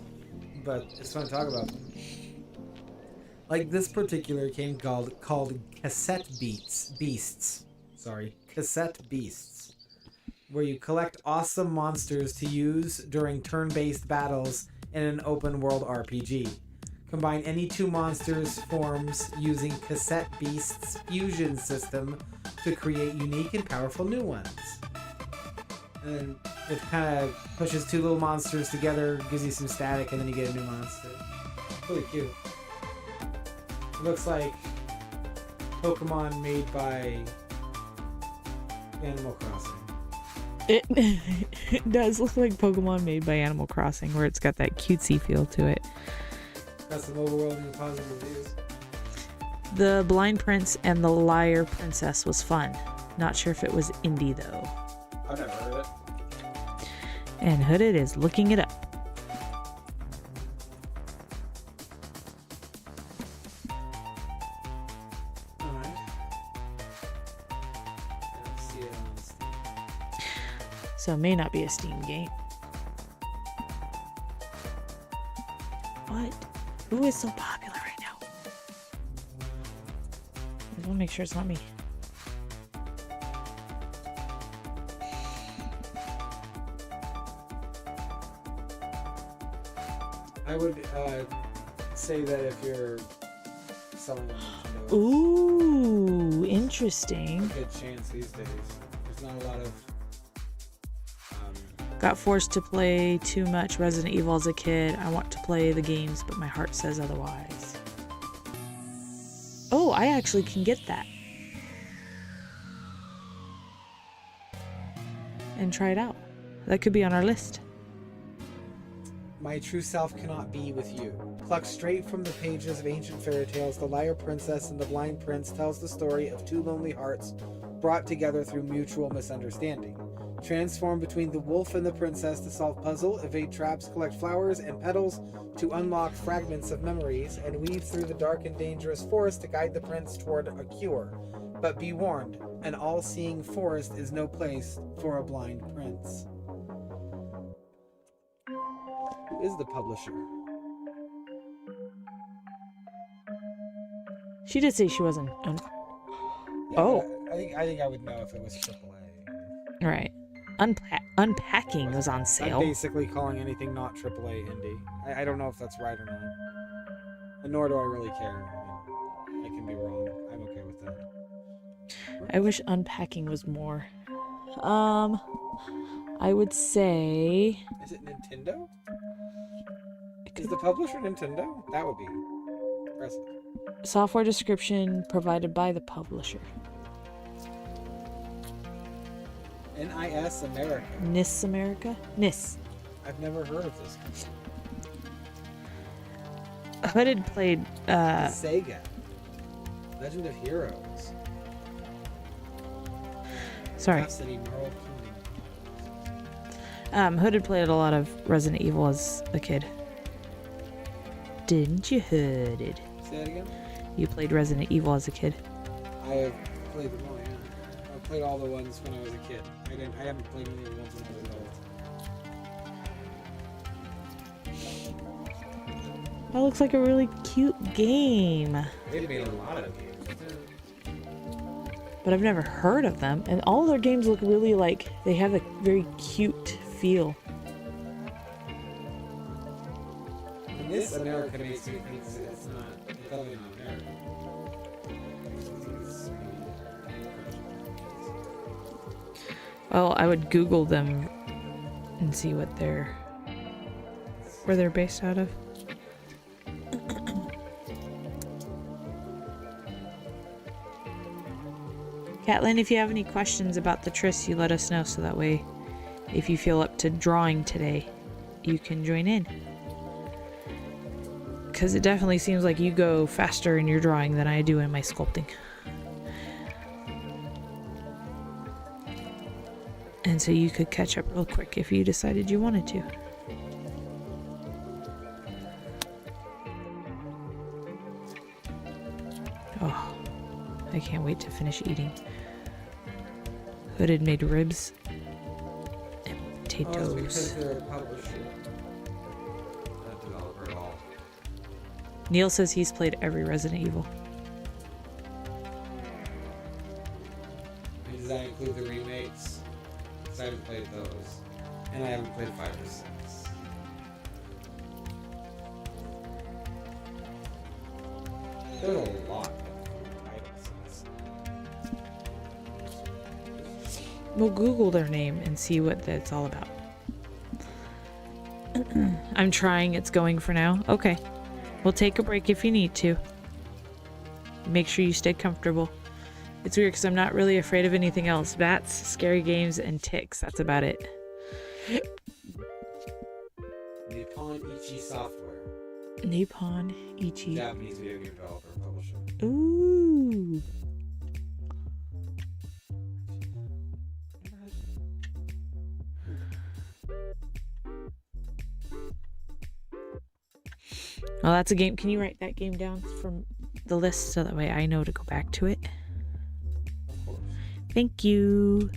But it's fun to talk about them. Like this particular game called Cassette Beasts. Cassette Beasts. Where you collect awesome monsters to use during turn-based battles in an open world RPG. Combine any two monsters' forms using Cassette Beasts' fusion system to create unique and powerful new ones. And then it kind of pushes two little monsters together, gives you some static, and then you get a new monster. Really cute. It looks like Pokemon made by Animal Crossing. It does look like Pokemon made by Animal Crossing, where it's got that cutesy feel to it. Got some overwhelming and positive reviews. The Blind Prince and the Liar Princess was fun. Not sure if it was indie though. I've never heard of it. And Hooded is looking it up. So it may not be a Steam game. What? Who is so popular right now? I just want to make sure it's not me. I would say that if you're selling on Nintendo, Ooh, interesting. it's a good chance these days. There's not a lot of Got forced to play too much Resident Evil as a kid. I want to play the games, but my heart says otherwise. Oh, I actually can get that. And try it out. That could be on our list. My true self cannot be with you. Plucked straight from the pages of ancient fairy tales, the liar princess and the blind prince tells the story of two lonely hearts brought together through mutual misunderstanding. Transform between the wolf and the princess to solve puzzle, evade traps, collect flowers and petals to unlock fragments of memories, and weave through the dark and dangerous forest to guide the prince toward a cure. But be warned, an all-seeing forest is no place for a blind prince. Who is the publisher? She did say she wasn't. Yeah, Oh. I think I would know if it was AAA. Right. Unpacking was on I'm sale. basically calling anything not AAA indie. I don't know if that's right or not. And nor do I really care. I mean, I can be wrong. I'm okay with that. I wish unpacking was more. I would say. Is it Nintendo? Is the publisher Nintendo? That would be impressive. Software description provided by the publisher. NIS America. NIS America? NIS. I've never heard of this company. Hooded played Sega. Legend of Heroes. sorry. City, Marvel Kingdom. Hooded played a lot of Resident Evil as a kid. Didn't you, Hooded? Say that again? You played Resident Evil as a kid. I have played them all, yeah. I played all the ones when I was a kid. I haven't played any of the ones when I was adult. That looks like a really cute game. They've made a lot of games. But I've never heard of them. And all their games look really like they have a very cute feel. And this America makes me think it's not, it's definitely not America. Well, I would Google them and see what where they're based out of. Catlin, if you have any questions about the tryst, you let us know so that way if you feel up to drawing today, you can join in. Because it definitely seems like you go faster in your drawing than I do in my sculpting. And so you could catch up real quick if you decided you wanted to. Oh, I can't wait to finish eating. Hooded made ribs and potatoes. Because they're a publisher. Not developer at all. Neil says he's played every Resident Evil. Does that include the remakes? I haven't played those. And I haven't played 5 or 6. There's a lot of titles in this. We'll Google their name and see what that's all about. I'm trying, it's going for now. Okay. We'll take a break if you need to. Make sure you stay comfortable. It's weird because I'm not really afraid of anything else. Bats, scary games, and ticks. That's about it. Nippon Ichi Software. Nippon Ichi. Japanese video game developer and publisher. Ooh. Well, that's a game. Can you write that game down from the list so that way I know to go back to it? Of course. Thank you.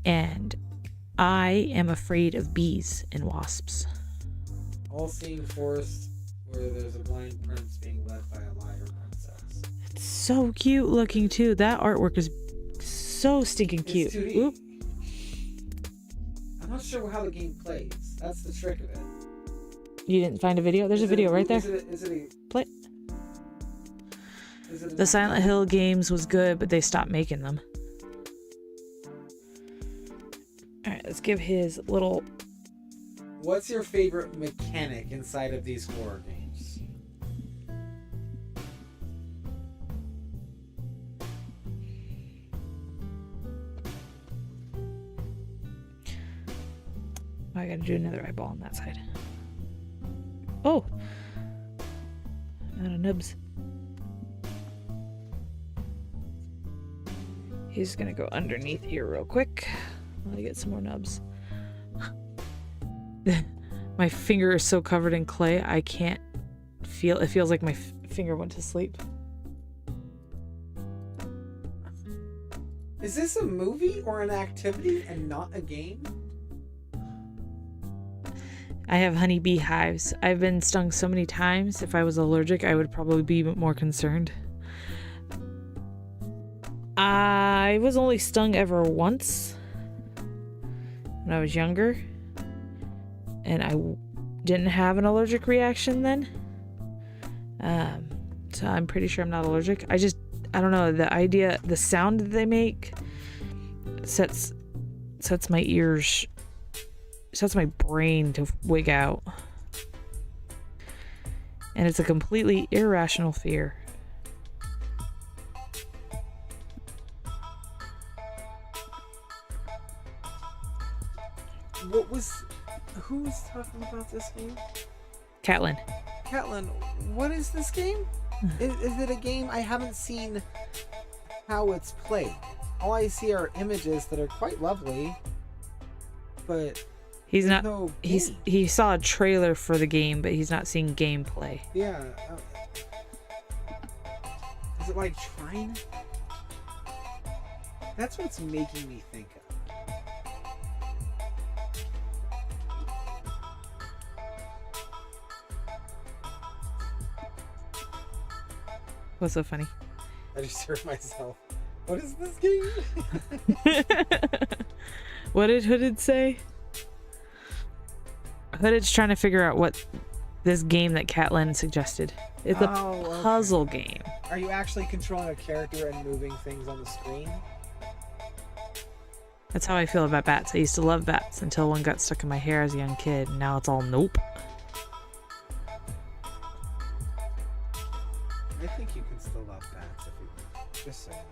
And I am afraid of bees and wasps. All-seeing forest where there's a blind prince being led by a liar princess. It's so cute looking too. That artwork is so stinking cute. It's 2D. Oop. I'm not sure how the game plays. That's the trick of it. You didn't find a video? There's a video right there. Is it a Play. Is it The Silent Hill games was good, but they stopped making them. Alright, let's give his little... What's your favorite mechanic inside of these horror games? My I gotta do another eyeball on that side. Oh! Out of nubs. He's gonna go underneath here real quick while I get some more nubs. My finger is so covered in clay, I can't feel. It feels like my finger went to sleep. Is this a movie or an activity and not a game? I have honeybee hives. I've been stung so many times. If I was allergic, I would probably be more concerned. I was only stung ever once when I was younger, and I didn't have an allergic reaction then. So I'm pretty sure I'm not allergic. I don't know, the sound that they make sets my ears, sets my brain to wig out. And it's a completely irrational fear. Who was talking about this game? Catlin. Catlin, what is this game? Is it a game? I haven't seen how it's played. All I see are images that are quite lovely, but He saw a trailer for the game, but he's not seeing gameplay. Yeah. Is it like Trine? That's what's making me think of. What's so funny? I just heard myself. What is this game? What did Hooded say? Hooded's trying to figure out what this game that Catlin suggested. It's a puzzle game. Are you actually controlling a character and moving things on the screen? That's how I feel about bats. I used to love bats until one got stuck in my hair as a young kid, and now it's all nope. I think you can still love bats if you just say that.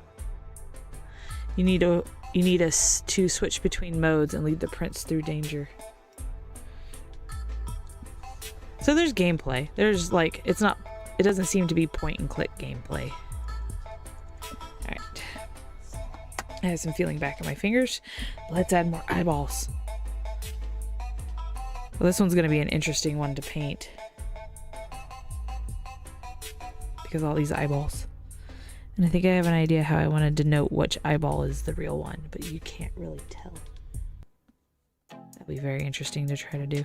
You need us to switch between modes and lead the prince through danger. So there's gameplay. There's like, it doesn't seem to be point and click gameplay. Alright. I have some feeling back in my fingers. Let's add more eyeballs. Well, this one's going to be an interesting one to paint. Because all these eyeballs. And I think I have an idea how I want to denote which eyeball is the real one, but you can't really tell. That'll be very interesting to try to do.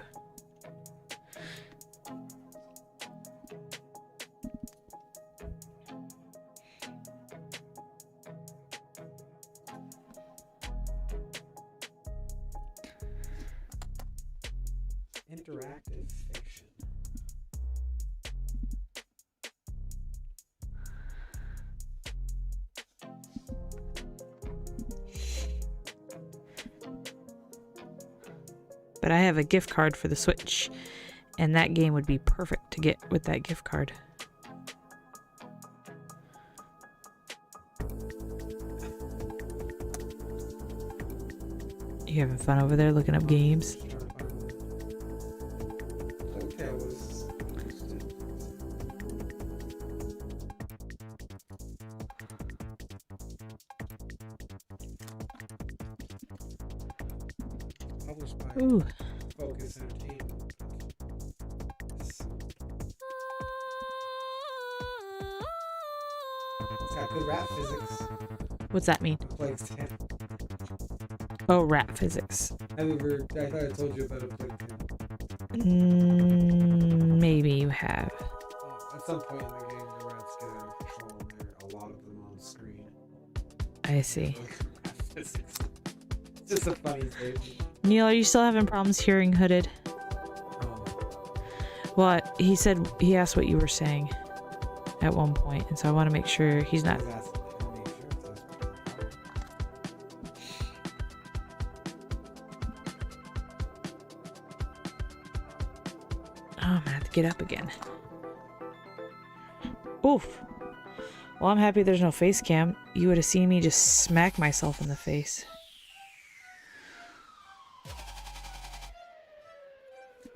Interactive fiction. But I have a gift card for the Switch, and that game would be perfect to get with that gift card. You having fun over there looking up games? Ooh. Focus Entertainment. It's got good rap physics. What's that mean? Plague 10. Oh, rap physics. I thought I told you about a Plague 10. Maybe you have. At some point in the game, the rats get out of control, and there are a lot of them on screen. I see. It's just a funny thing. Neil, are you still having problems hearing Hooded? Well, he said he asked what you were saying at one point, and so I want to make sure he's not. Oh, I'm gonna have to get up again. Oof. Well, I'm happy there's no face cam. You would have seen me just smack myself in the face.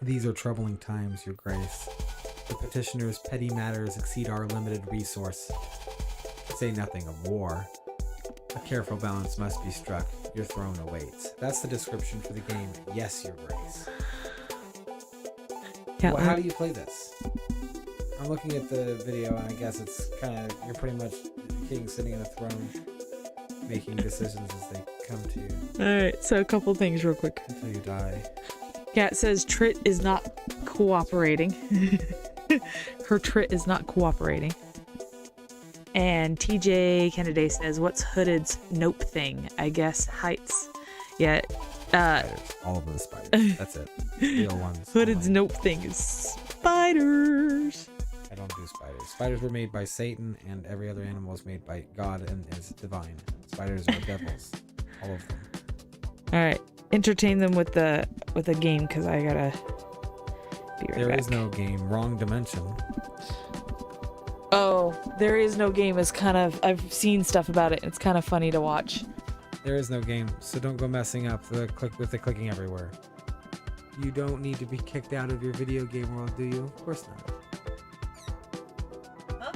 These are troubling times, Your Grace. The petitioner's petty matters exceed our limited resource. To say nothing of war. A careful balance must be struck. Your throne awaits. That's the description for the game. Yes, Your Grace. Well, how do you play this? I'm looking at the video, and I guess it's kind of, you're pretty much the king sitting in a throne, making decisions as they come to you. Alright, so a couple things real quick. Until you die. Kat says Trit is not cooperating. Her Trit is not cooperating. And TJ Kennedy says, what's Hooded's nope thing? I guess heights. Yeah. Spiders. All of the spiders. That's it. Real ones. Hooded's nope thing is spiders. I don't do spiders. Spiders were made by Satan, and every other animal is made by God and is divine. Spiders are devils. All of them. Alright. Entertain them with a game, because I gotta be right back. There is no game. Wrong dimension. Oh, there is no game is kind of, I've seen stuff about it. It's kind of funny to watch. There is no game, so don't go messing up the clicking everywhere. You don't need to be kicked out of your video game world, do you? Of course not. Huh?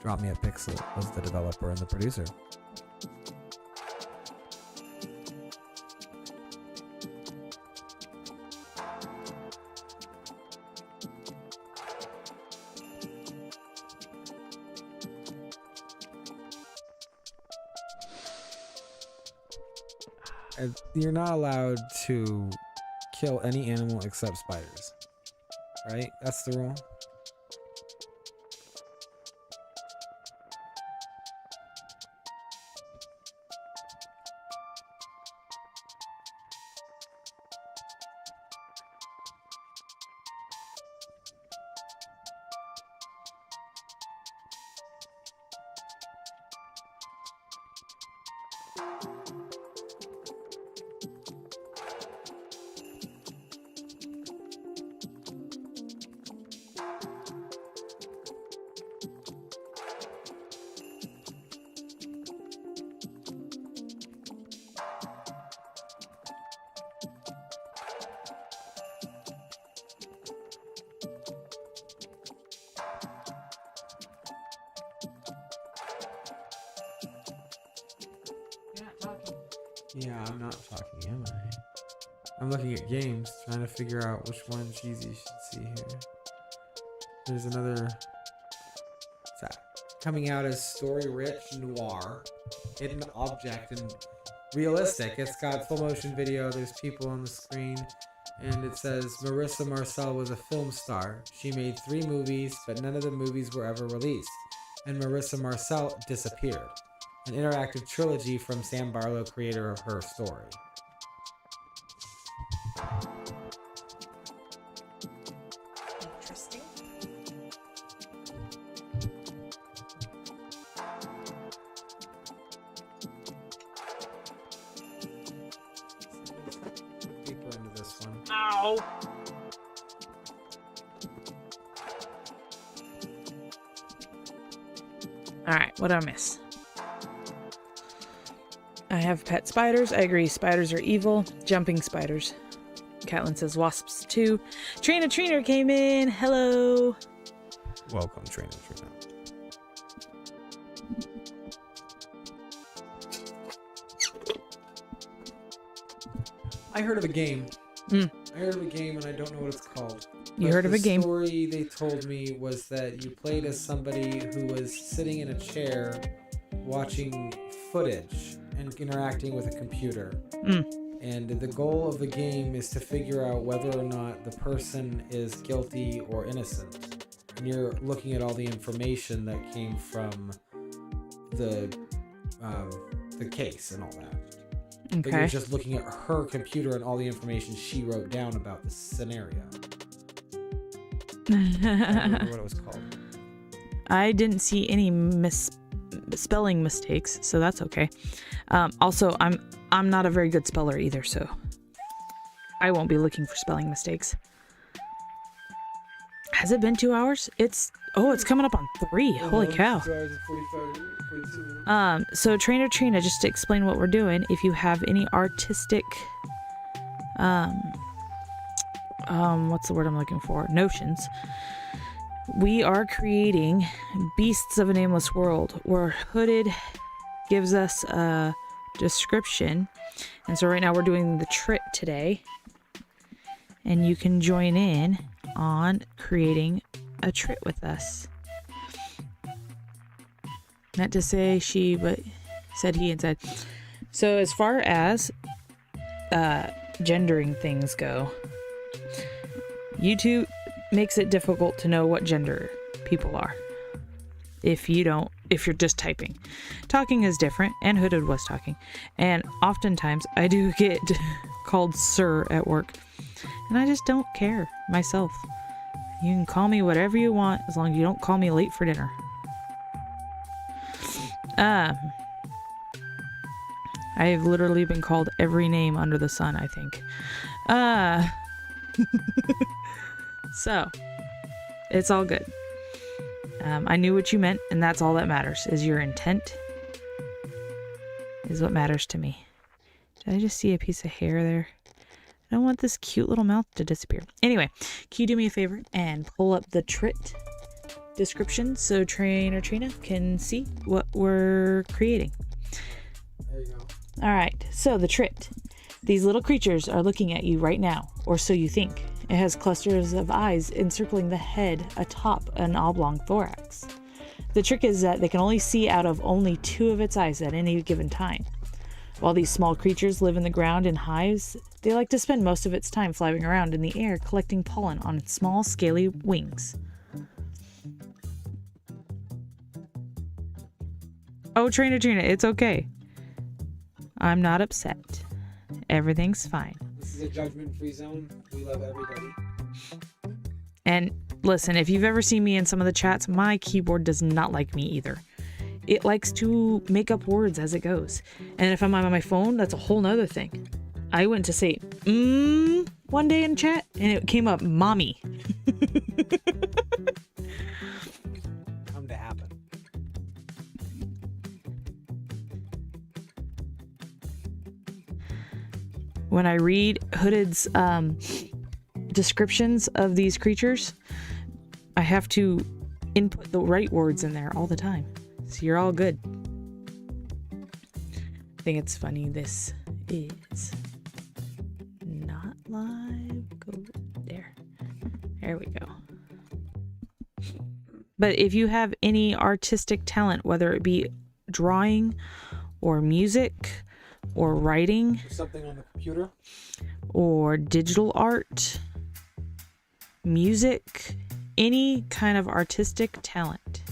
Drop Me a Pixel was the developer and the producer. You're not allowed to kill any animal except spiders, right? That's the rule. Yeah, I'm not talking, am I? I'm looking at games, trying to figure out which one cheesy you should see here. There's another... What's that? Coming out as story-rich, noir, hidden object, and realistic. It's got full motion video, there's people on the screen, and it says Marissa Marcel was a film star. She made 3 movies, but none of the movies were ever released. And Marissa Marcel disappeared. An interactive trilogy from Sam Barlow, creator of Her Story. Interesting. Deeper into this one. Ow! Alright, what did I miss? I have pet spiders. I agree. Spiders are evil. Jumping spiders. Catlin says wasps too. Trina came in. Hello. Welcome, Trina. I heard of a game. I heard of a game and I don't know what it's called. You heard of a game? The story they told me was that you played as somebody who was sitting in a chair watching footage and interacting with a computer. And the goal of the game is to figure out whether or not the person is guilty or innocent. And you're looking at all the information that came from the case and all that. Okay. But you're just looking at her computer and all the information she wrote down about the scenario. I don't remember what it was called. I didn't see any spelling mistakes, so that's okay. Also, I'm not a very good speller either, so I won't be looking for spelling mistakes. Has it been 2 hours? It's coming up on 3. Holy cow. 2 hours and 42 minutes. So Trina, just to explain what we're doing, if you have any artistic what's the word I'm looking for? Notions. We are creating Beasts of a Nameless World, where Hooded gives us a description. And so right now we're doing the trip today. And you can join in on creating a trip with us. Not to say she, but said he instead. So as far as gendering things go, YouTube makes it difficult to know what gender people are. If you're just typing. Talking is different, and Hooded was talking. And oftentimes I do get called sir at work. And I just don't care myself. You can call me whatever you want as long as you don't call me late for dinner. I've literally been called every name under the sun, I think. So, it's all good. I knew what you meant, and that's all that matters, is your intent is what matters to me. Did I just see a piece of hair there? I don't want this cute little mouth to disappear. Anyway, can you do me a favor and pull up the trit description so Trainer Trina can see what we're creating? There you go. All right, so the trit. These little creatures are looking at you right now, or so you think. It has clusters of eyes encircling the head atop an oblong thorax. The trick is that they can only see out of only 2 of its eyes at any given time. While these small creatures live in the ground in hives, they like to spend most of its time flying around in the air collecting pollen on its small, scaly wings. Oh, Trainer Trina, it's okay. I'm not upset. Everything's fine. This is a judgment-free zone. We love everybody. And listen, if you've ever seen me in some of the chats, my keyboard does not like me either. It likes to make up words as it goes. And if I'm on my phone, that's a whole nother thing. I went to say, one day in chat, and it came up, mommy. Come to happen. When I read Hooded's descriptions of these creatures, I have to input the right words in there all the time. So you're all good. I think it's funny. This is not live. Go there. There we go. But if you have any artistic talent, whether it be drawing or music or writing, Something on the computer. or digital art, music, any kind of artistic talent,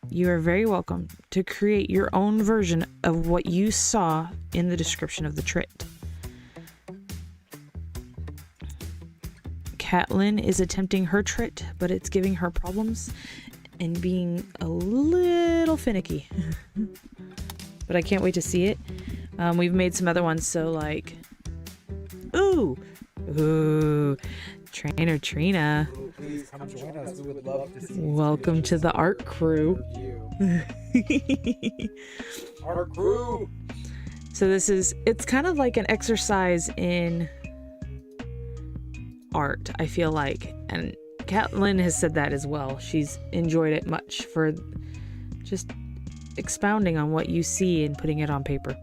you are very welcome to create your own version of what you saw in the description of the trit. Catlin is attempting her trit, but it's giving her problems and being a little finicky. But I can't wait to see it. We've made some other ones, so like, ooh, Trainer Trina. Oh, please come join us. We would love to see you. Welcome to the art crew. Art crew. So it's kind of like an exercise in art, I feel like. And Catlin has said that as well. She's enjoyed it much for just expounding on what you see and putting it on paper.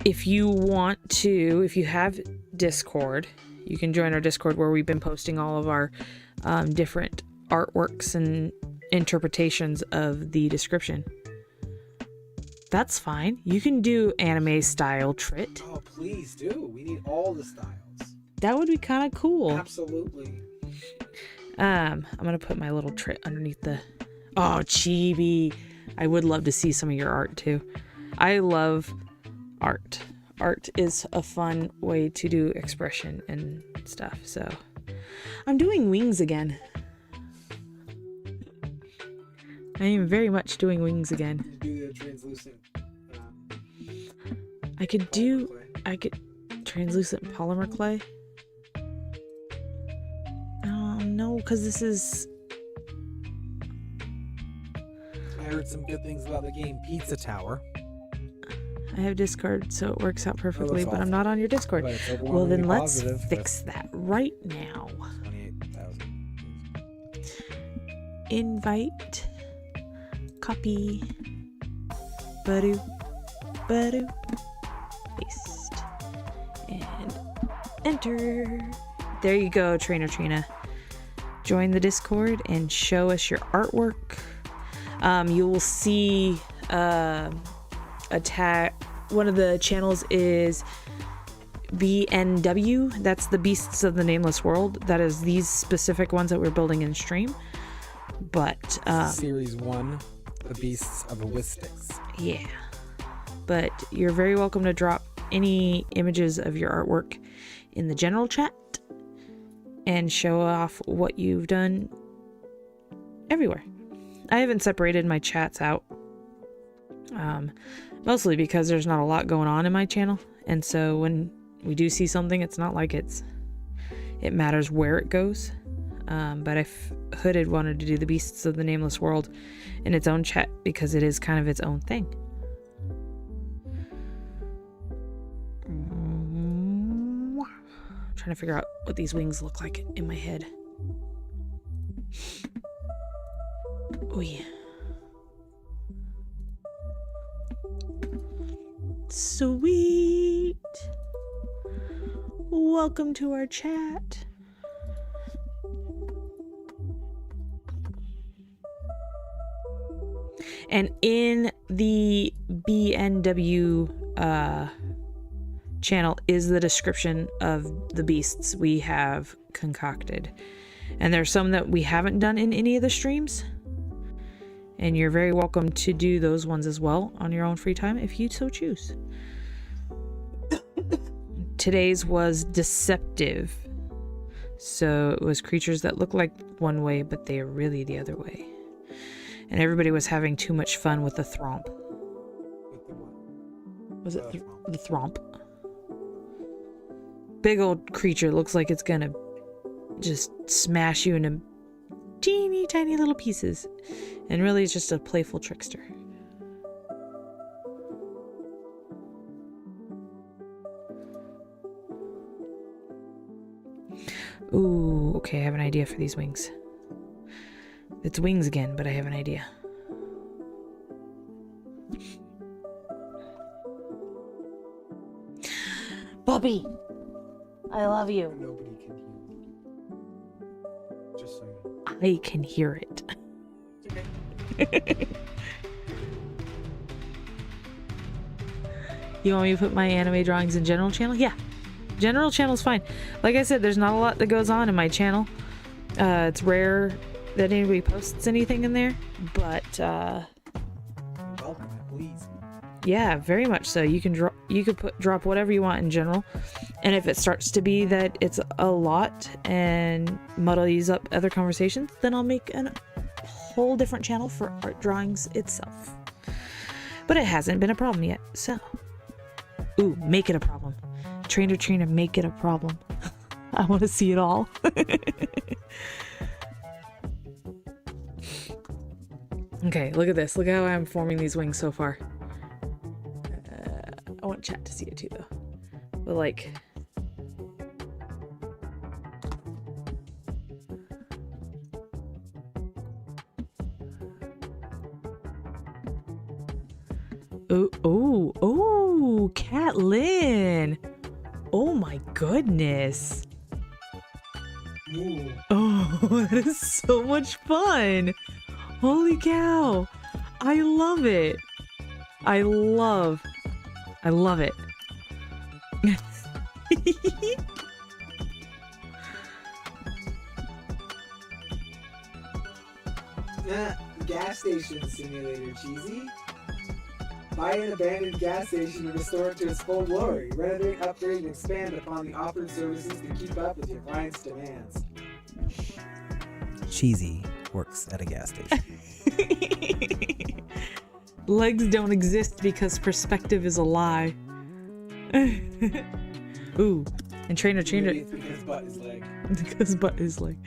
If you have Discord, you can join our Discord where we've been posting all of our different artworks and interpretations of the description. That's fine. You can do anime style trit. Oh, please do. We need all the styles. That would be kind of cool. Absolutely. I'm gonna put my little trit underneath the. Oh, chibi. I would love to see some of your art too. I love art. Art is a fun way to do expression and stuff. So I'm doing wings again. I am very much doing wings again. You do the translucent. I could translucent polymer clay. No, because this is. I heard some good things about the game Pizza Tower. I have Discord, so it works out perfectly, but I'm awful. not on your Discord. But it's Well, then overwhelmingly let's positive. fix that right now. 28,000. Invite. Copy. Badoo. Badoo. Paste. And enter. There you go, Trainer Trina. Join the Discord and show us your artwork. You will see a tag. One of the channels is BNW. That's the Beasts of the Nameless World. That is these specific ones that we're building in stream. But Series 1, The Beasts of Whissticks. yeah. But you're very welcome to drop any images of your artwork in the general chat and show off what you've done everywhere. I haven't separated my chats out, mostly because there's not a lot going on in my channel, and so when we do see something, it's not like it matters where it goes. But if Hood had wanted to do the Beasts of the Nameless World in its own chat because it is kind of its own thing. I'm trying to figure out what these wings look like in my head. Oh yeah. Sweet. Welcome to our chat. And in the BNW channel is the description of the beasts we have concocted. And there's some that we haven't done in any of the streams. And you're very welcome to do those ones as well on your own free time if you so choose. Today's was deceptive. So it was creatures that look like one way, but they are really the other way. And everybody was having too much fun with the thromp. With the what? Was it the thromp? Big old creature, looks like it's gonna just smash you into teeny tiny little pieces. And really it's just a playful trickster. Ooh, okay, I have an idea for these wings. It's wings again, but I have an idea. Bobby, I love you. Nobody can hear. Just so you know. I can hear it. You want me to put my anime drawings in general channel? Yeah. General channel's fine. Like I said, there's not a lot that goes on in my channel. It's rare that anybody posts anything in there, but Welcome it, please. yeah, very much so. You can drop whatever you want in general, and if it starts to be that it's a lot and muddles up other conversations, then I'll make a whole different channel for art drawings itself. But it hasn't been a problem yet, so ooh, make it a problem. Trainer, make it a problem. I want to see it all. Okay, look at this. Look how I'm forming these wings so far. I want chat to see it too, though. But like, oh, Catlin. Oh my goodness. Ooh. Oh, that is so much fun. Holy cow. I love it. I love it. Gas station simulator, cheesy. Buy an abandoned gas station and restore it to its full glory. Renovate, upgrade, and expand upon the offered services to keep up with your clients' demands. Cheesy works at a gas station. Legs don't exist because perspective is a lie. Ooh, and trainer. Maybe it's because butt is leg. Because butt is leg.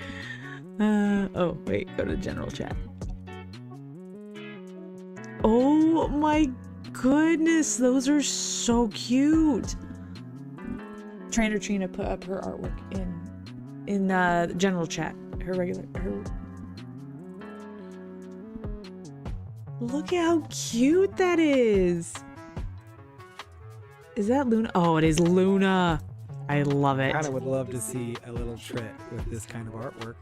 Oh, wait, go to general chat. Oh my goodness, those are so cute. Trainer Trina put up her artwork in the general chat. Look how cute that is. Is that Luna? Oh, it is Luna. I love it. I kind of would love to see a little trip with this kind of artwork.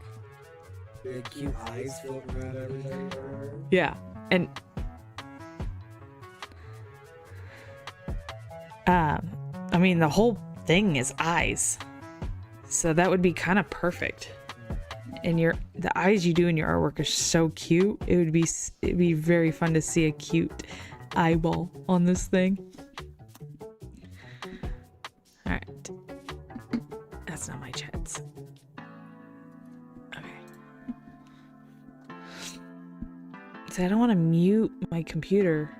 Big cute eyes floating around everything. Yeah, and I mean the whole thing is eyes, so that would be kind of perfect. And the eyes you do in your artwork are so cute. It'd be very fun to see a cute eyeball on this thing. All right, that's not my chats. Okay. So I don't want to mute my computer.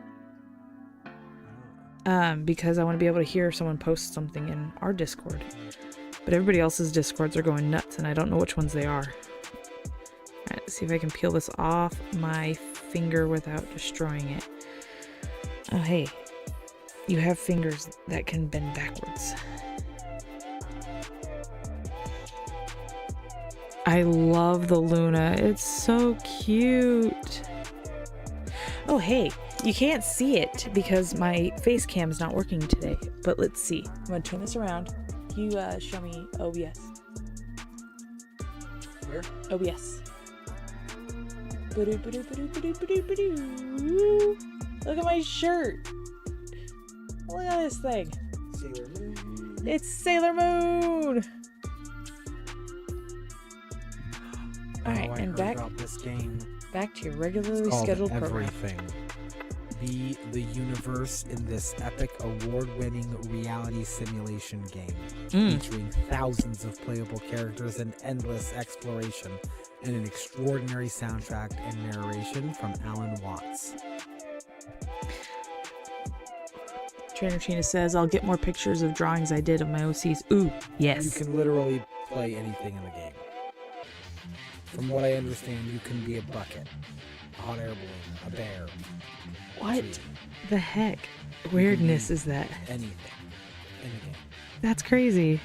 Because I want to be able to hear if someone posts something in our Discord. But everybody else's Discords are going nuts and I don't know which ones they are. Alright, let's see if I can peel this off my finger without destroying it. Oh, hey. You have fingers that can bend backwards. I love the Luna. It's so cute. Oh, hey. You can't see it because my face cam is not working today, but let's see. I'm gonna turn this around. You show me OBS. Where? OBS. Look at my shirt. Look at this thing. Sailor Moon. It's Sailor Moon. All right, and back about this game. Back to your regularly It's called scheduled program. Everything. Be the universe in this epic award-winning reality simulation game, featuring thousands of playable characters and endless exploration, and an extraordinary soundtrack and narration from Alan Watts. Trainer Tina says, I'll get more pictures of drawings I did of my OCs. Ooh, yes. You can literally play anything in the game. From what I understand, you can be a bucket, a hot air balloon, a bear. What the heck? Weirdness is that? Anything in the game. That's crazy.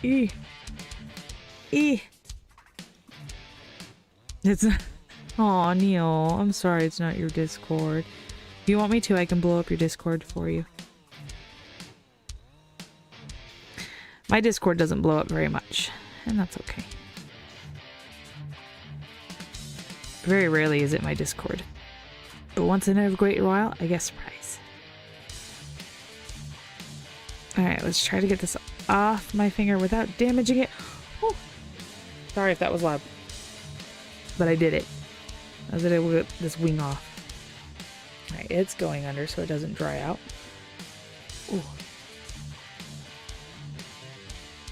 Yeah. It's. Aw, Neil. I'm sorry it's not your Discord. If you want me to, I can blow up your Discord for you. My Discord doesn't blow up very much, and that's okay. Very rarely is it my Discord. But once in a great while, I get surprise. Alright, let's try to get this off my finger without damaging it. Whew. Sorry if that was loud. But I did it. I was able to get this wing off. Alright, it's going under so it doesn't dry out. Ooh.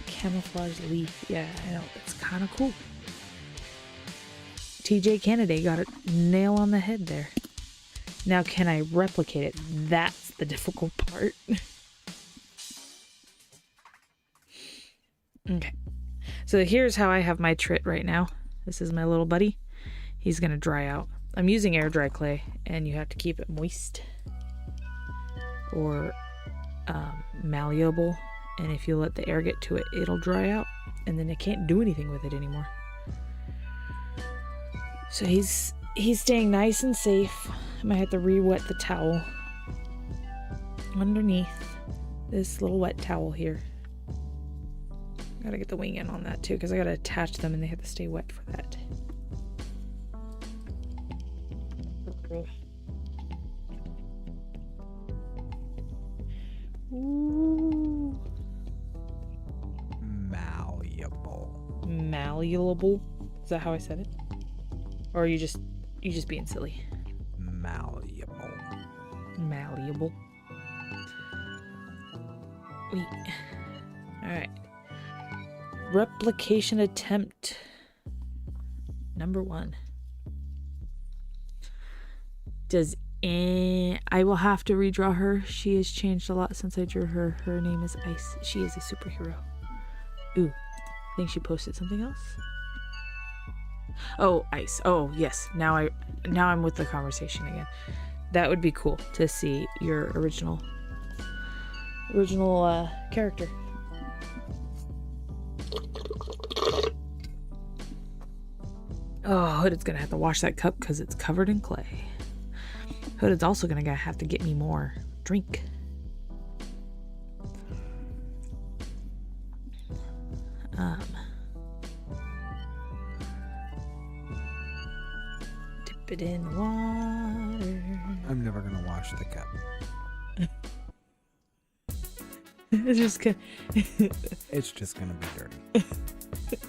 Camouflage leaf. Yeah, I know. It's kind of cool. TJ Kennedy got a nail on the head there. Now, can I replicate it? That's the difficult part. Okay. So here's how I have my trit right now. This is my little buddy. He's going to dry out. I'm using air dry clay, and you have to keep it moist or malleable. And if you let the air get to it, it'll dry out, and then I can't do anything with it anymore. So he's staying nice and safe. I might have to re-wet the towel underneath this little wet towel here. Gotta get the wing in on that too, because I gotta attach them and they have to stay wet for that. Ooh. Malleable. Is that how I said it? Or are you just being silly? Malleable. Wait. Alright. Replication attempt. Number 1. I will have to redraw her. She has changed a lot since I drew her. Her name is Ice. She is a superhero. Ooh. I think she posted something else. Oh, ice. Oh, yes. Now I'm with the conversation again. That would be cool to see your original character. Oh, Hooded's gonna have to wash that cup because it's covered in clay. Hooded's also gonna have to get me more drink. Dip it in the water. I'm never gonna wash the cup. It's just It's just gonna be dirty.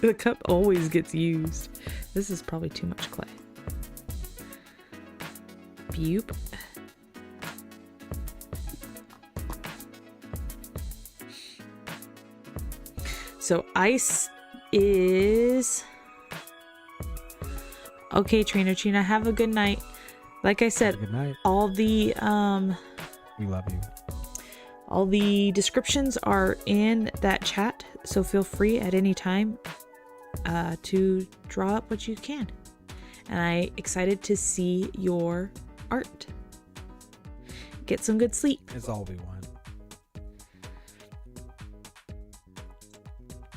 the cup always gets used. This is probably too much clay. Boop. So ice is okay. Trainer China, have a good night. Like I said, Good night. all the We love you. all the descriptions are in that chat, so feel free at any time to draw up what you can. And I'm excited to see your art. Get some good sleep. It's all we want.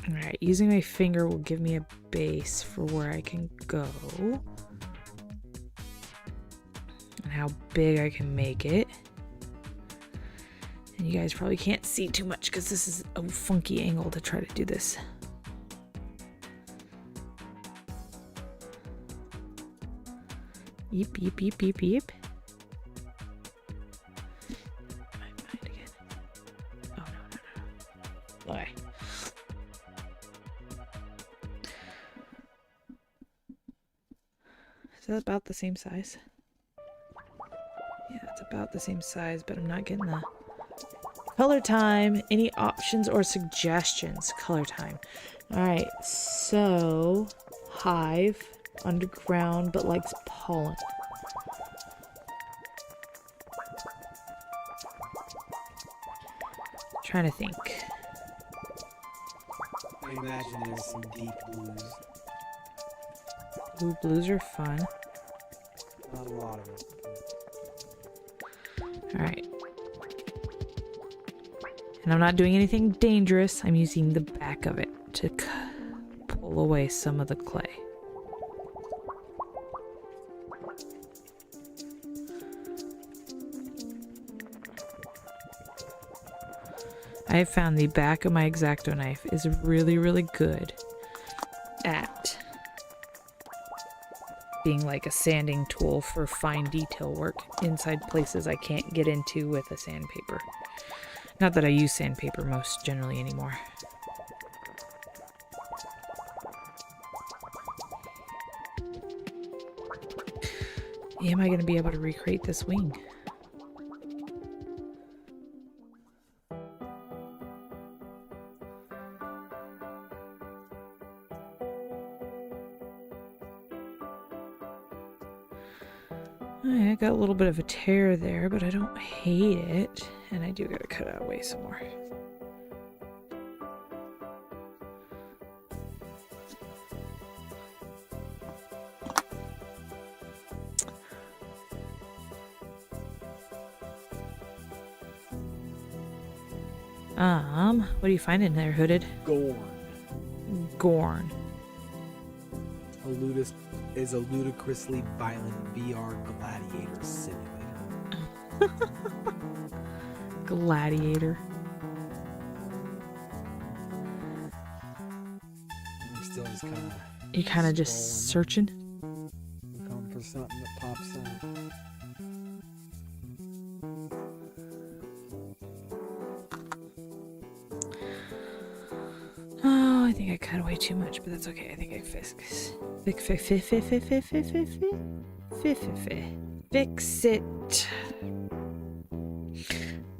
Alright, using my finger will give me a base for where I can go. And how big I can make it. And you guys probably can't see too much because this is a funky angle to try to do this. Yeep, yeep, yeep, yeep, yeep. My mind again. Oh, no. Okay. Is that about the same size? Yeah, it's about the same size, but I'm not getting the color time. Any options or suggestions? Color time. Alright, so hive, underground, but likes pollen. Trying to think. I imagine there's some deep blues. Ooh, blues are fun. Not a lot of it. Alright. And I'm not doing anything dangerous. I'm using the back of it to pull away some of the clay. I have found the back of my X-Acto knife is really, really good at being like a sanding tool for fine detail work inside places I can't get into with a sandpaper. Not that I use sandpaper most generally anymore. Am I going to be able to recreate this wing? I got a little bit of a tear there, but I don't hate it. And I do gotta cut it away some more. What are you finding there, Hooded? Gorn. Is a ludicrously violent VR gladiator simulator. Gladiator. I'm still just kind of. You kind of just searching? Looking for something that pops out. Oh, I think I cut away too much, but that's okay. I think I fix it.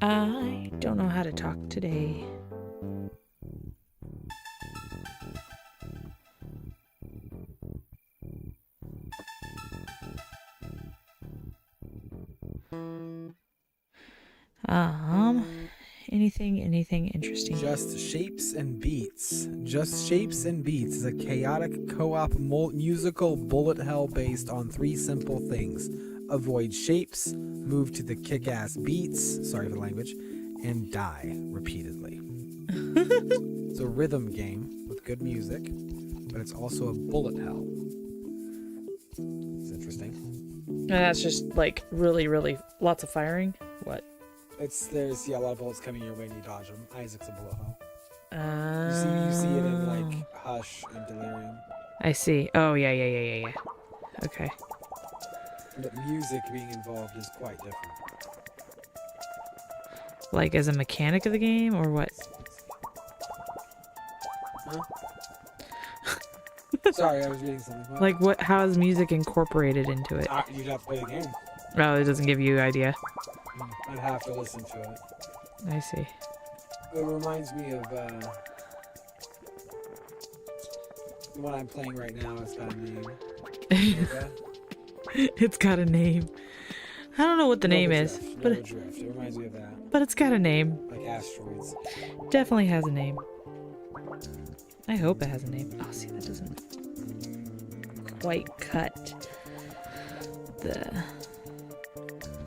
I don't know how to talk today. Anything interesting? Just Shapes and Beats. Just Shapes and Beats is a chaotic co-op musical bullet hell based on 3 simple things. Avoid shapes, move to the kick-ass beats, sorry for the language, and die repeatedly. It's a rhythm game with good music, but it's also a bullet hell. It's interesting. And that's just like really lots of firing. What? There's a lot of bullets coming your way and you dodge them. Isaac's a bullet hell. You You see it in like Hush and Delirium. I see. Oh yeah. Okay. But music being involved is quite different. Like as a mechanic of the game or what? Huh? Sorry, I was reading something. What? Like what? How is music incorporated into it? You'd have to play the game. Oh, it doesn't give you idea. I'd have to listen to it. I see. It reminds me of the one I'm playing right now. It's got a name. It's got a name. I don't know what the name is, but Drift. It reminds me of that. But it's got a name. Like asteroids. Definitely has a name. I hope it has a name. Oh, see, that doesn't quite cut the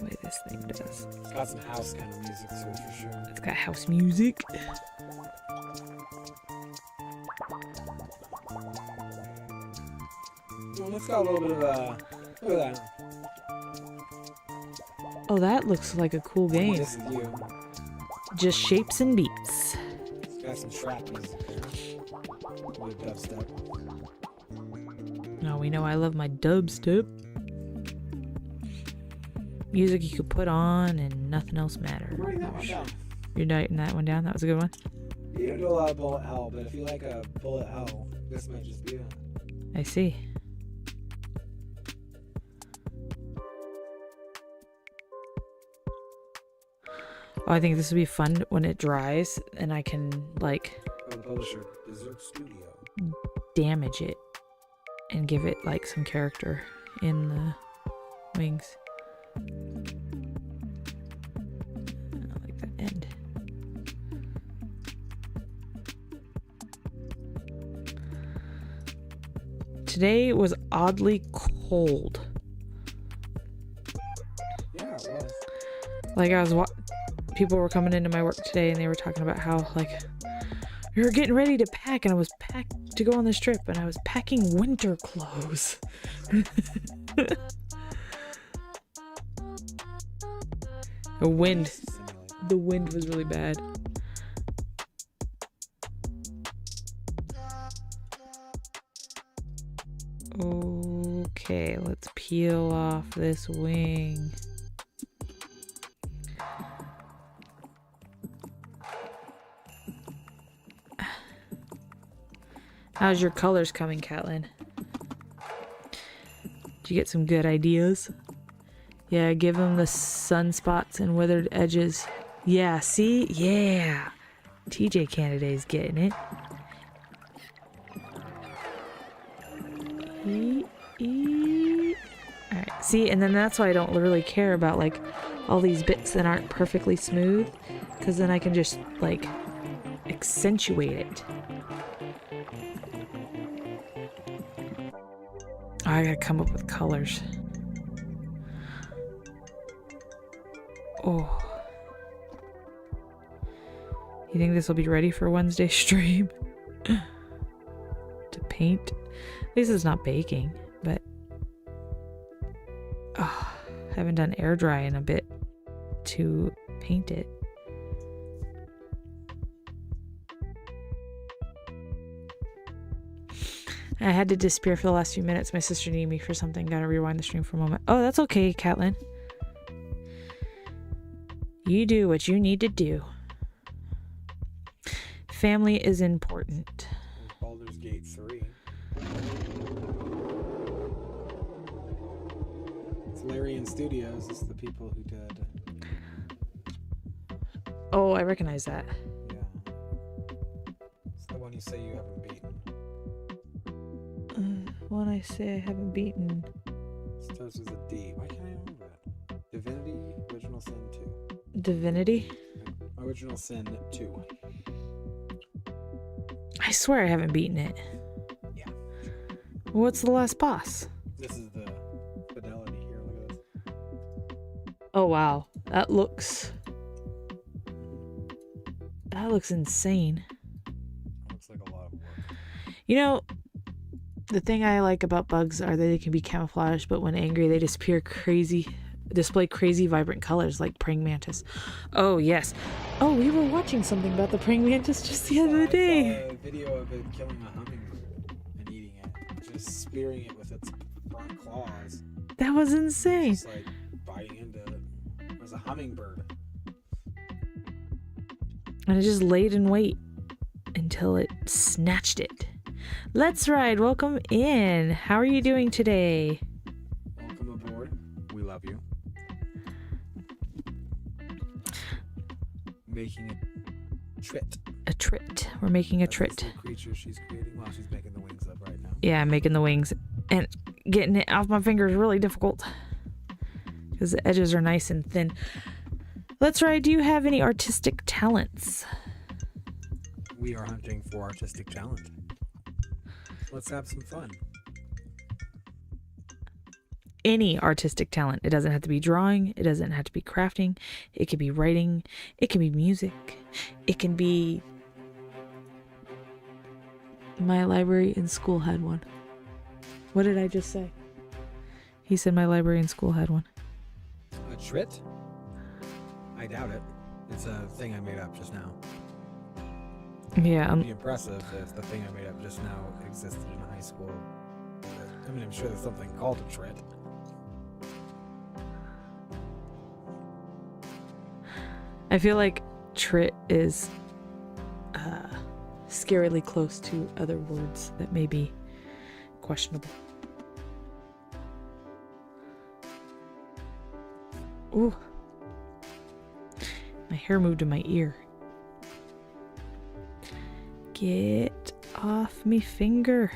way this thing does. It's got some house kind of music to it for sure. It's got house music. Well, it's got a little bit of look at that. Oh, that looks like a cool game. Just you. Just Shapes and Beats. It's got some trap music there. With dubstep. Oh, we know I love my dubstep. Music you could put on and nothing else matters. I'm writing that one down. You're writing that one down? That was a good one? You don't do a lot of bullet hell, but if you like a bullet hell, this might just be it. I see. Oh, I think this would be fun when it dries and I can, like, Oh, the publisher, Desert Studio. damage it and give it, like, some character in the wings. I like that end. Today was oddly cold. Yeah, it was. Like, people were coming into my work today and they were talking about how, like, we were getting ready to pack and I was packed to go on this trip and I was packing winter clothes. The wind was really bad. Okay, let's peel off this wing. How's your colors coming, Catlin? Did you get some good ideas? Yeah, give them the sunspots and withered edges. Yeah, see? Yeah. TJ Canada's getting it. Alright, see, and then that's why I don't really care about, like, all these bits that aren't perfectly smooth, because then I can just, like, accentuate it. Oh, I gotta come up with colors. Oh. You think this will be ready for Wednesday's stream? To paint? At least it's not baking, but... Oh, I haven't done air dry in a bit to paint it. I had to disappear for the last few minutes. My sister needed me for something. Gotta rewind the stream for a moment. Oh, that's okay, Catlin. You do what you need to do. Family is important. Baldur's Gate 3. It's Larian Studios. It's the people who did. Oh, I recognize that. Yeah. It's the one you say you haven't beaten. One I say I haven't beaten. It starts with a D. Why can't I remember it? Divinity Original Sin 2. Divinity? Original Sin 2. I swear I haven't beaten it. Yeah. What's the last boss? This is the fidelity here. Look at this. Oh wow, that looks insane. Looks like a lot of work. You know, the thing I like about bugs are that they can be camouflaged, but when angry they display crazy vibrant colors like praying mantis. Oh yes. Oh, we were watching something about the praying mantis just the other day. I saw a video of it killing a hummingbird and eating it, just spearing it with its front claws. That was insane. Just like biting into it. It was a hummingbird. And it just laid in wait until it snatched it. Let's ride. Welcome in. How are you doing today? Welcome aboard. We love you. Making a trit. A trit. We're making a That's trit. this little creature she's creating while she's making the wings up right now. Yeah, I'm making the wings. And getting it off my finger is really difficult because the edges are nice and thin. Let's ride. Do you have any artistic talents? We are hunting for artistic talent. Let's have some fun. Any artistic talent. It doesn't have to be drawing. It doesn't have to be crafting. It can be writing. It can be music. It can be... My library in school had one. What did I just say? He said my library in school had one. A trit? I doubt it. It's a thing I made up just now. Yeah. It'd be impressive if the thing I made up just now existed in high school. I mean, I'm sure there's something called a trit. I feel like trit is scarily close to other words that may be questionable. Ooh. My hair moved to my ear. Get off me finger.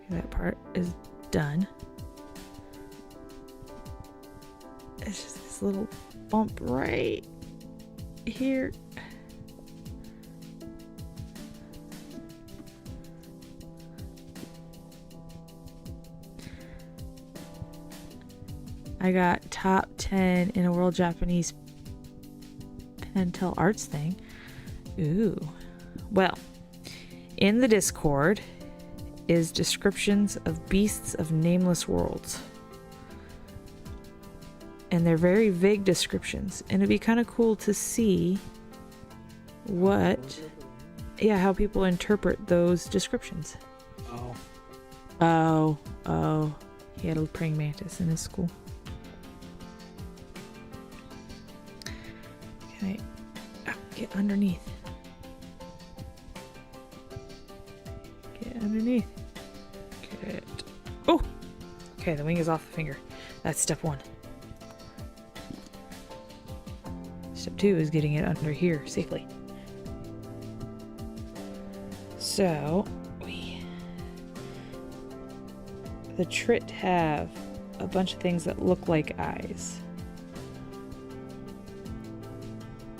That part is done. It's just this little bump right here. I got top 10 in a World Japanese Pentel Arts thing. Ooh. Well, in the Discord is descriptions of beasts of nameless worlds. And they're very vague descriptions. And it'd be kind of cool to see how people interpret those descriptions. Oh. He had a praying mantis in his school. Can I get underneath? Get underneath. Get. Oh! Okay, the wing is off the finger. That's step 1. Step 2 is getting it under here safely. So, the trit have a bunch of things that look like eyes.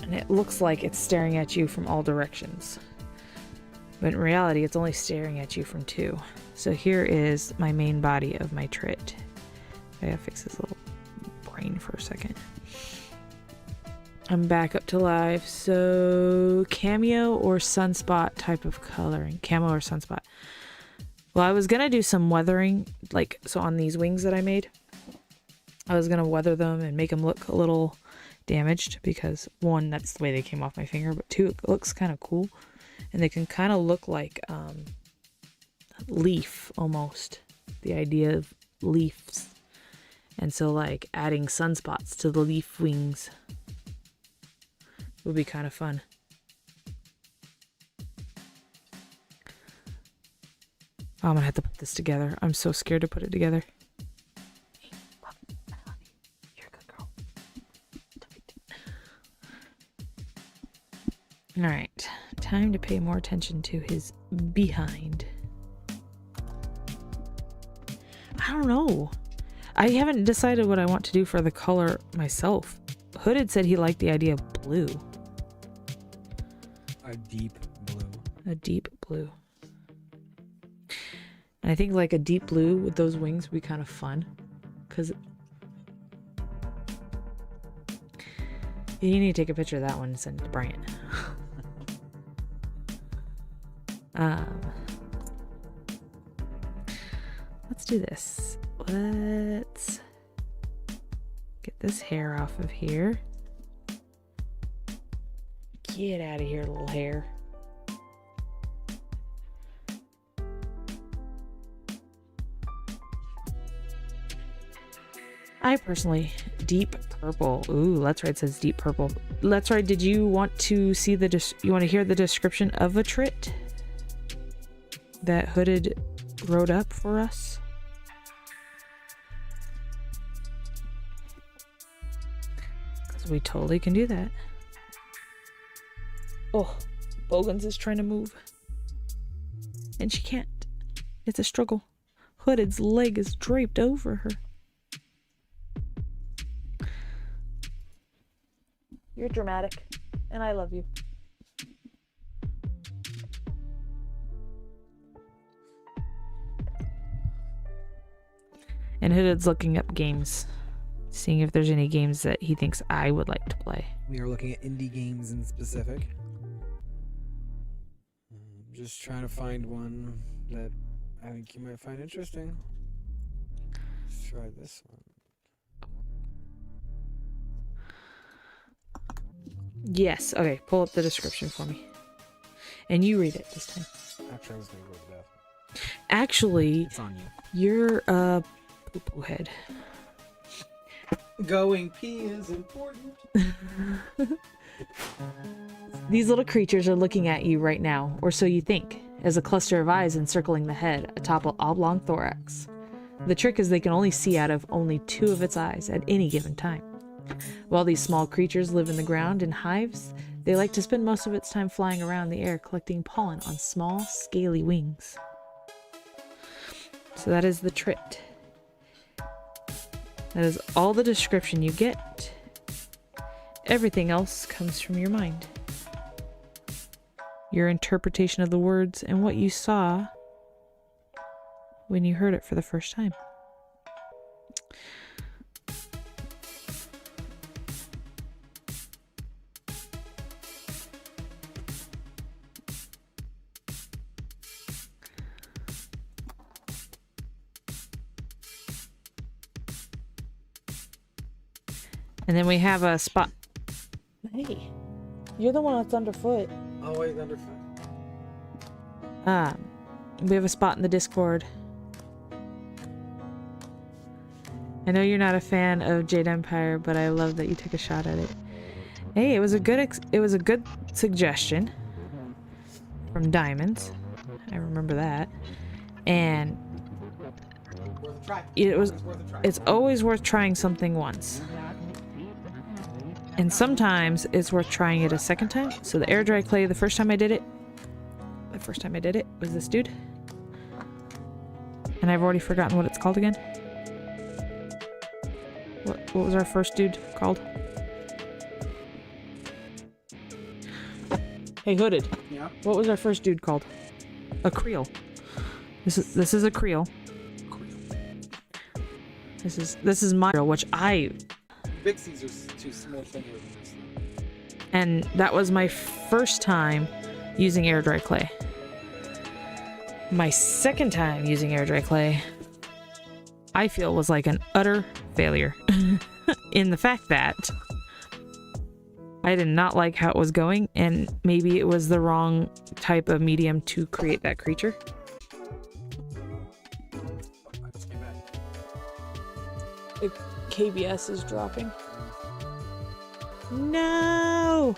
And it looks like it's staring at you from all directions. But in reality, it's only staring at you from 2. So here is my main body of my trit. I gotta fix this little brain for a second. I'm back up to live. So cameo or sunspot type of coloring. Camo or sunspot. Well, I was gonna do some weathering, so on these wings that I made. I was gonna weather them and make them look a little damaged because 1, that's the way they came off my finger, but 2, it looks kind of cool. And they can kind of look like leaf almost. The idea of leaves. And so adding sunspots to the leaf wings would be kind of fun. Oh, I'm gonna have to put this together. I'm so scared to put it together. Hey, look, honey, you're a good girl. Alright, time to pay more attention to his behind. I don't know. I haven't decided what I want to do for the color myself. Hooded said he liked the idea of blue. A deep blue. A deep blue. And I think like a deep blue with those wings would be kind of fun. Because you need to take a picture of that one and send it to Bryant. Let's do this. Let's get this hair off of here. Get out of here, little hair. I personally, deep purple. Ooh, Let's Ride says deep purple. Let's Ride, did you want to see you want to hear the description of a trit that Hooded wrote up for us? Because we totally can do that. Oh, Bogans is trying to move. And she can't. It's a struggle. Hooded's leg is draped over her. You're dramatic, and I love you. And Hooded's looking up games, seeing if there's any games that he thinks I would like to play. We are looking at indie games in specific. Just trying to find one that I think you might find interesting. Let's try this one. Yes. Okay, pull up the description for me. And you read it this time. Actually, I was going to go to the bathroom. Actually, It's on you. you're a poo-poo head. Going pee is important. These little creatures are looking at you right now, or so you think, as a cluster of eyes encircling the head atop an oblong thorax. The trick is they can only see out of only 2 of its eyes at any given time. While these small creatures live in the ground in hives, they like to spend most of its time flying around the air collecting pollen on small, scaly wings. So that is the trit. That is all the description you get. Everything else comes from your mind. Your interpretation of the words and what you saw when you heard it for the first time. And then we have a spot. Hey, you're the one that's underfoot. Always underfoot. We have a spot in the Discord. I know you're not a fan of Jade Empire, but I love that you took a shot at it. Hey, it was a good suggestion from Diamonds. I remember that. And Worth a try. it's always worth trying something once. And sometimes it's worth trying it a second time. So the air dry clay, the first time I did it was this dude. And I've already forgotten what it's called again. What was our first dude called? Hey, Hooded. Yeah. What was our first dude called? A creel. This is a creel. This is my creel, which Bixies are too small finger than this. and that was my first time using air dry clay. My second time using air dry clay, I feel, was like an utter failure in the fact that I did not like how it was going, and maybe it was the wrong type of medium to create that creature. I just came back. The KBS is dropping. No!